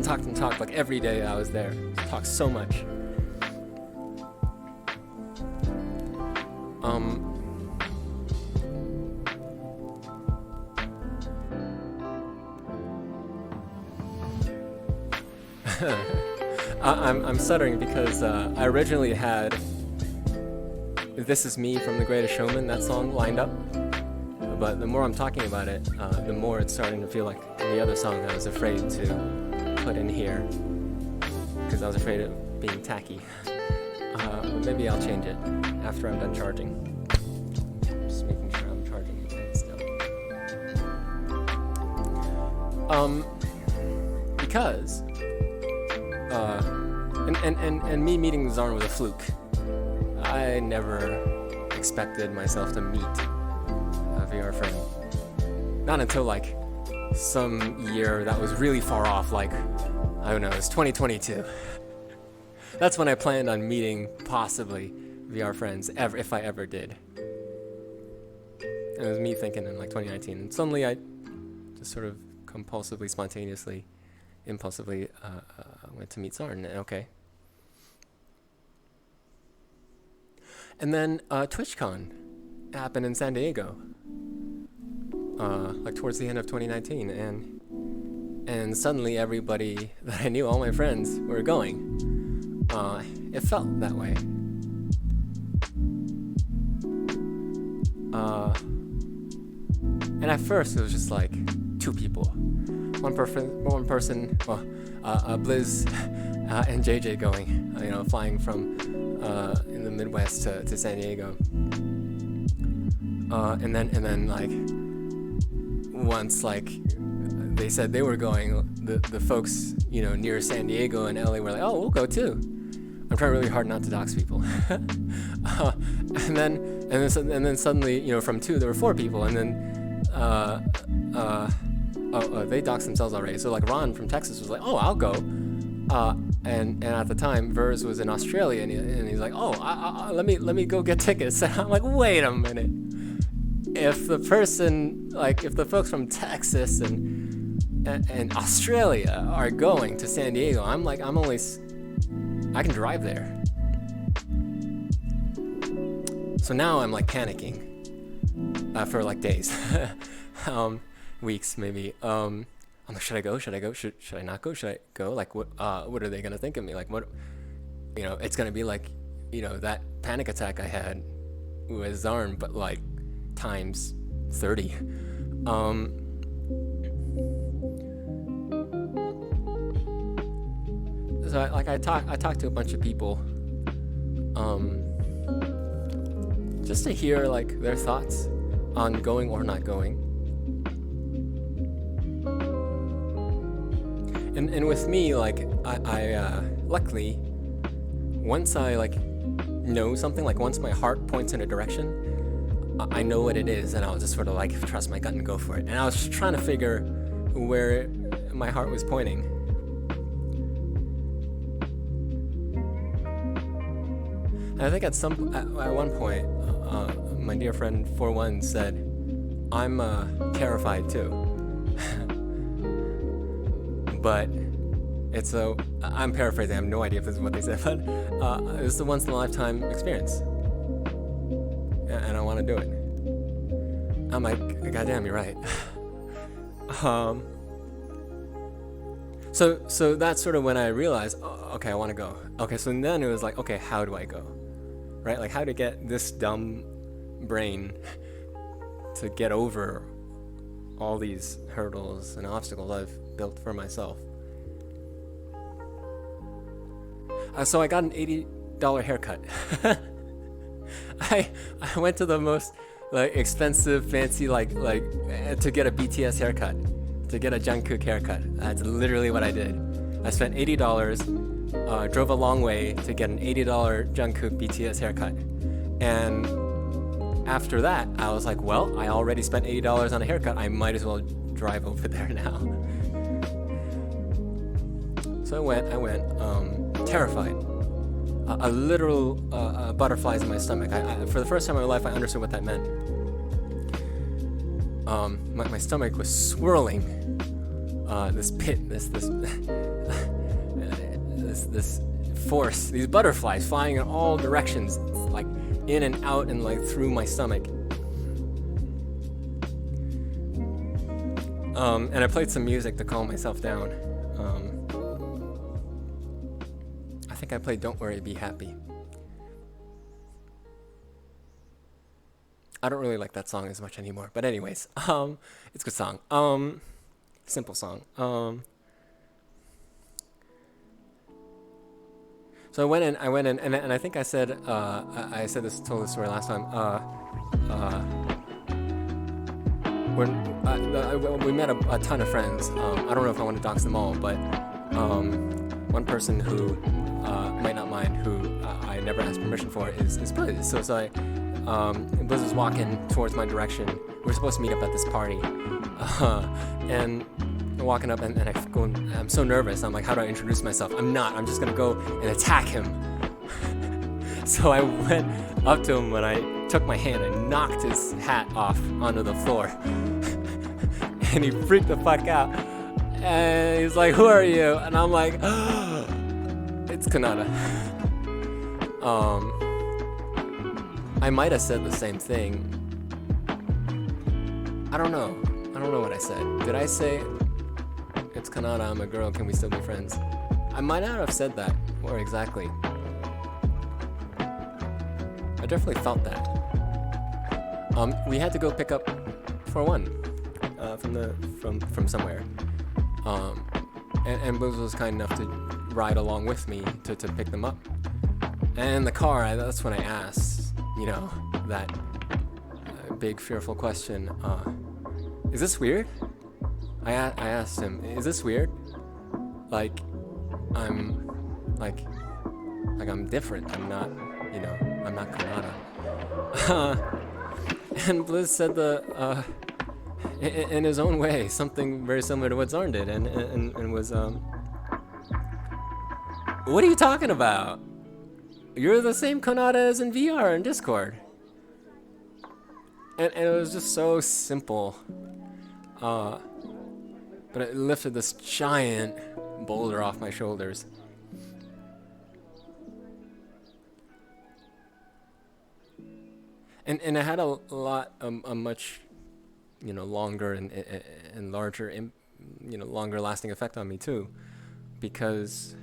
like every day I was there. Talked so much. I'm stuttering because I originally had This Is Me from The Greatest Showman, that song, lined up. But the more I'm talking about it, the more it's starting to feel like the other song I was afraid to put in here, because I was afraid of being tacky. But maybe I'll change it after I'm done charging. Just making sure I'm charging still. Because and me meeting Zarn was a fluke. I never expected myself to meet a VR friend. Not until like some year that was really far off, like, I don't know, it's 2022. That's when I planned on meeting possibly VR friends, if I ever did. It was me thinking in like 2019, and suddenly I just sort of compulsively, spontaneously, impulsively went to meet Zarn. Okay. And then TwitchCon happened in San Diego, like towards the end of 2019, and suddenly everybody that I knew, all my friends, were going. It felt that way. And at first it was just like 2 people. One person, well, Blizz and JJ going, flying from in the Midwest to San Diego. And then like once like they said they were going, the folks near San Diego and LA were like, oh, we'll go too. I'm trying really hard not to dox people. and then suddenly from 2 there were 4 people, and then they doxed themselves already. So like Ron from Texas was like, oh, I'll go. And at the time Vers was in Australia, and he's like, oh, let me go get tickets. And I'm like, wait a minute. If the folks from Texas and Australia are going to San Diego, I can drive there. So now I'm like panicking for like days, weeks maybe. I'm like, should I go? Should I go? Should I not go? Should I go? Like, what are they gonna think of me? Like, what? It's gonna be like, that panic attack I had with Zarn, but like times 30. So I talked to a bunch of people, just to hear like their thoughts on going or not going. And with me, like I luckily, once I like know something, like once my heart points in a direction, I know what it is, and I'll just sort of like trust my gut and go for it. And I was just trying to figure where my heart was pointing. And I think at one point, my dear friend 41 said, I'm terrified too. But I'm paraphrasing, I have no idea if this is what they said, but it's a once in a lifetime experience. And I want to do it. I'm like, goddamn, you're right. So that's sort of when I realized, okay, I want to go. Okay, so then it was like, okay, how do I go? Right? Like, how to get this dumb brain to get over all these hurdles and obstacles I've built for myself. So I got an $80 haircut. I went to the most like expensive, fancy, like to get a BTS haircut, to get a Jungkook haircut. That's literally what I did. I spent $80, drove a long way to get an $80 Jungkook BTS haircut. And after that, I was like, well, I already spent $80 on a haircut. I might as well drive over there now. So I went, terrified. A literal butterflies in my stomach. For the first time in my life, I understood what that meant. My stomach was swirling. This pit, this force, these butterflies flying in all directions, like in and out and like through my stomach. And I played some music to calm myself down. I think I played Don't Worry, Be Happy. I don't really like that song as much anymore, but anyways, it's a good song. Simple song. So I went in, and I think I said, told this story last time. When we met a ton of friends. I don't know if I want to dox them all, but one person who might not mind, who I never asked permission for, is Blizz. So Blizz was walking towards my direction. We were supposed to meet up at this party, and walking up, and I'm so nervous. I'm like, how do I introduce myself? I'm just gonna go and attack him. So I went up to him, and I took my hand and knocked his hat off onto the floor. and he freaked the fuck out. And he's like, "Who are you?" And I'm like, "It's konata." I might have said the same thing. I don't know. I don't know what I said. Did I say, "It's konata, I'm a girl, can we still be friends"? I might not have said that, or exactly. I definitely felt that. We had to go pick up for one from somewhere. And Booz was kind enough to ride along with me to pick them up. And in the car, that's when I asked, that big fearful question, is this weird? I asked him, is this weird? Like I'm different. I'm not, I'm not konata. And Blizz said in his own way, something very similar to what Zorn did, and was, what are you talking about? You're the same konata as in VR and Discord. And it was just so simple. But it lifted this giant boulder off my shoulders. And it had a much, longer and larger, longer lasting effect on me too, because,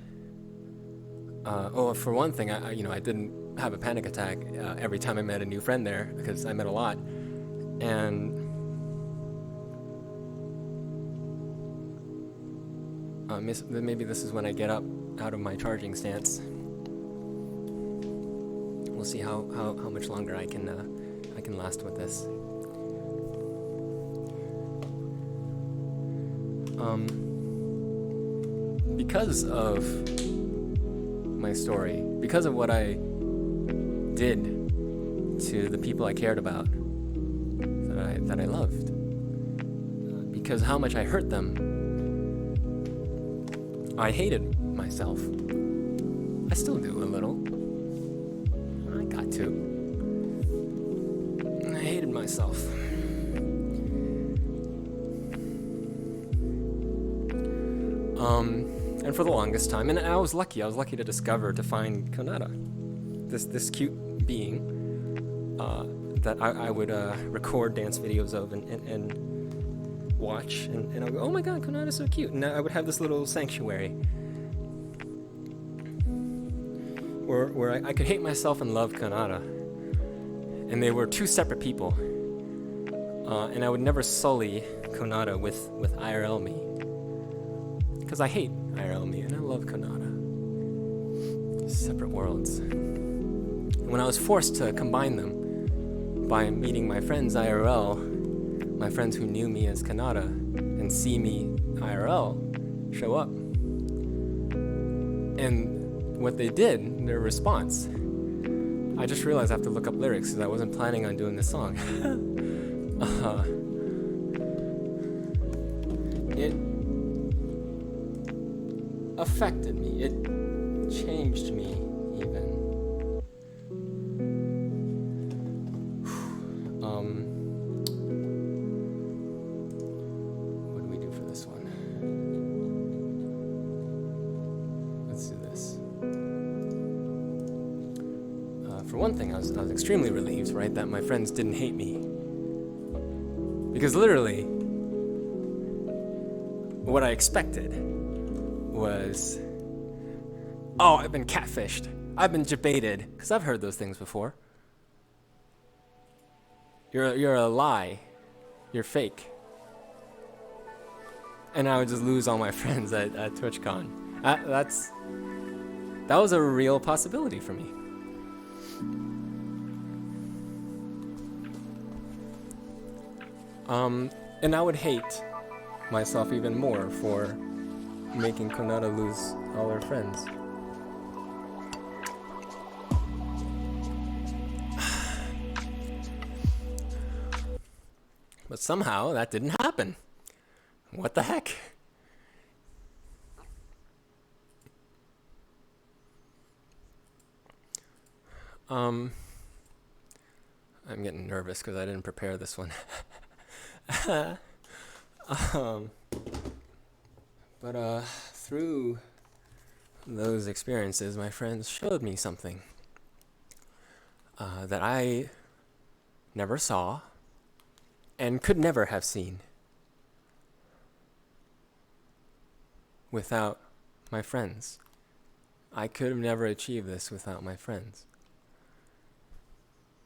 for one thing, I didn't have a panic attack every time I met a new friend there, because I met a lot, and maybe this is when I get up out of my charging stance. We'll see how much longer I can last with this. Because of my story, because of what I did to the people I cared about, that I loved, because how much I hurt them, I hated myself. I still do a little. I got to. I hated myself. And for the longest time, and I was lucky to find konata, this cute being that I would record dance videos of and watch, and I would go, "Oh my god, konata's so cute," and I would have this little sanctuary where I could hate myself and love konata, and they were two separate people, and I would never sully konata with IRL me, because I hate IRL me and I love konata. Separate worlds. And when I was forced to combine them by meeting my friends IRL, my friends who knew me as konata and see me IRL show up, and what they did, their response, I just realized I have to look up lyrics because I wasn't planning on doing this song. It affected me. It changed me, even. What do we do for this one? Let's do this. For one thing, I was extremely relieved, right, that my friends didn't hate me. Because literally, what I expected was, "Oh, I've been catfished. I've been jebaited," because I've heard those things before. You're a lie. You're fake. And I would just lose all my friends at TwitchCon. That was a real possibility for me. And I would hate myself even more for making konata lose all her friends. But somehow that didn't happen. What the heck? I'm getting nervous because I didn't prepare this one. Um, but through those experiences, my friends showed me something that I never saw and could never have seen without my friends. I could have never achieved this without my friends.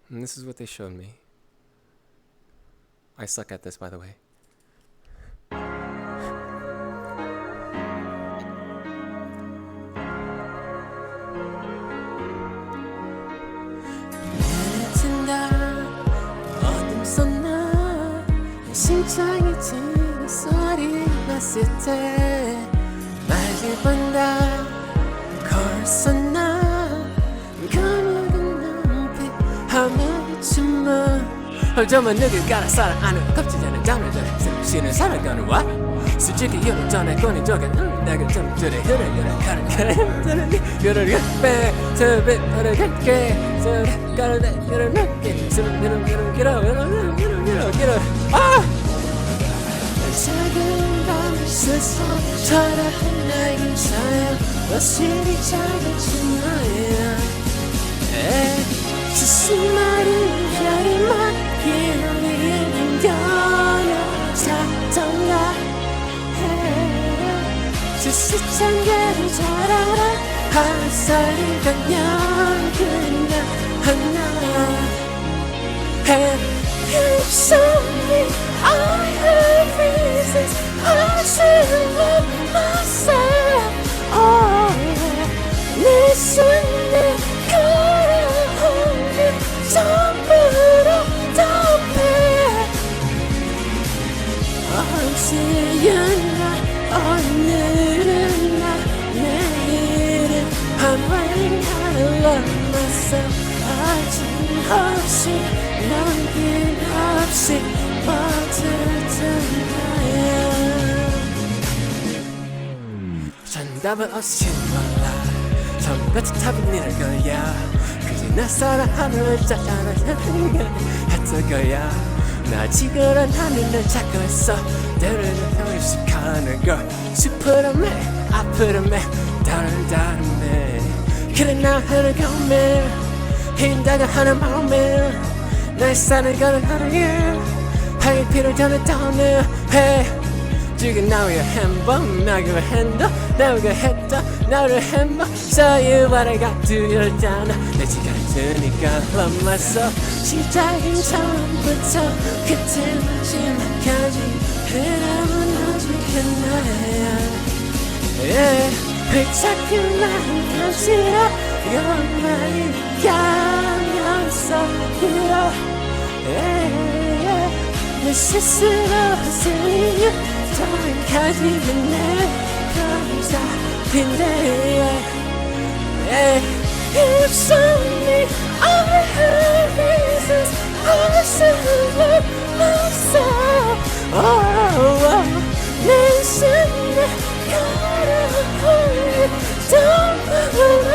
And this is what they showed me. I suck at this, by the way. 심장이 뛰는 소리 났을 때 말들보다 걸었어 나 거룩한 눈빛 하면 있지만 어쩌면 누군가를 사랑하는 겁지지 않은 장르들 생시는 살아가는 와 솔직히 이런 전에 꺼내줘가 내가 좀 들에 흐르는 가는 흐르는 배트빛 흐르게 가르네 흐르게 흐르는 길어 작은 밤을 스쳐 철학한 나에겐 사야 어슬이 작아진 너야 수많은 별이 막힌 위에 남겨놓은 작던가 수수장계를 잘 알아 햇살이 가면 그냥 하나 It's only I have reasons I should love myself Oh 내 손에 걸어오는 전부로 덮여 어제였나 오늘은 나 내일은 I'm running out of love myself 아침없이 남김없이 모두들 나야 정답은 없이 몰라 처음부터 답은 이럴 거야 그저 나 사랑하는 짝짝한 했던 거야 나 지그런 하늘을 찾고 있어 때로는 형식하는 걸 슈퍼맨 아프름에 다른 그래 나 흐르고매 힘다가 하는 마음에 날 사는 거는 하루에 할 필요 전에 떠내 지금 나의 행복 나의 행동 나의 했던 너를 행복 So you what I got to 열잖아 내 시간 드니까 love myself 시작인 처음부터 끝에 마지막까지 흐름은 오직은 나야 왜 자꾸만 감지러 영원히 가면서 길어 내 스스로 쓰니 더까지는 내 감사인데 It's only I have reasons I should love myself 내 손에 걸어오는 전부로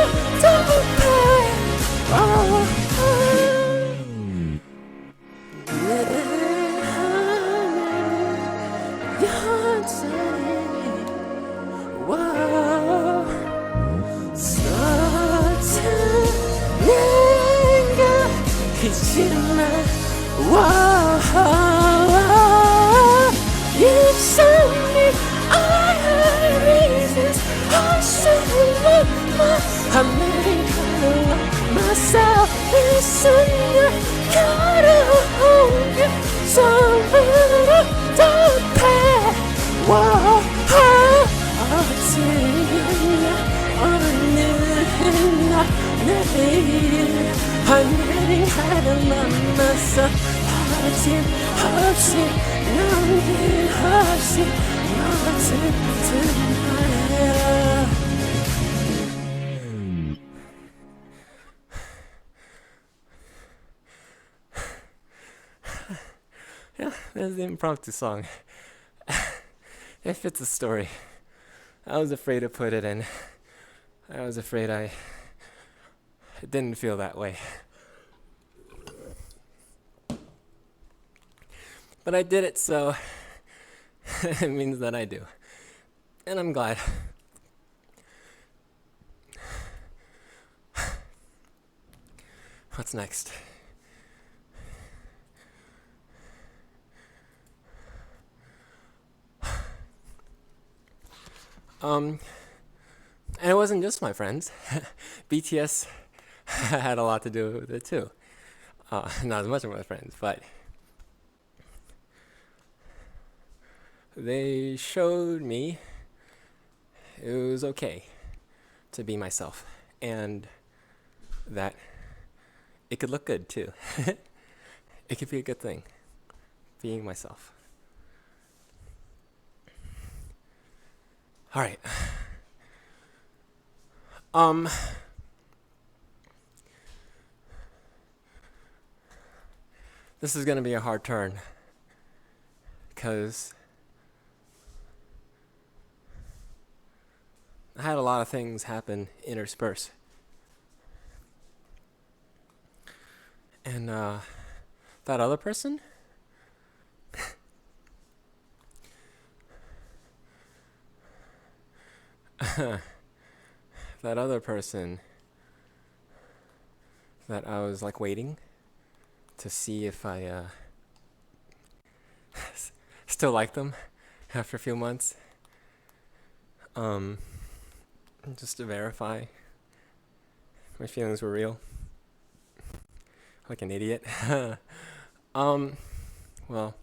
덮여 있지만 It's only I have reasons I should love myself I'm letting myself 있으며 걸어오며 전부로 덮여 어제였나 오늘은 나 내일은 하늘이 하늘 만나서 어김없이 남김없이 모든 나야 Yeah, that's the impromptu song. It fits the story. I was afraid to put it in. I was afraid it didn't feel that way. But I did it, so It means that I do. And I'm glad. What's next? And it wasn't just my friends. BTS had a lot to do with it too. Not as much of my friends, but they showed me it was okay to be myself, and that it could look good too. It could be a good thing, being myself. All right. This is gonna be a hard turn, because I had a lot of things happen intersperse. And that other person, that other person that I was like waiting to see if I still like them after a few months, just to verify my feelings were real, like an idiot. Well,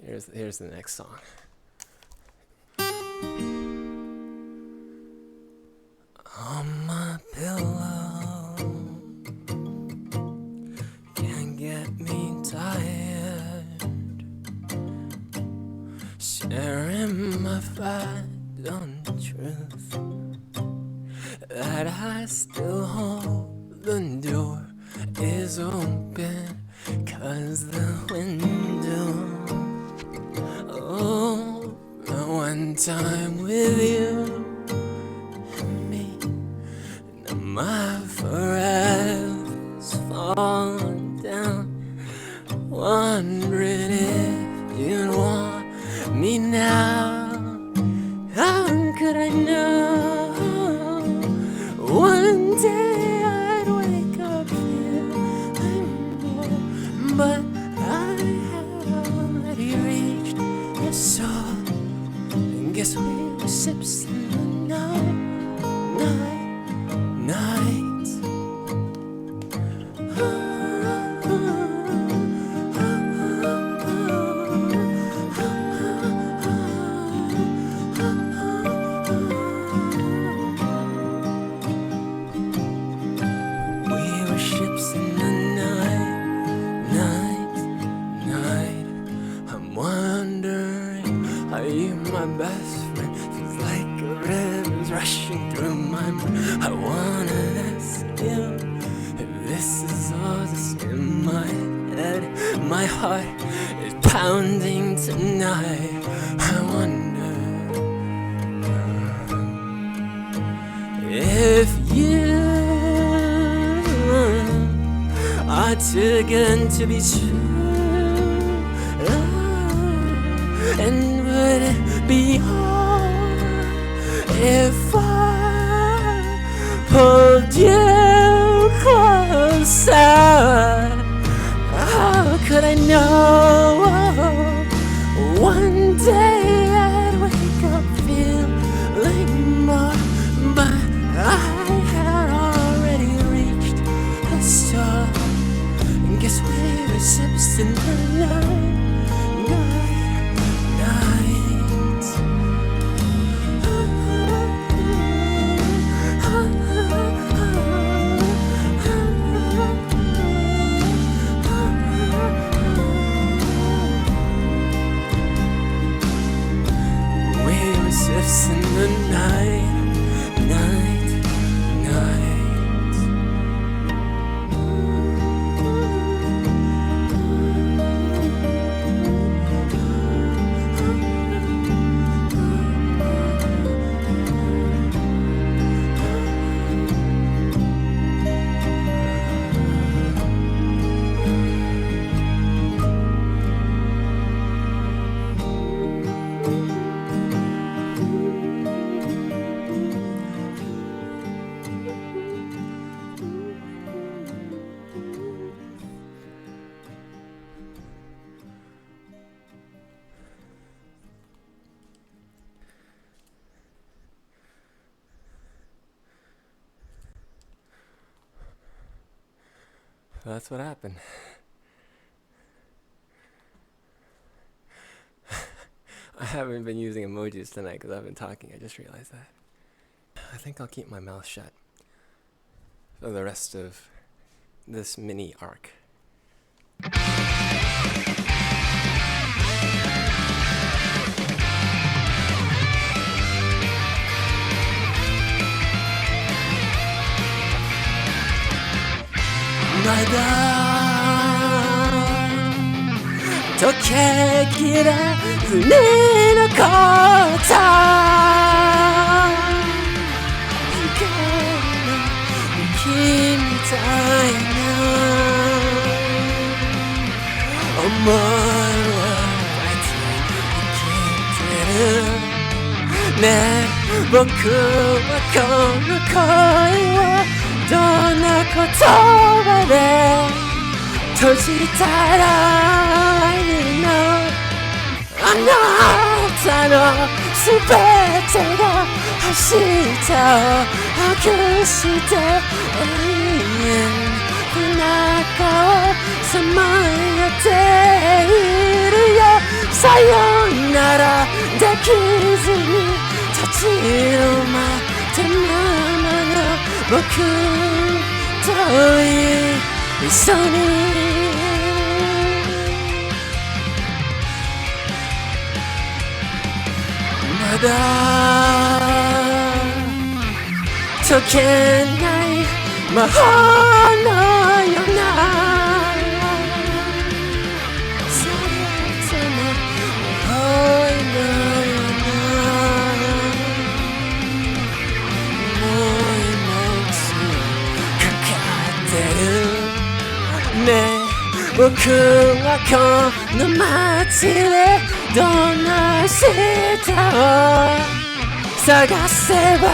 here's the next song. On my pillow, can't get me tired, sharing my fight on the truth that I still hold the door is open, 'cause the window open one time with you and me. Now my forever's falling down, wondering if you'd want me now. How could I know one day I'd wake up feeling more? But I had already reached the shore, and guess we were ships in the night. Are you my best friend? Feels like a river's rushing through my mind. I wanna ask you if this is all just in my head. My heart is pounding tonight. I wonder if you are too good to be true. And would it be hard if I pulled you closer? How could I know one day I'd wake up feeling more? But I had already reached the shore, and guess we were ships in the night. Ships in the night. That's what happened. I haven't been using emojis tonight because I've been talking. I just realized that. I think I'll keep my mouth shut for the rest of this mini arc.まだ溶けきれずに残った光の息みたいな思いを抱いて生きてるねえ僕はこの恋をどんな言葉で閉じたらいいのあなたのすべてが明日を隠して永遠の中をさまよっているよさよならできずに立ち止まったままの僕と一緒にまだ解けない魔法のようなそれとも魔法のような僕はこの街でどんな明日を探せば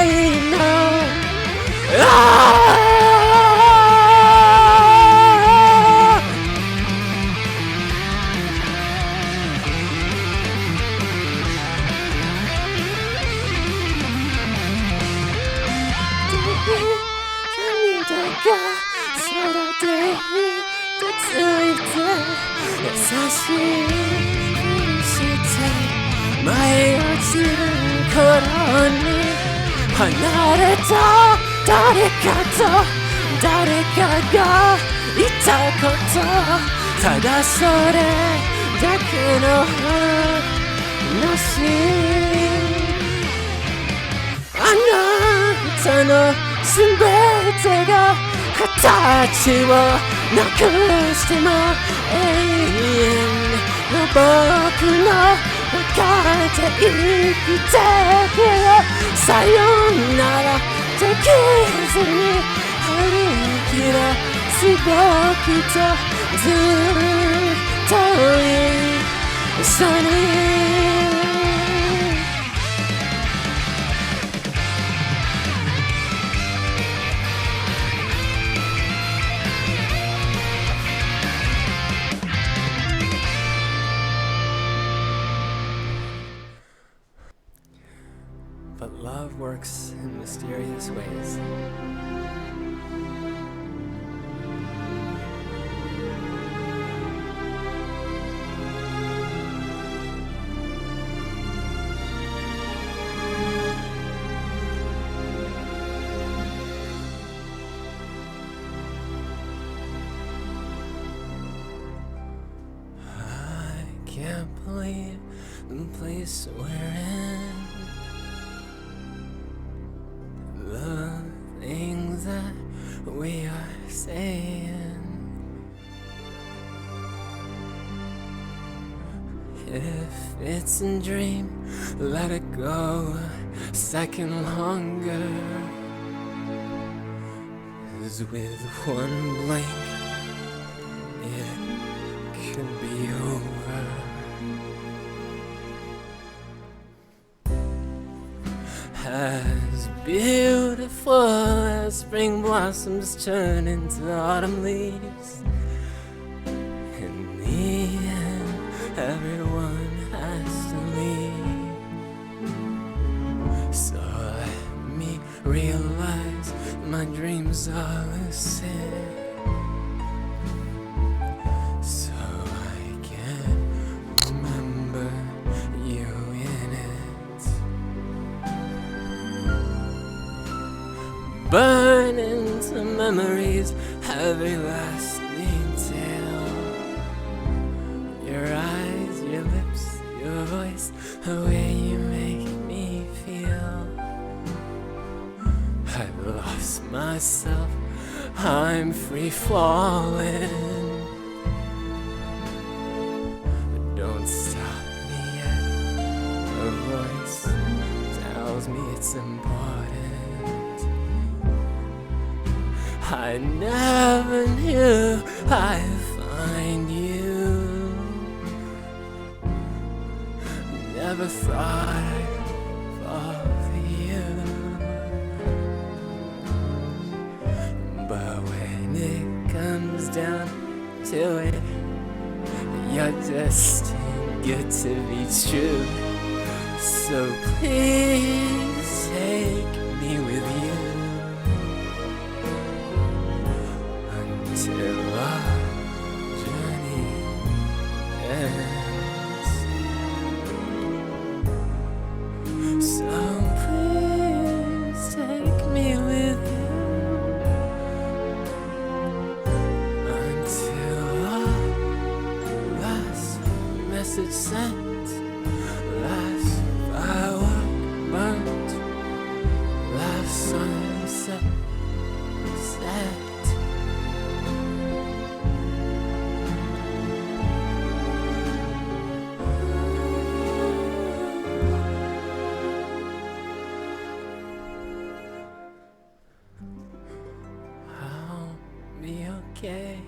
いいの涙が空でついて優しいふして舞い落ちる頃に離れた誰かと誰かが言ったことただそれだけの話あなたのすべてが形をなくしても永遠の僕の中で生きてくよさよならできずに歩き出す僕とずっと一緒にBut love works in mysterious ways. I can't believe the place we're in. The things that we are saying. If it's a dream, let it go a second longer. 'Cause with one blink, it could be over. As beautiful as spring blossoms turn into autumn leaves. In the end, everyone has to leave. So let me realize my dreams are lucid. memories, everlasting tale. Your eyes, your lips, your voice, the way you make me feel. I've lost myself, I'm free falling. But don't stop me yet, a voice tells me it's important. I never knew I'd find you. Never thought I'd fall for you. But when it comes down to it, you're destined good to be true. So please take me with you until our journey ends. So please take me with you until our last message sent, last firework burnt, last sunset set. I'll be okay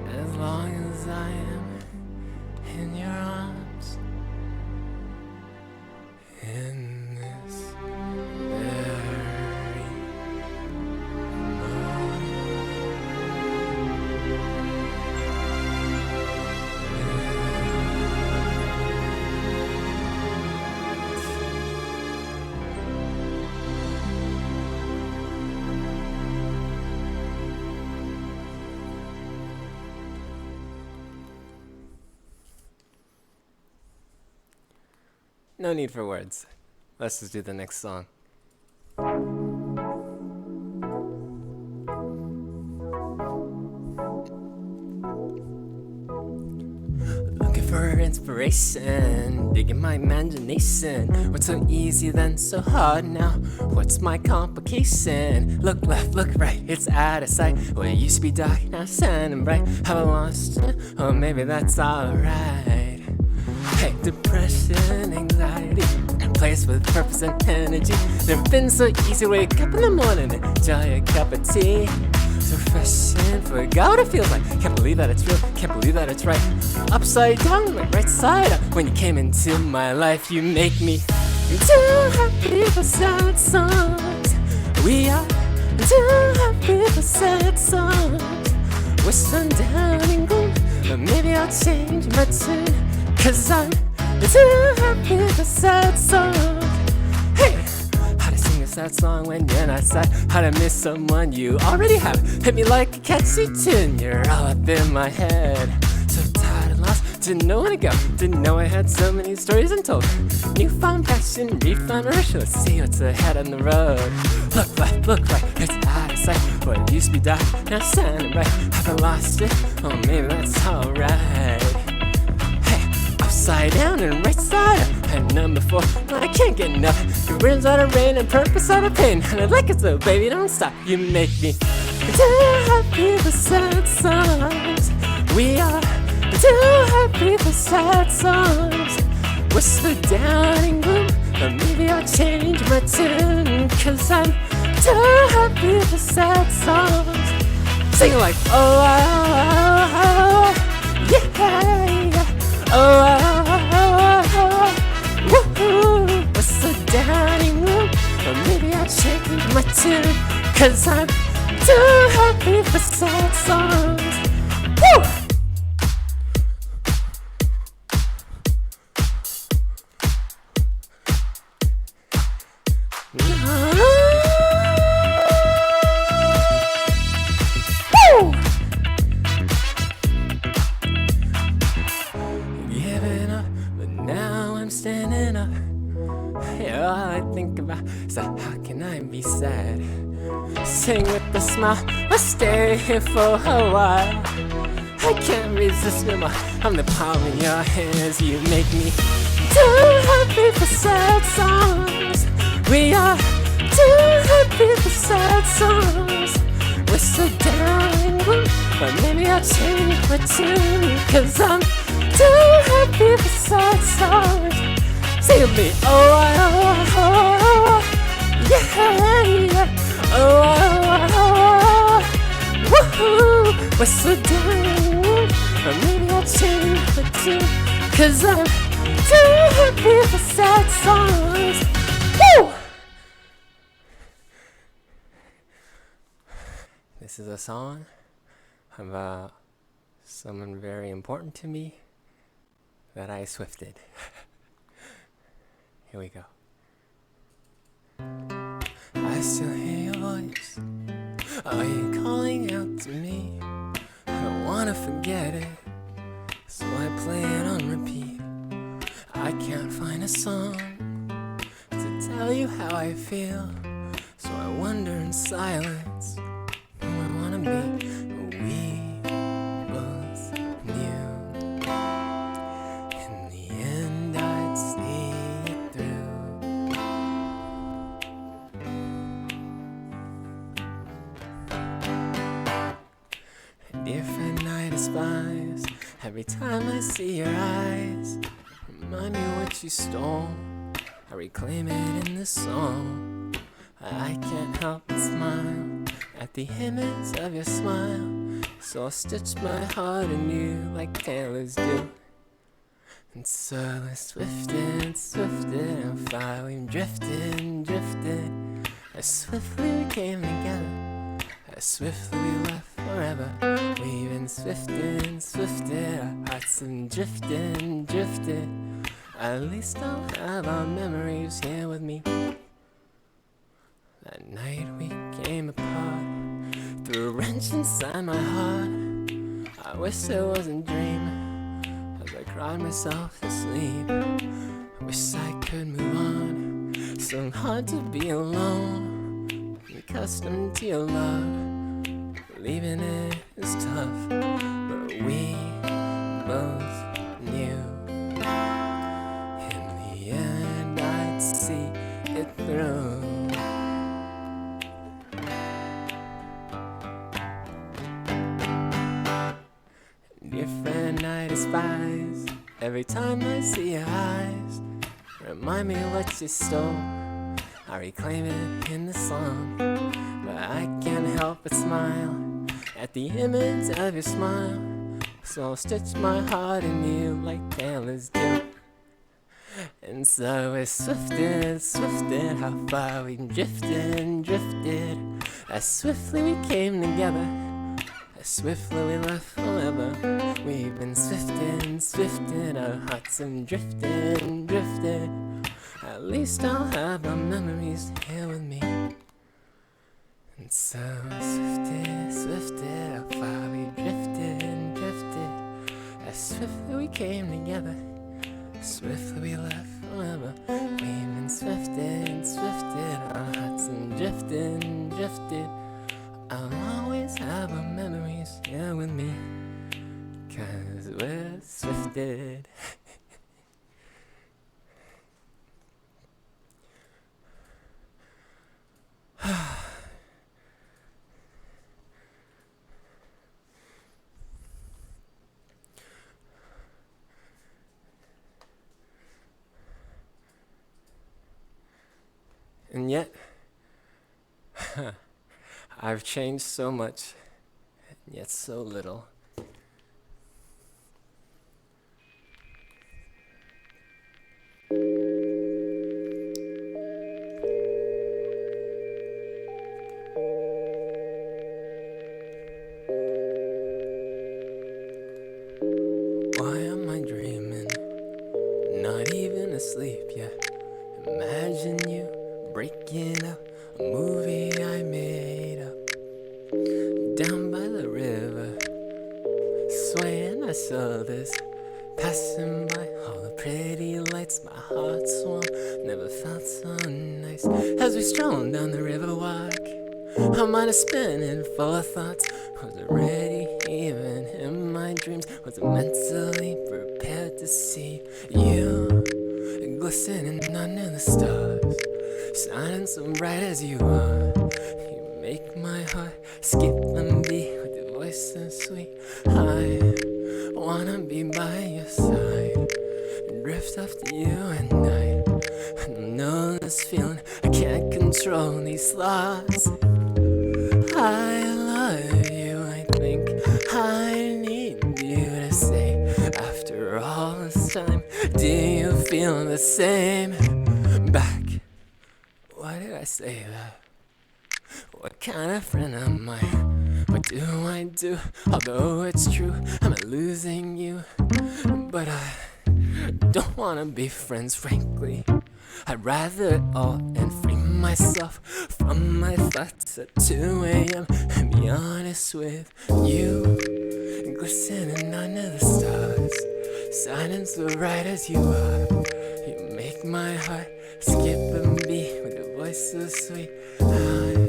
as long as I am in your arms. In this very No need for words. Let's just do the next song. Looking for inspiration, digging my imagination. What's so easy then so hard now? What's my complication? Look left, look right, it's out of sight. What used to be dark, now shining bright. Have I lost you? Oh, maybe that's alright. Hey, depression, anxiety, place with purpose and energy. Never been so easy to wake up in the morning and enjoy a cup of tea. So fresh and forgot what it feels like. Can't believe that it's real, can't believe that it's right. Upside down, like right side up. When you came into my life, you make me too happy for sad songs. We are too happy for sad songs. We're sundown and gloom, but maybe I'll change my tune. 'Cause I'm too happy for sad songs. Hey, how to sing a sad song when you're not sad? How to miss someone you already have? Hit me like a catchy tune, you're all up in my head. So tired and lost, didn't know where to go. Didn't know I had so many stories untold. Newfound passion, refound rush. Let's see what's ahead on the road. Look left, look right, it's out of sight. What used to be dark, now shining bright. Have I lost it? Oh, maybe that's alright. Upside down and right side up. And number 4, I can't get enough. Your words out of rain and purpose out of pain. And I like it so, baby, don't stop. You make me too happy for sad songs. We are too happy for sad songs. We're so down and gloom, but maybe I'll change my tune. 'Cause I'm too happy for sad songs. Sing it like, oh, yeah. Oh, woo-hoo. We're so down and gloom, but maybe I'll change my tune. 'Cause I'm too happy for sad songs. Woo! Woo! Giving up, but now I'm standing up. Yeah, all I think about is how can I be sad? greeting with a smile. I'll stay here for a while. I can't resist no more. I'm the palm in your hands. You make me too happy for sad songs. We are too happy for sad songs. We're so down and gloom, but maybe I'll change my tune. Cause I'm too happy for sad songs. Say with me, oh, oh, oh, oh, yeah, yeah. Oh, oh, oh, oh, woohoo. We're so down and gloom, but maybe I'll change my tune. Cause I'm too happy for sad songs. Woo! This is a song about someone very important to me that I swifted. Here we go. I still hear your voice. Are you calling out to me? I don't wanna forget it, so I play it on repeat. I can't find a song to tell you how I feel, so I wonder in silence who I wanna be. We both knew in the end I'd see it through. Dear friend, I despise every time I see your eyes. Remind me what you stole. I reclaim it in this song. I can't help but smile at the image of your smile, so I'll stitch my heart anew like tailors do. And so I swifted, swifted, and finally drifted and drifted. As swiftly we came together, as swiftly we left forever. We've been swifted, swifted, our hearts and drifted and drifted. At least I'll have our memories here with me. That night we came apart, threw a wrench inside my heart. I wish it wasn't a dream, as I cried myself to sleep. I wish I could move on, so hard to be alone, accustomed to your love. Leaving it is tough, but we both knew in the end I'd see it through. Dear friend, I despise every time I see your eyes. Remind me what you stole. I reclaim it in the song, but I can't help but smile at the image of your smile. So I'll stitch my heart anew like tailors do. And so we swifted, swifted, how far we drifted and drifted. As swiftly we came together, as swiftly we left forever. We've been swifted and swifted, our hearts have drifted and drifted. At least I'll have our memories here with me. And so swifted, swifted, how far we drifted and drifted. As swiftly we came together, as swiftly we left forever. We've been swifted and swifted, our hearts have drifted and drifted. I'll always have our memories here with me, 'cause we're swifted. And yet, I've changed so much, and yet so little. Why am I dreaming? Not even asleep yet. Imagine you breaking up a movie I made up. Down by the river, swaying I saw this, passing by all the pretty lights. My heart swam, never felt so nice. As we strolled down the river walk, My mind is spinning full of thoughts. Wasn't ready even in my dreams. Wasn't mentally prepared to see you glistening under the stars, shining so bright as you are. You make my heart skip and beat with your voice so sweet. I wanna be by your side, drift after you at night. I know this feeling, I can't control these thoughts. I love you, I think I need you to say. After all this time, do you feel the same? Back, why did I say that? What kind of friend am I? What do I do? Although it's true, I'm losing you. But I don't wanna be friends, frankly. I'd rather it all and free myself from my thoughts at 2 a.m. and be honest with you. Glistening under the stars, shining so bright as you are. You make my heart skip and beat with your voice so sweet. I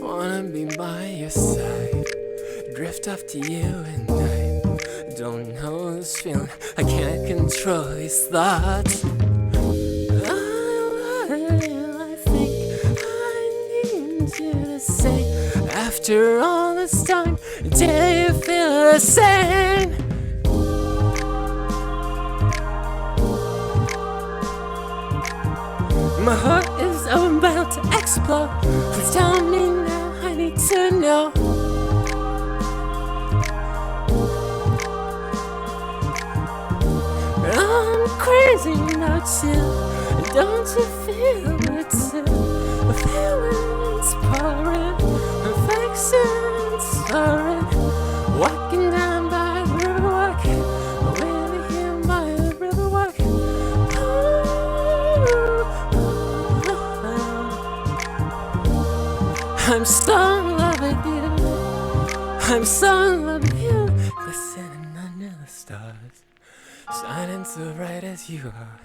wanna be by your side, drift off to you at night. Don't know this feeling, I can't control these thoughts. I think I need you to say, after all this time, do you feel the same? My heart is about to explode. Please tell me now, I need to know. I'm crazy about you. Don't you feel it too? Feelings pouring, affection's soaring. Walking down by the river walk, with him by the river walk. I'm so in love with you. I'm so in love with you. Glistening under the stars, shining so bright as you are.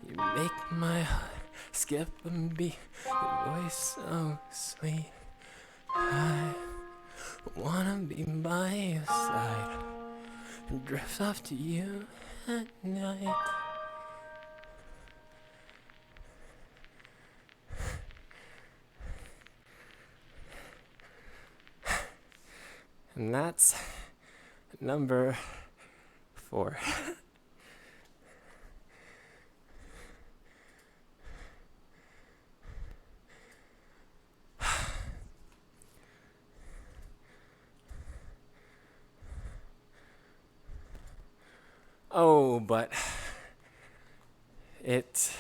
You make my heart skip and beat, your voice so sweet. I wanna be by your side, drift off to you at night. And that's number 4. Oh, but it's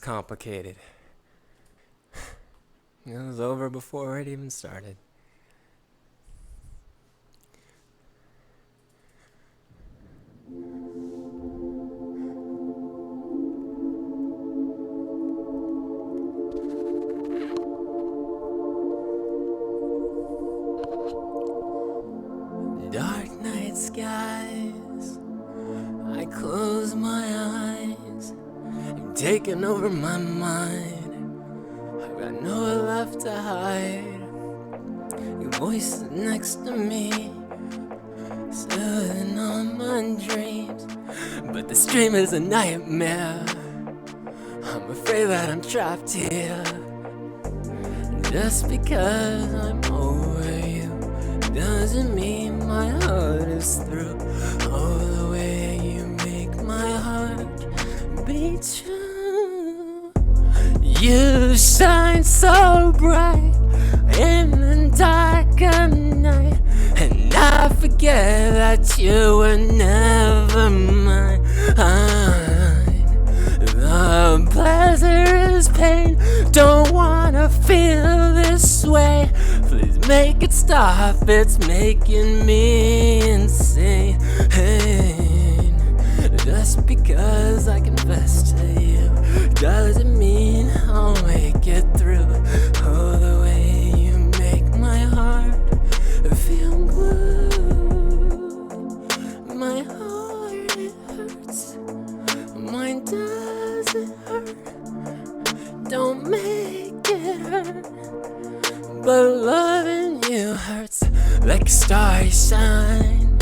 complicated. It was over before it even started. Dark night skies, I close my eyes. You've taken over my mind. I've got nowhere left to hide. Your voice is next to me, soothing all my dreams. But this dream is a nightmare. I'm afraid that I'm trapped here. Just because I'm over you doesn't mean my heart is through. Oh, the way you make my heart beat true. You shine so bright in the dark of night, and I forget that you were never mine. The pleasure is pain. Don't wanna feel this way. Please make it stop. It's making me insane. Just because I confess to you doesn't mean I'll make it through. Oh, the way you make my heart feel blue. My heart, it hurts. Mine doesn't hurt. Don't make it like a star you shine,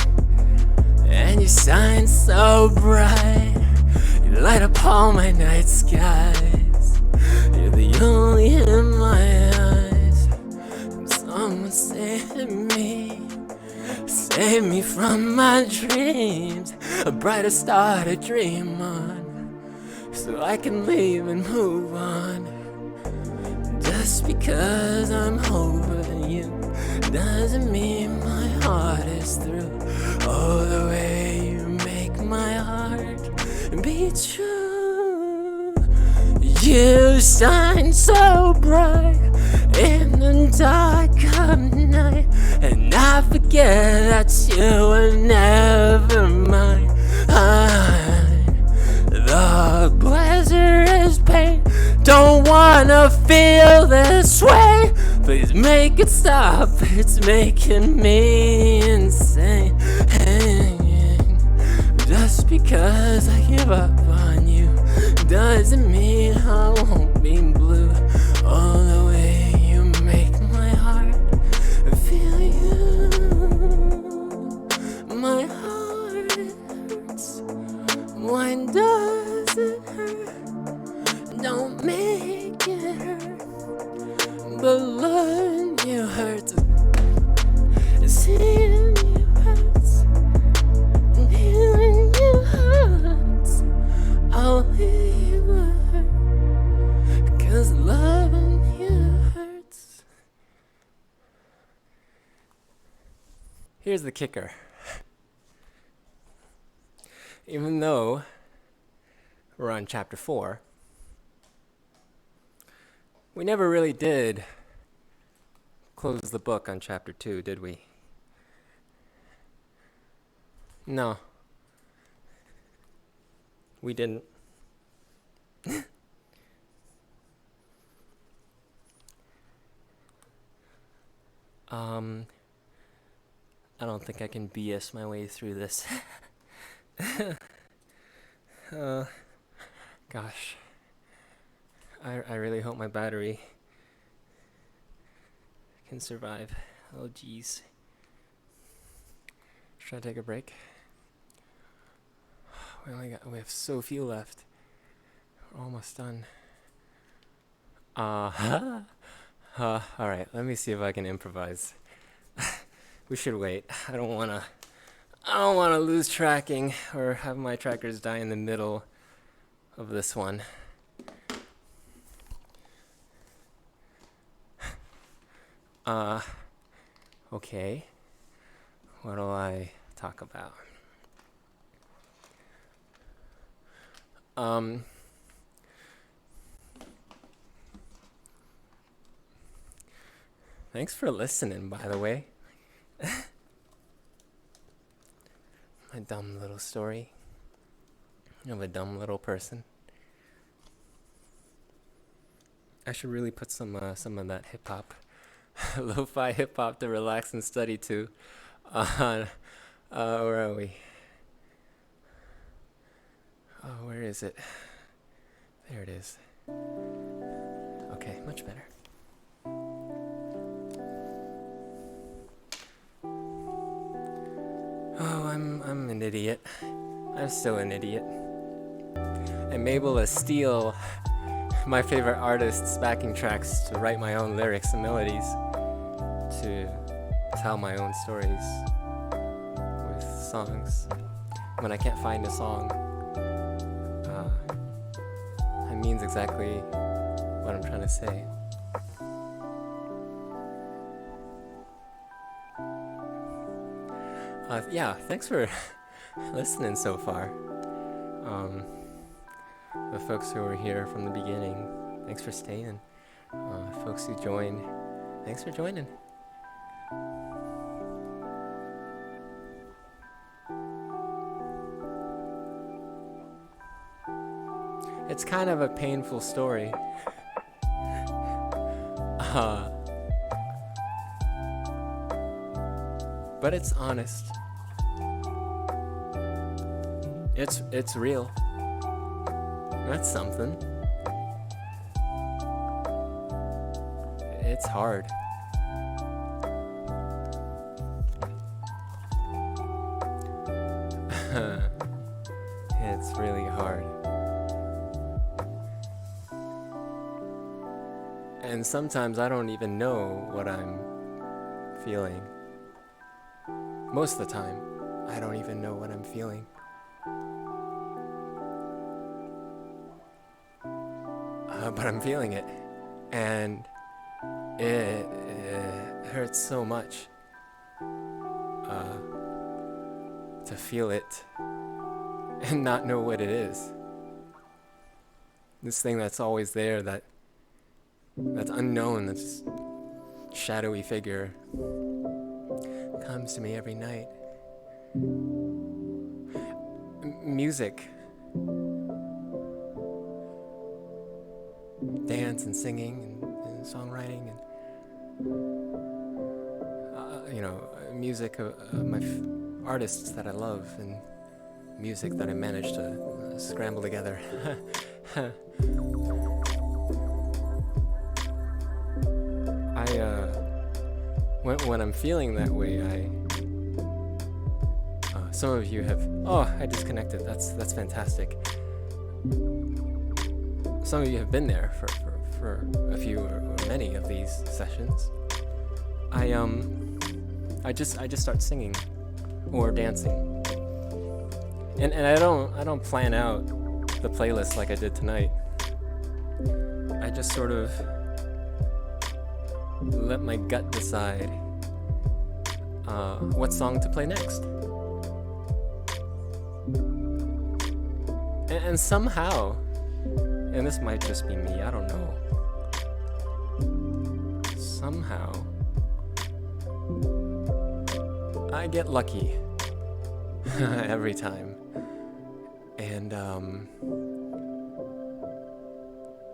and you shine so bright. You light up all my night skies. You're the only in my eyes. Someone save me. Save me from my dreams. A brighter star to dream on, so I can leave and move on. Just because I'm over you doesn't mean my heart is through. Oh, the way you make my heart be true. You shine so bright in the dark of night, and I forget that you were never mine. The pleasure is pain. Don't wanna feel this way. Please make it stop. It's making me insane. Just because I give up on you doesn't mean I won't be blue. Oh, the way you make my heart feel you. My heart hurts. Why does it hurt? Don't make it hurt. But loving you hurts. Seeing you hurts. And hearing you hurts. I'll leave a hurt, 'cause loving you hurts. Here's the kicker. Even though we're on chapter 4, we never really did close the book on chapter 2, did we? No. We didn't. I don't think I can BS my way through this. Gosh. I really hope my battery can survive. Oh, geez. Should I take a break? We have so few left. We're almost done. Alright, let me see if I can improvise. We should wait. I don't wanna lose tracking or have my trackers die in the middle of this one. Okay. What do I talk about? Thanks for listening, by the way. My dumb little story of a dumb little person. I should really put some of that hip hop, lo-fi hip hop to relax and study to. Where are we? Oh, where is it? There it is. Okay, much better. Oh, I'm an idiot. I'm still an idiot. I'm able to steal my favorite artists' backing tracks to write my own lyrics and melodies, to tell my own stories with songs. When I can't find a song, it means exactly what I'm trying to say. Yeah, thanks for listening so far. The folks who were here from the beginning, thanks for staying. Folks who joined, thanks for joining. It's kind of a painful story. But it's honest. It's real. That's something. It's hard. It's really hard. And sometimes I don't even know what I'm feeling. Most of the time, I don't even know what I'm feeling. But I'm feeling it. And it hurts so much to feel it and not know what it is. This thing that's always there, that's unknown, that's shadowy figure comes to me every night. Music, dance and singing and songwriting and music of my artists that I love and music that I managed to scramble together. When I'm feeling that way, some of you have, I disconnected, that's fantastic. Some of you have been there for a few or many of these sessions. I just start singing or dancing, and I don't plan out the playlist like I did tonight. I just sort of let my gut decide what song to play next, and somehow, and this might just be me, I don't know, somehow I get lucky every time. And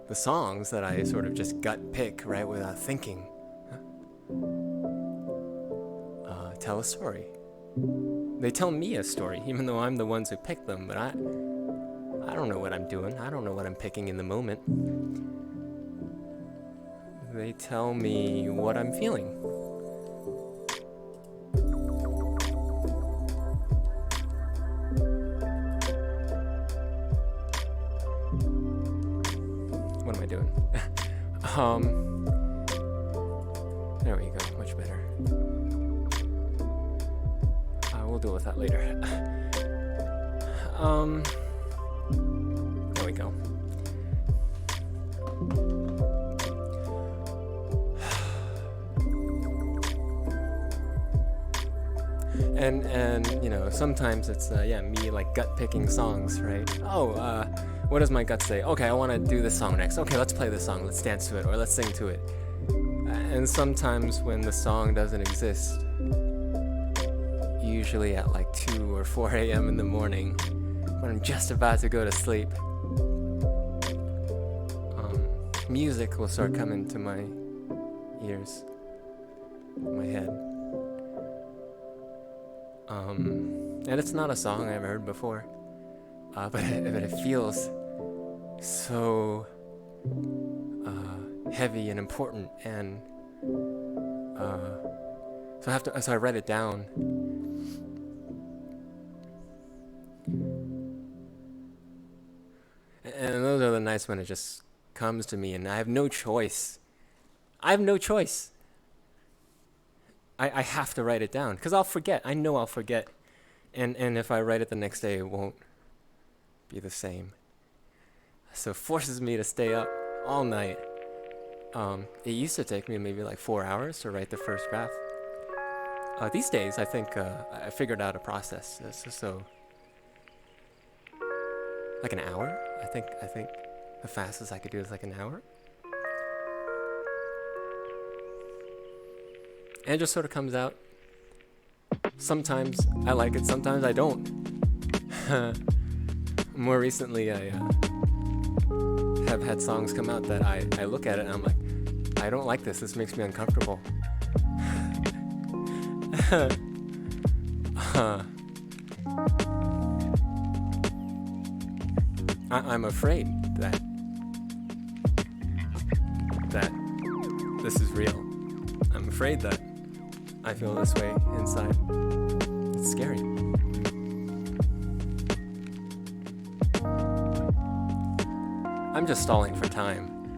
the songs that I sort of just gut pick, right, without thinking, tell a story. They tell me a story, even though I'm the ones who pick them, but I don't know what I'm doing. I don't know what I'm picking in the moment. They tell me what I'm feeling. What am I doing? There we go, much better. We'll deal with that later. There we go. And sometimes it's me like gut picking songs, right? What does my gut say? Okay, I want to do this song next. Okay, let's play this song. Let's dance to it or let's sing to it. And sometimes when the song doesn't exist, usually at like 2 or 4 a.m. in the morning, when I'm just about to go to sleep, music will start coming to my ears, my head. And it's not a song I've heard before, but it feels so heavy and important, and so I write it down. And those are the nights when it just comes to me and I have no choice. I have to write it down because I'll forget. I know I'll forget. And if I write it the next day, it won't be the same. So it forces me to stay up all night. It used to take me maybe like 4 hours to write the first draft. These days, I think I figured out a process. So like an hour. I think the fastest I could do is like an hour. And it just sort of comes out. Sometimes I like it, sometimes I don't. More recently, I have had songs come out that I look at it and I'm like, I don't like this. This makes me uncomfortable. I'm afraid that this is real. I'm afraid that I feel this way inside. It's scary. I'm just stalling for time.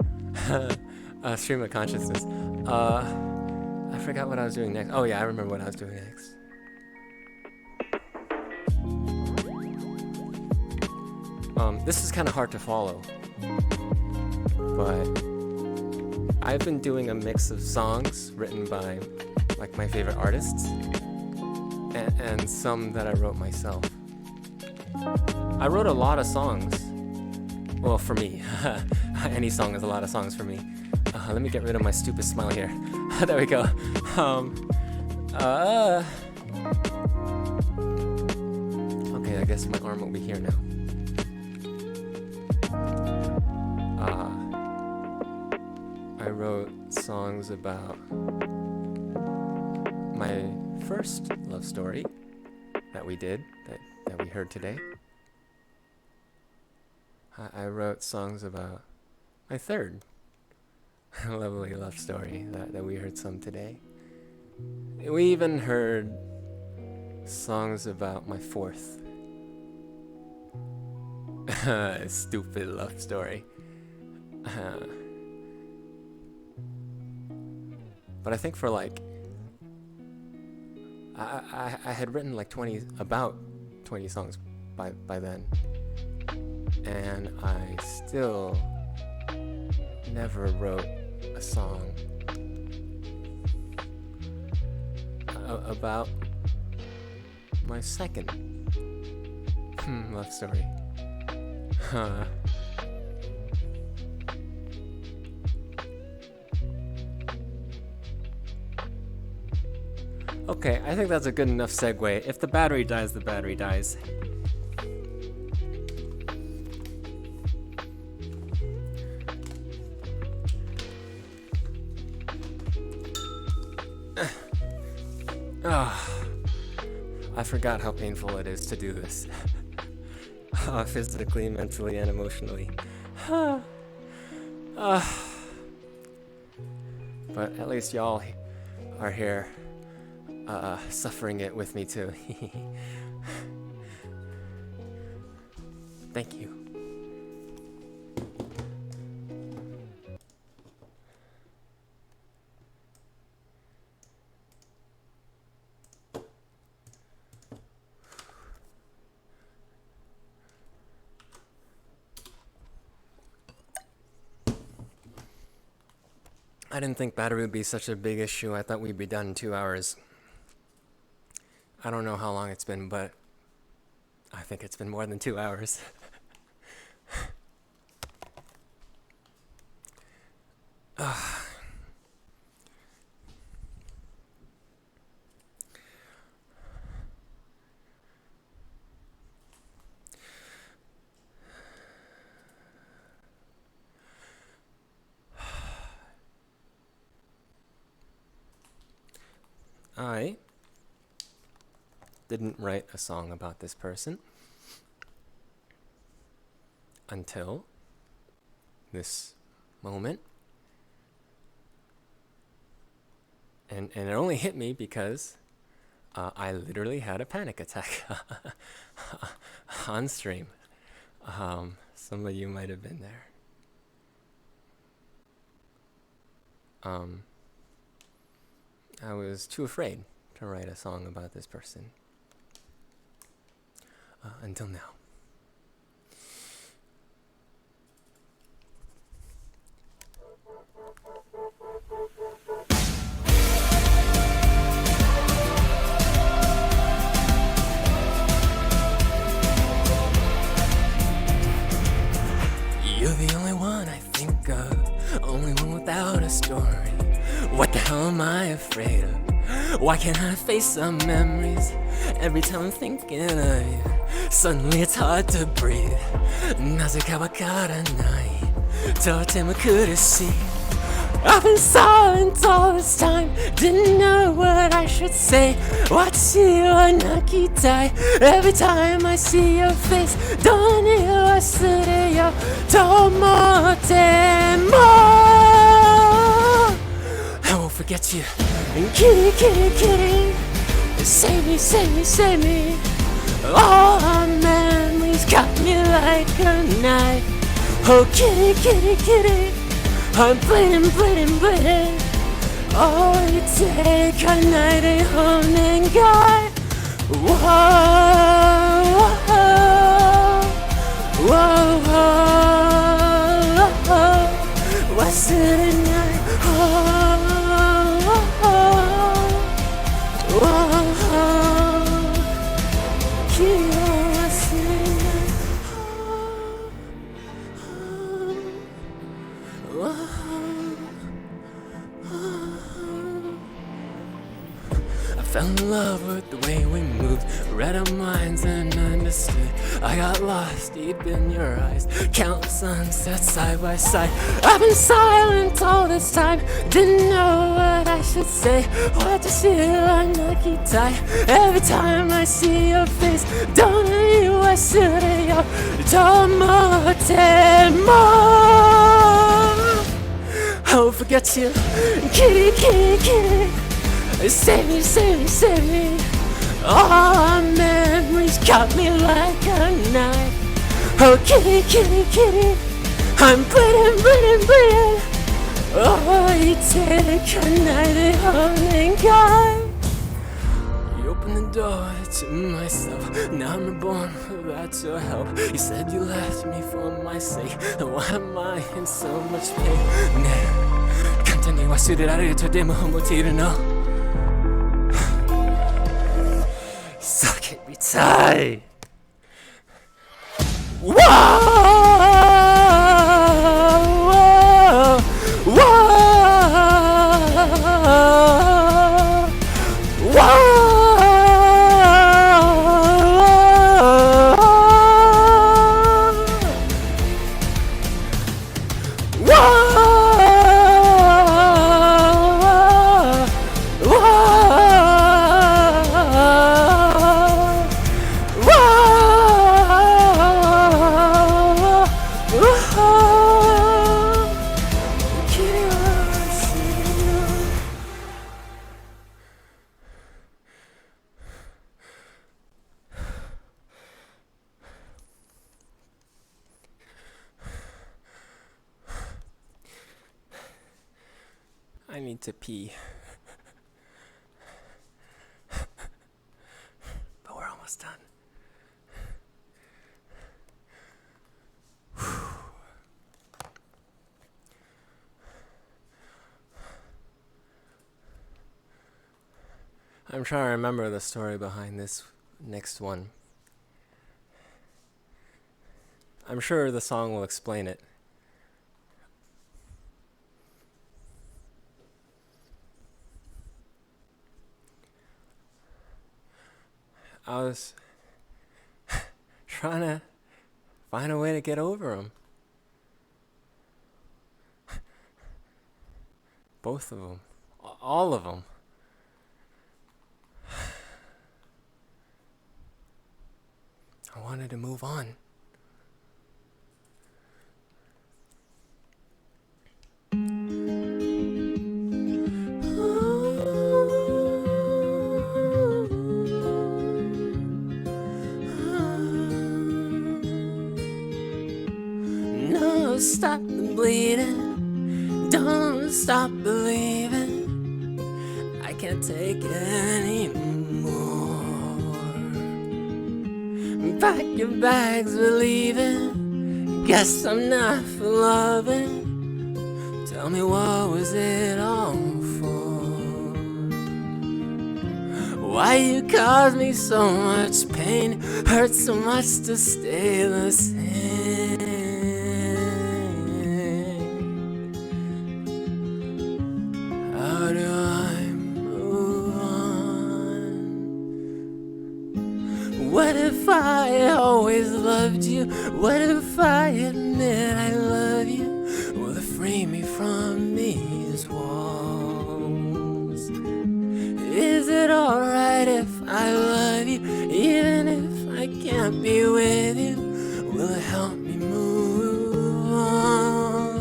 Stream of consciousness. I forgot what I was doing next. Oh yeah, I remember what I was doing next. This is kind of hard to follow, but I've been doing a mix of songs written by like my favorite artists and some that I wrote myself. I wrote a lot of songs. Well, for me. Any song is a lot of songs for me. Let me get rid of my stupid smile here. There we go. Okay, I guess my arm will be here now. I wrote songs about my first love story that we did, that we heard today. I wrote songs about my third lovely love story that we heard some today. We even heard songs about my fourth stupid love story. But I think for like I had written like about 20 songs by then, and I still never wrote a song about my second love story. Okay, I think that's a good enough segue. If the battery dies, the battery dies. I forgot how painful it is to do this. Physically, mentally, and emotionally. But at least y'all are here, suffering it with me too. Thank you. I didn't think battery would be such a big issue. I thought we'd be done in 2 hours. I don't know how long it's been, but I think it's been more than 2 hours. I didn't write a song about this person until this moment. And it only hit me because I literally had a panic attack on stream. Some of you might have been there. I was too afraid to write a song about this person. Until now. You're the only one I think of, only one without a story. What the hell am I afraid of? Why can't I face some memories? Every time I'm thinking of you, suddenly it's hard to breathe. なぜかわからない、とても苦しい。I've been silent all this time, didn't know what I should say. 私は泣きたい every time I see your face. どうに忘れようと思ってもI won't forget you. And kitty, kitty, kitty, save me, save me, save me. All our memories cut me like a knife. Oh, kitty, kitty, kitty, I'm bleeding, bleeding, bleeding. Oh, you take a nighty home and guy. Whoa, whoa, whoa, whoa. What's it at night? I fell in love with the way we moved, read our minds and understood. I got lost deep in your eyes, countless sunsets side by side. I've been silent all this time, didn't know what I should say. What to feel unlucky tight. Every time I see your face, don't know you, I should have oh, forget you, kitty, kitty, kitty. Save me, save me, save me. All our memories cut me like a knife. Oh, kitty, kitty, kitty, I'm bleeding, bleeding, bleeding. Oh, you take a nighty holding guy. You opened the door to myself, now I'm reborn without your help. You said you left me for my sake, and why am I in so much pain? 네, 간단히 와수리라를 절대 못이르노. Suck it, be tight. Whoa, whoa, whoa, whoa. I need to pee. But we're almost done. I'm trying to remember the story behind this next one. I'm sure the song will explain it. I was trying to find a way to get over him. Both of them. All of them. I wanted to move on. No, stop the bleeding. Don't stop believing. I can't take it anymore. Pack your bags, we're leaving. Guess I'm not for loving. Tell me, what was it all for? Why you cause me so much pain? Hurt so much to stay the same. How do I move on? What if I always loved you? What if I admit I love you? Will it free me from these walls? Is it alright if I love you, even if I can't be with you? Will it help me move on?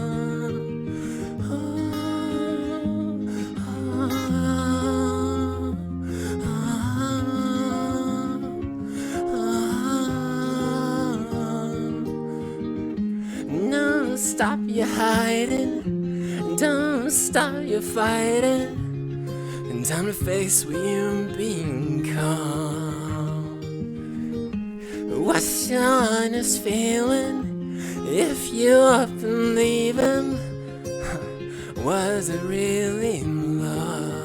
No, stop you hiding, don't stop you fighting, and time to face what you become. What's your honest feeling if you up and leave him? Was it really love?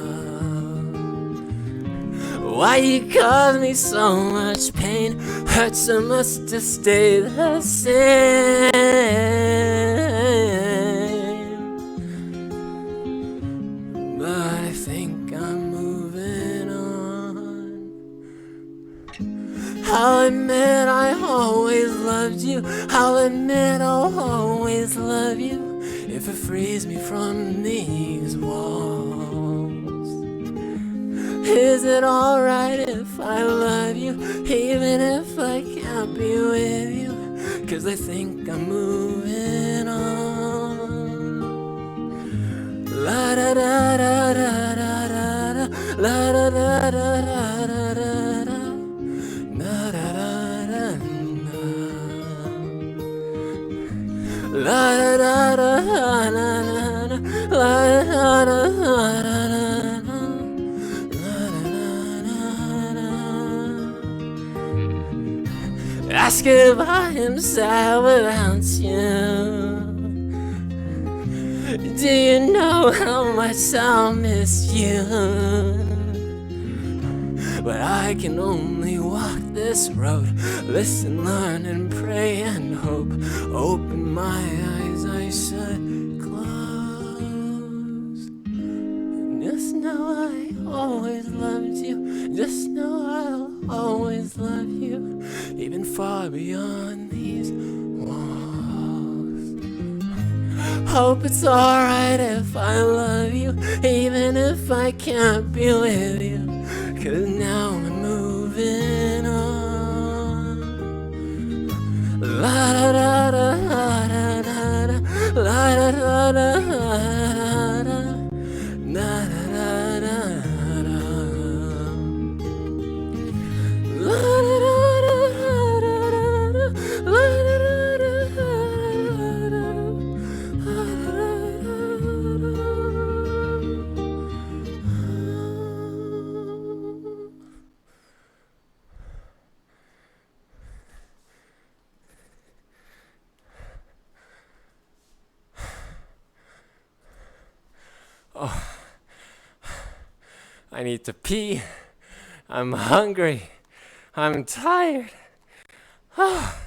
Why you cause me so much pain? Hurt so much to stay the same. But I think I'm moving on. I'll admit I always loved you. I'll admit I'll always love you. If it frees me from these walls, is it alright if I love you, even if I can't be with you? 'Cause I think I'm moving on. La da da da da da da, la da da da da da da, na da da da na, la da da da na na, la da da da na. Ask if I am sad without you. Do you know how much I'll miss you? But I can only walk this road, listen, learn, and pray and hope. Open my eyes, I should close. Just know I always loved you. Just know I'll always love you, even far beyond these walls. Hope it's alright if I love you, even if I can't be with you. 'Cause now I'm moving on. La da da da da da da, la da da da da, na da da da da, la da da da da, la da da da da, la da da da. I need to pee. I'm hungry. I'm tired. Oh,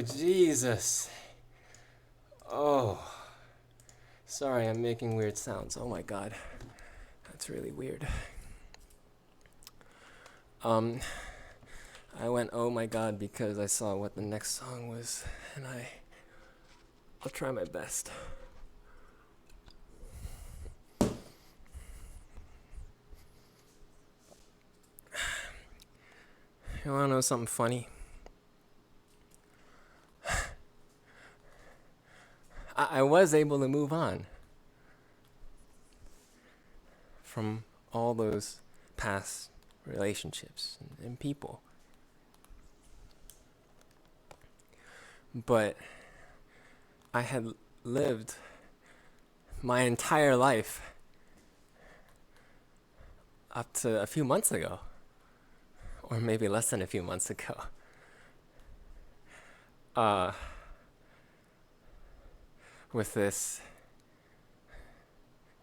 Jesus. Oh. Sorry, I'm making weird sounds. Oh my God. That's really weird. I went, oh my God, because I saw what the next song was, and I'll try my best. You wanna know something funny? I was able to move on from all those past relationships and people. But I had lived my entire life up to a few months ago, or maybe less than a few months ago, with this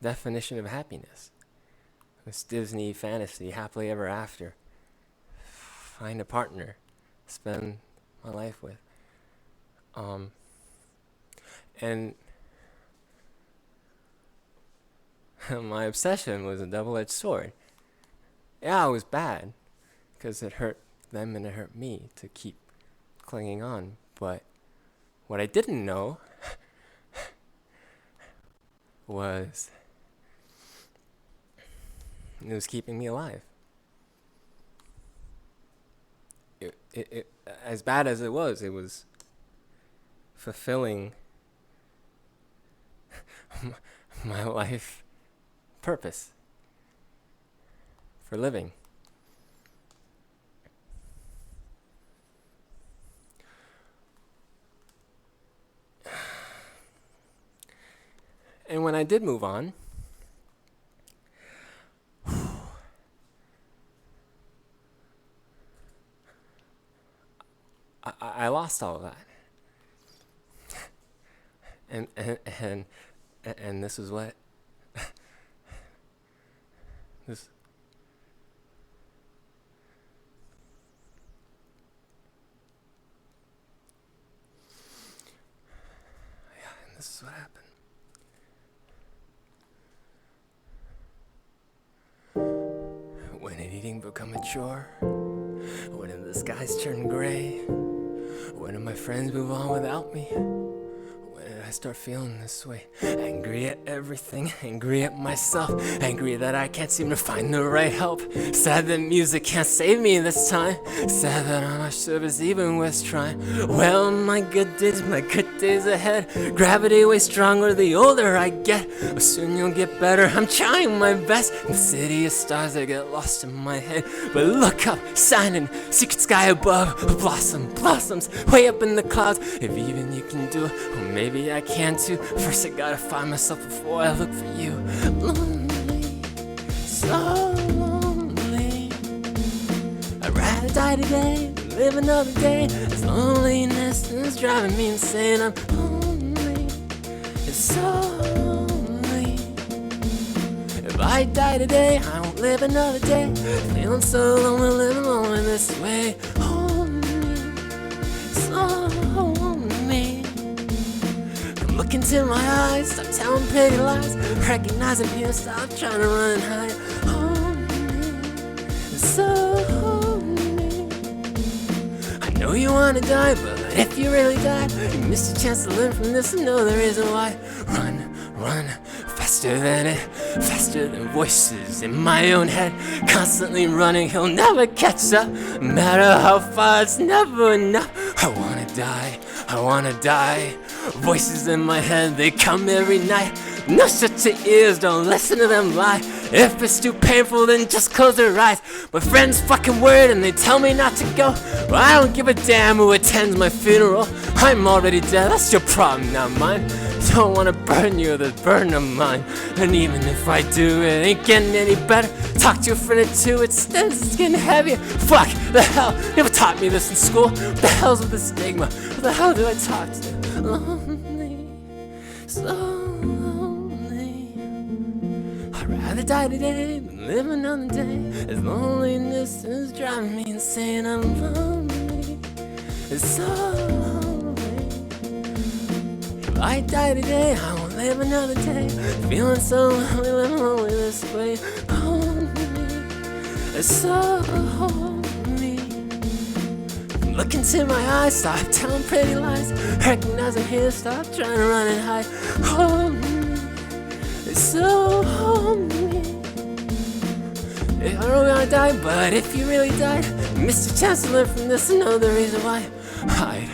definition of happiness, this Disney fantasy, happily ever after, find a partner, spend my life with. And my obsession was a double-edged sword. Yeah, it was bad, because it hurt them and it hurt me to keep clinging on. But what I didn't know was it was keeping me alive. It as bad as it was fulfilling my life purpose for living. And when I did move on, I lost all of that. And this is what this this is what happened. When did eating become a chore? When did the skies turn gray? When did my friends move on without me? When did I start feeling this way? Angry at everything, angry at myself, angry that I can't seem to find the right help. Sad that music can't save me this time. Sad that I'm not sure it's even worth trying. Well, my good days ahead. Gravity way stronger the older I get. But soon you'll get better, I'm trying my best. In the city of stars that get lost in my head. But look up, shining, secret sky above. Blossoms, way up in the clouds. If even you can do it, well, maybe I can too. First I gotta find myself before I look for you. Lonely, so lonely. I'd rather die today than live another day. This loneliness is driving me insane. I'm lonely, it's so lonely. If I die today, I won't live another day. Feeling so lonely, living lonely this way. Lonely, so lonely. Look into my eyes, stop telling pretty lies. Recognize I'm here, stop trying to run and hide. Hold me, so hold me. I know you wanna die, but if you really died, you missed a chance to learn from this and know the reason why. Run, faster than it, faster than voices in my own head. Constantly running, he'll never catch up. No matter how far, it's never enough. I wanna die. Voices in my head, they come every night. No, shut your ears, don't listen to them lie. If it's too painful, then just close your eyes. My friends fucking word and they tell me not to go. Well, I don't give a damn who attends my funeral. I'm already dead, that's your problem, not mine. Don't wanna burn you, the burden of mine. And even if I do, it ain't getting any better. Talk to your friend or two, it's getting heavier. Fuck, the hell, you never taught me this in school. What the hell's with the stigma? What the hell do I talk to? Lonely, so lonely. I'd rather die today than live another day. As loneliness is driving me insane. I'm lonely, it's so lonely. If I die today, I won't live another day. Feeling so lonely, living lonely this way. Lonely, it's so lonely. Look into my eyes, stop telling pretty lies. Recognize I'm here, stop trying to run and hide. Hold me, it's so lonely. I don't wanna die, but if you really died, you missed a chance to learn from this and know the reason why. Hide,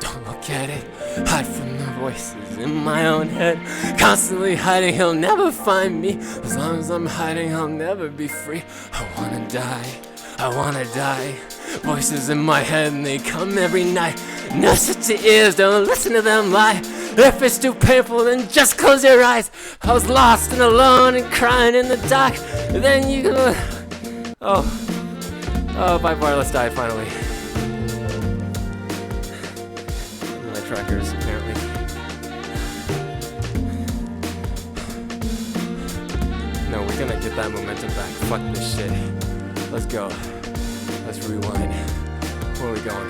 don't look at it. Hide from the voices in my own head. Constantly hiding, he'll never find me. As long as I'm hiding, I'll never be free. I wanna die. Voices in my head and they come every night. No, shut your ears, don't listen to them lie. If it's too painful, then just close your eyes. I was lost and alone and crying in the dark. And then you go, oh, bye bye, let's die finally. My trackers, apparently. No, we're gonna get that momentum back. Fuck this shit. Let's go. Let's rewind. Where are we going?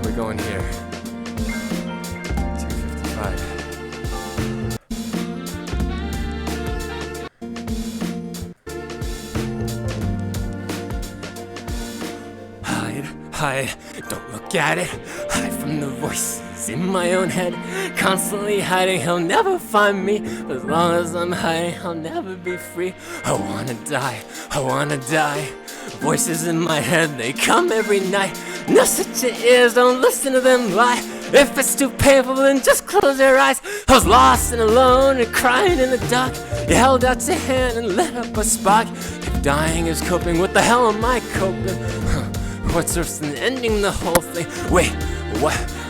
We're going here. 255. Hide, don't look at it. Hide from the voices in my own head. Constantly hiding, he'll never find me. As long as I'm hiding, I'll never be free. I wanna die. Voices in my head, they come every night. No, shut your ears, don't listen to them lie. If it's too painful, then just close your eyes. I was lost and alone and crying in the dark. You held out your hand and lit up a spark. If dying is coping, what the hell am I coping? What's worse than ending the whole thing? Wait,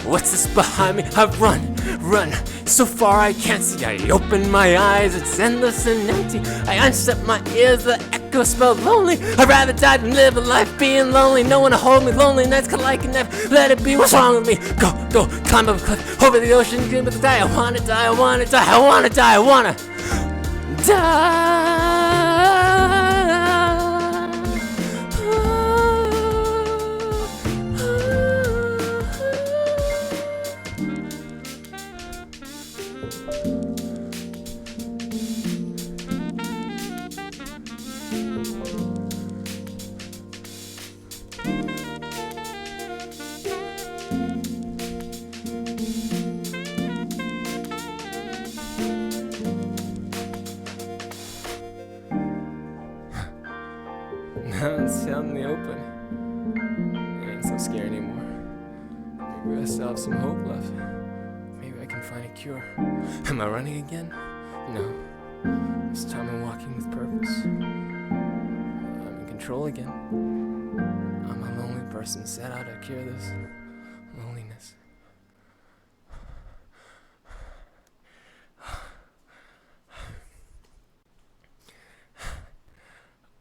what's this behind me? I've run run so far I can't see. I open my eyes, it's endless and empty. I unshut my ears, the echo spelled lonely. I'd rather die than live a life being lonely. No one to hold me, lonely nights cut like a knife. Let it be, what's wrong with me? Go, climb up a cliff, over the ocean, give it a die. I wanna die, I wanna die, I wanna die, I wanna Now it's out in the open. I ain't so scared anymore. Maybe I still have some hope left. Maybe I can find a cure. Am I running again? No. This time I'm walking with purpose. I'm in control again. I'm a lonely person set out to cure this loneliness.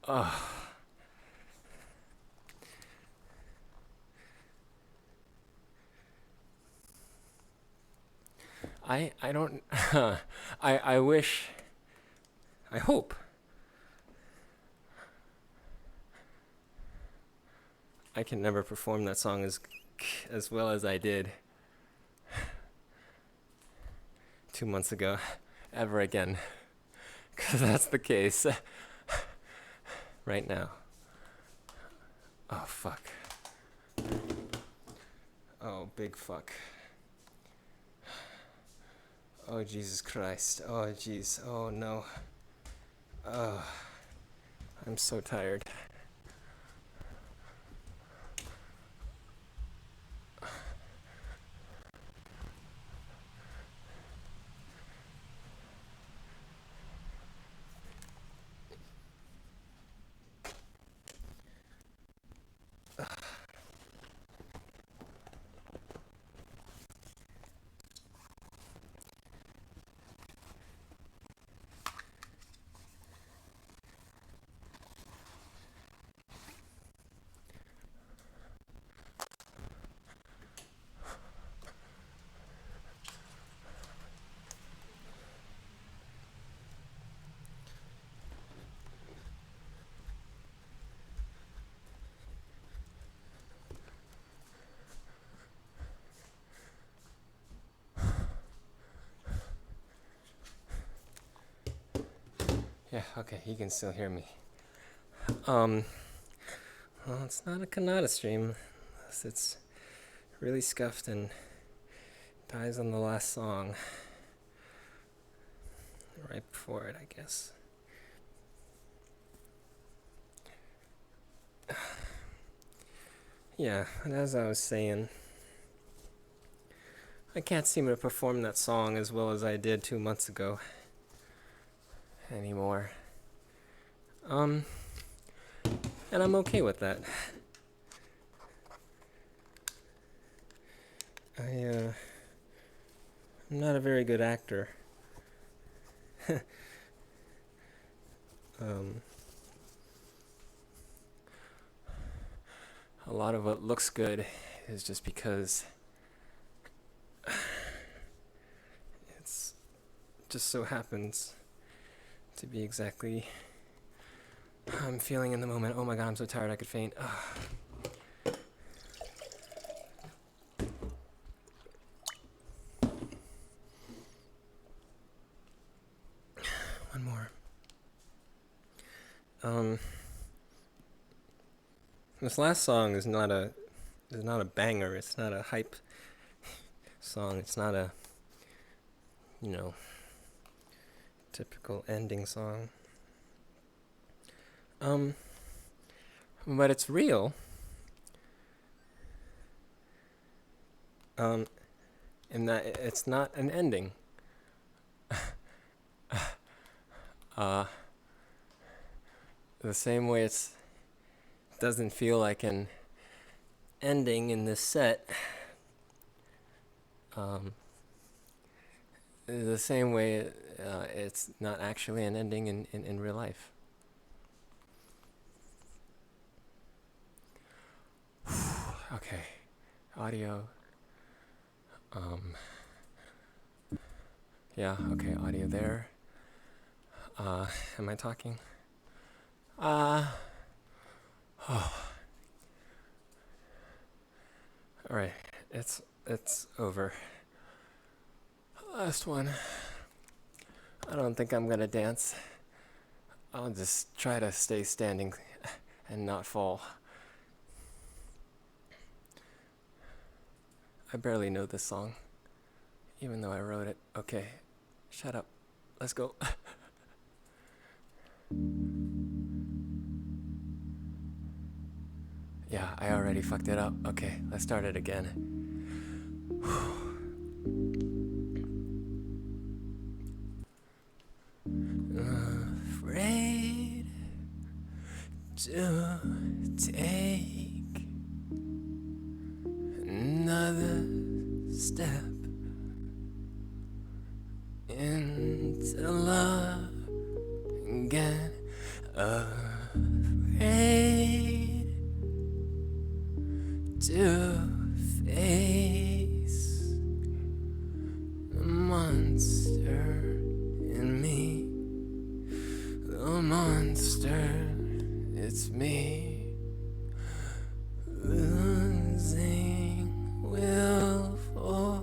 Oh. I don't I wish, I hope I can never perform that song as well as I did 2 months ago ever again, because that's the case right now. Oh fuck. Oh big fuck. Oh Jesus Christ. Oh jeez. Oh no. Oh, I'm so tired. Yeah, okay, you can still hear me. Well, it's not a konata stream. It's really scuffed and dies on the last song. Right before it, I guess. Yeah, and as I was saying, I can't seem to perform that song as well as I did 2 months ago anymore. And I'm okay with that. I'm not a very good actor. A lot of what looks good is just because it's just so happens to be exactly how I'm feeling in the moment. Oh my god, I'm so tired I could faint. One more. This last song is not a banger. It's not a hype song. It's not a, typical ending song. But it's real. In that it's not an ending. The same way it doesn't feel like an ending in this set. the same way it's not actually an ending in real life. Okay, audio. Um, yeah, okay, audio there. Am I talking? Uh, all right, it's over. Last one. I don't think I'm gonna dance. I'll just try to stay standing and not fall. I barely know this song, even though I wrote it. Okay, shut up. Let's go. Yeah, I already fucked it up. Okay, let's start it again. Afraid to take another step into love again. Afraid to face the monster in me. The monster, it's me. Losing will for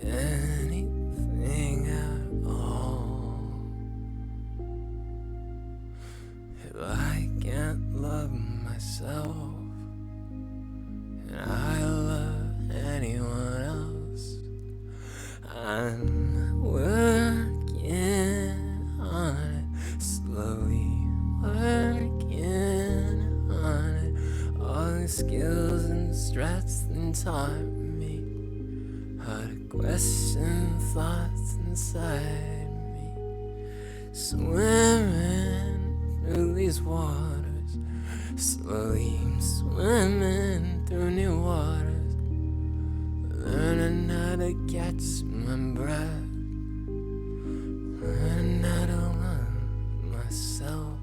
anything at all. If I can't love myself, and I love anyone else, I'm working on it, slowly working on it. All the skills and strats that taught me how to question thoughts inside me. Swimming through these waters, slowly swimming through new waters, learning how to catch my breath, learning how to love myself.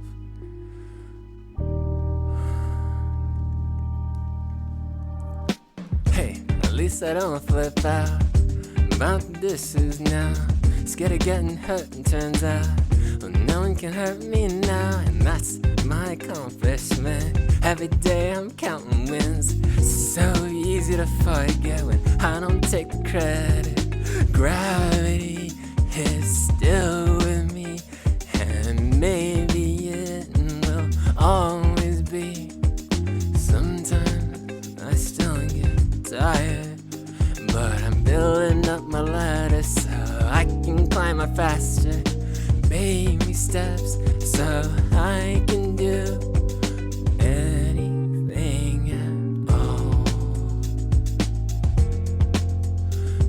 Hey, at least I don't flip out about the dishes now. Scared of getting hurt, and turns out, well, no one can hurt me now, and that's my accomplishment. Every day I'm counting wins. So easy to forget when I don't take the credit. Gravity is still with me, and maybe it will always be. Sometimes I still get tired, but I'm building up my ladder so I can climb up faster. Baby steps so I can do anything at all.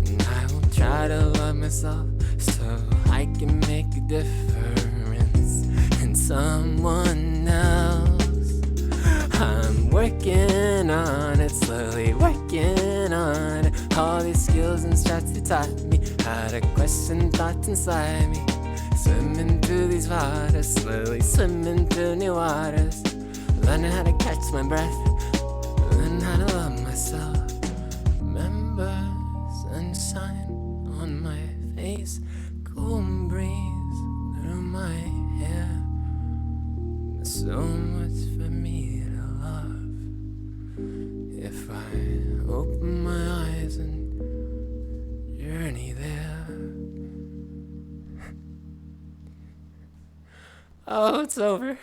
And I will try to love myself so I can make a difference in someone else. I'm working on it, slowly working on it. All these skills and strats they taught me how to question thoughts inside me. Swimming through these waters, slowly swimming through new waters, learning how to catch my breath, learning how to love myself. Remember sunshine on my face, cool breeze through my hair. There's so much for me to love if I open my eyes and journey there. Oh, it's over.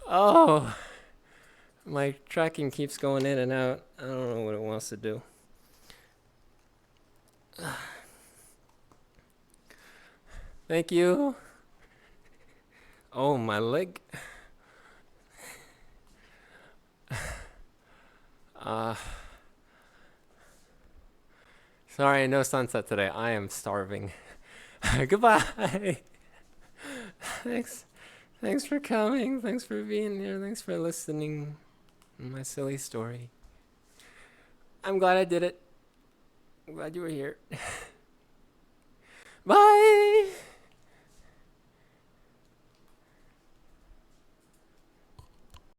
Oh, my tracking keeps going in and out. I don't know what it wants to do. Thank you. Oh, my leg. Sorry, no sunset today. I am starving. Goodbye. Thanks. Thanks for coming. Thanks for being here. Thanks for listening to my silly story. I'm glad I did it. I'm glad you were here. Bye!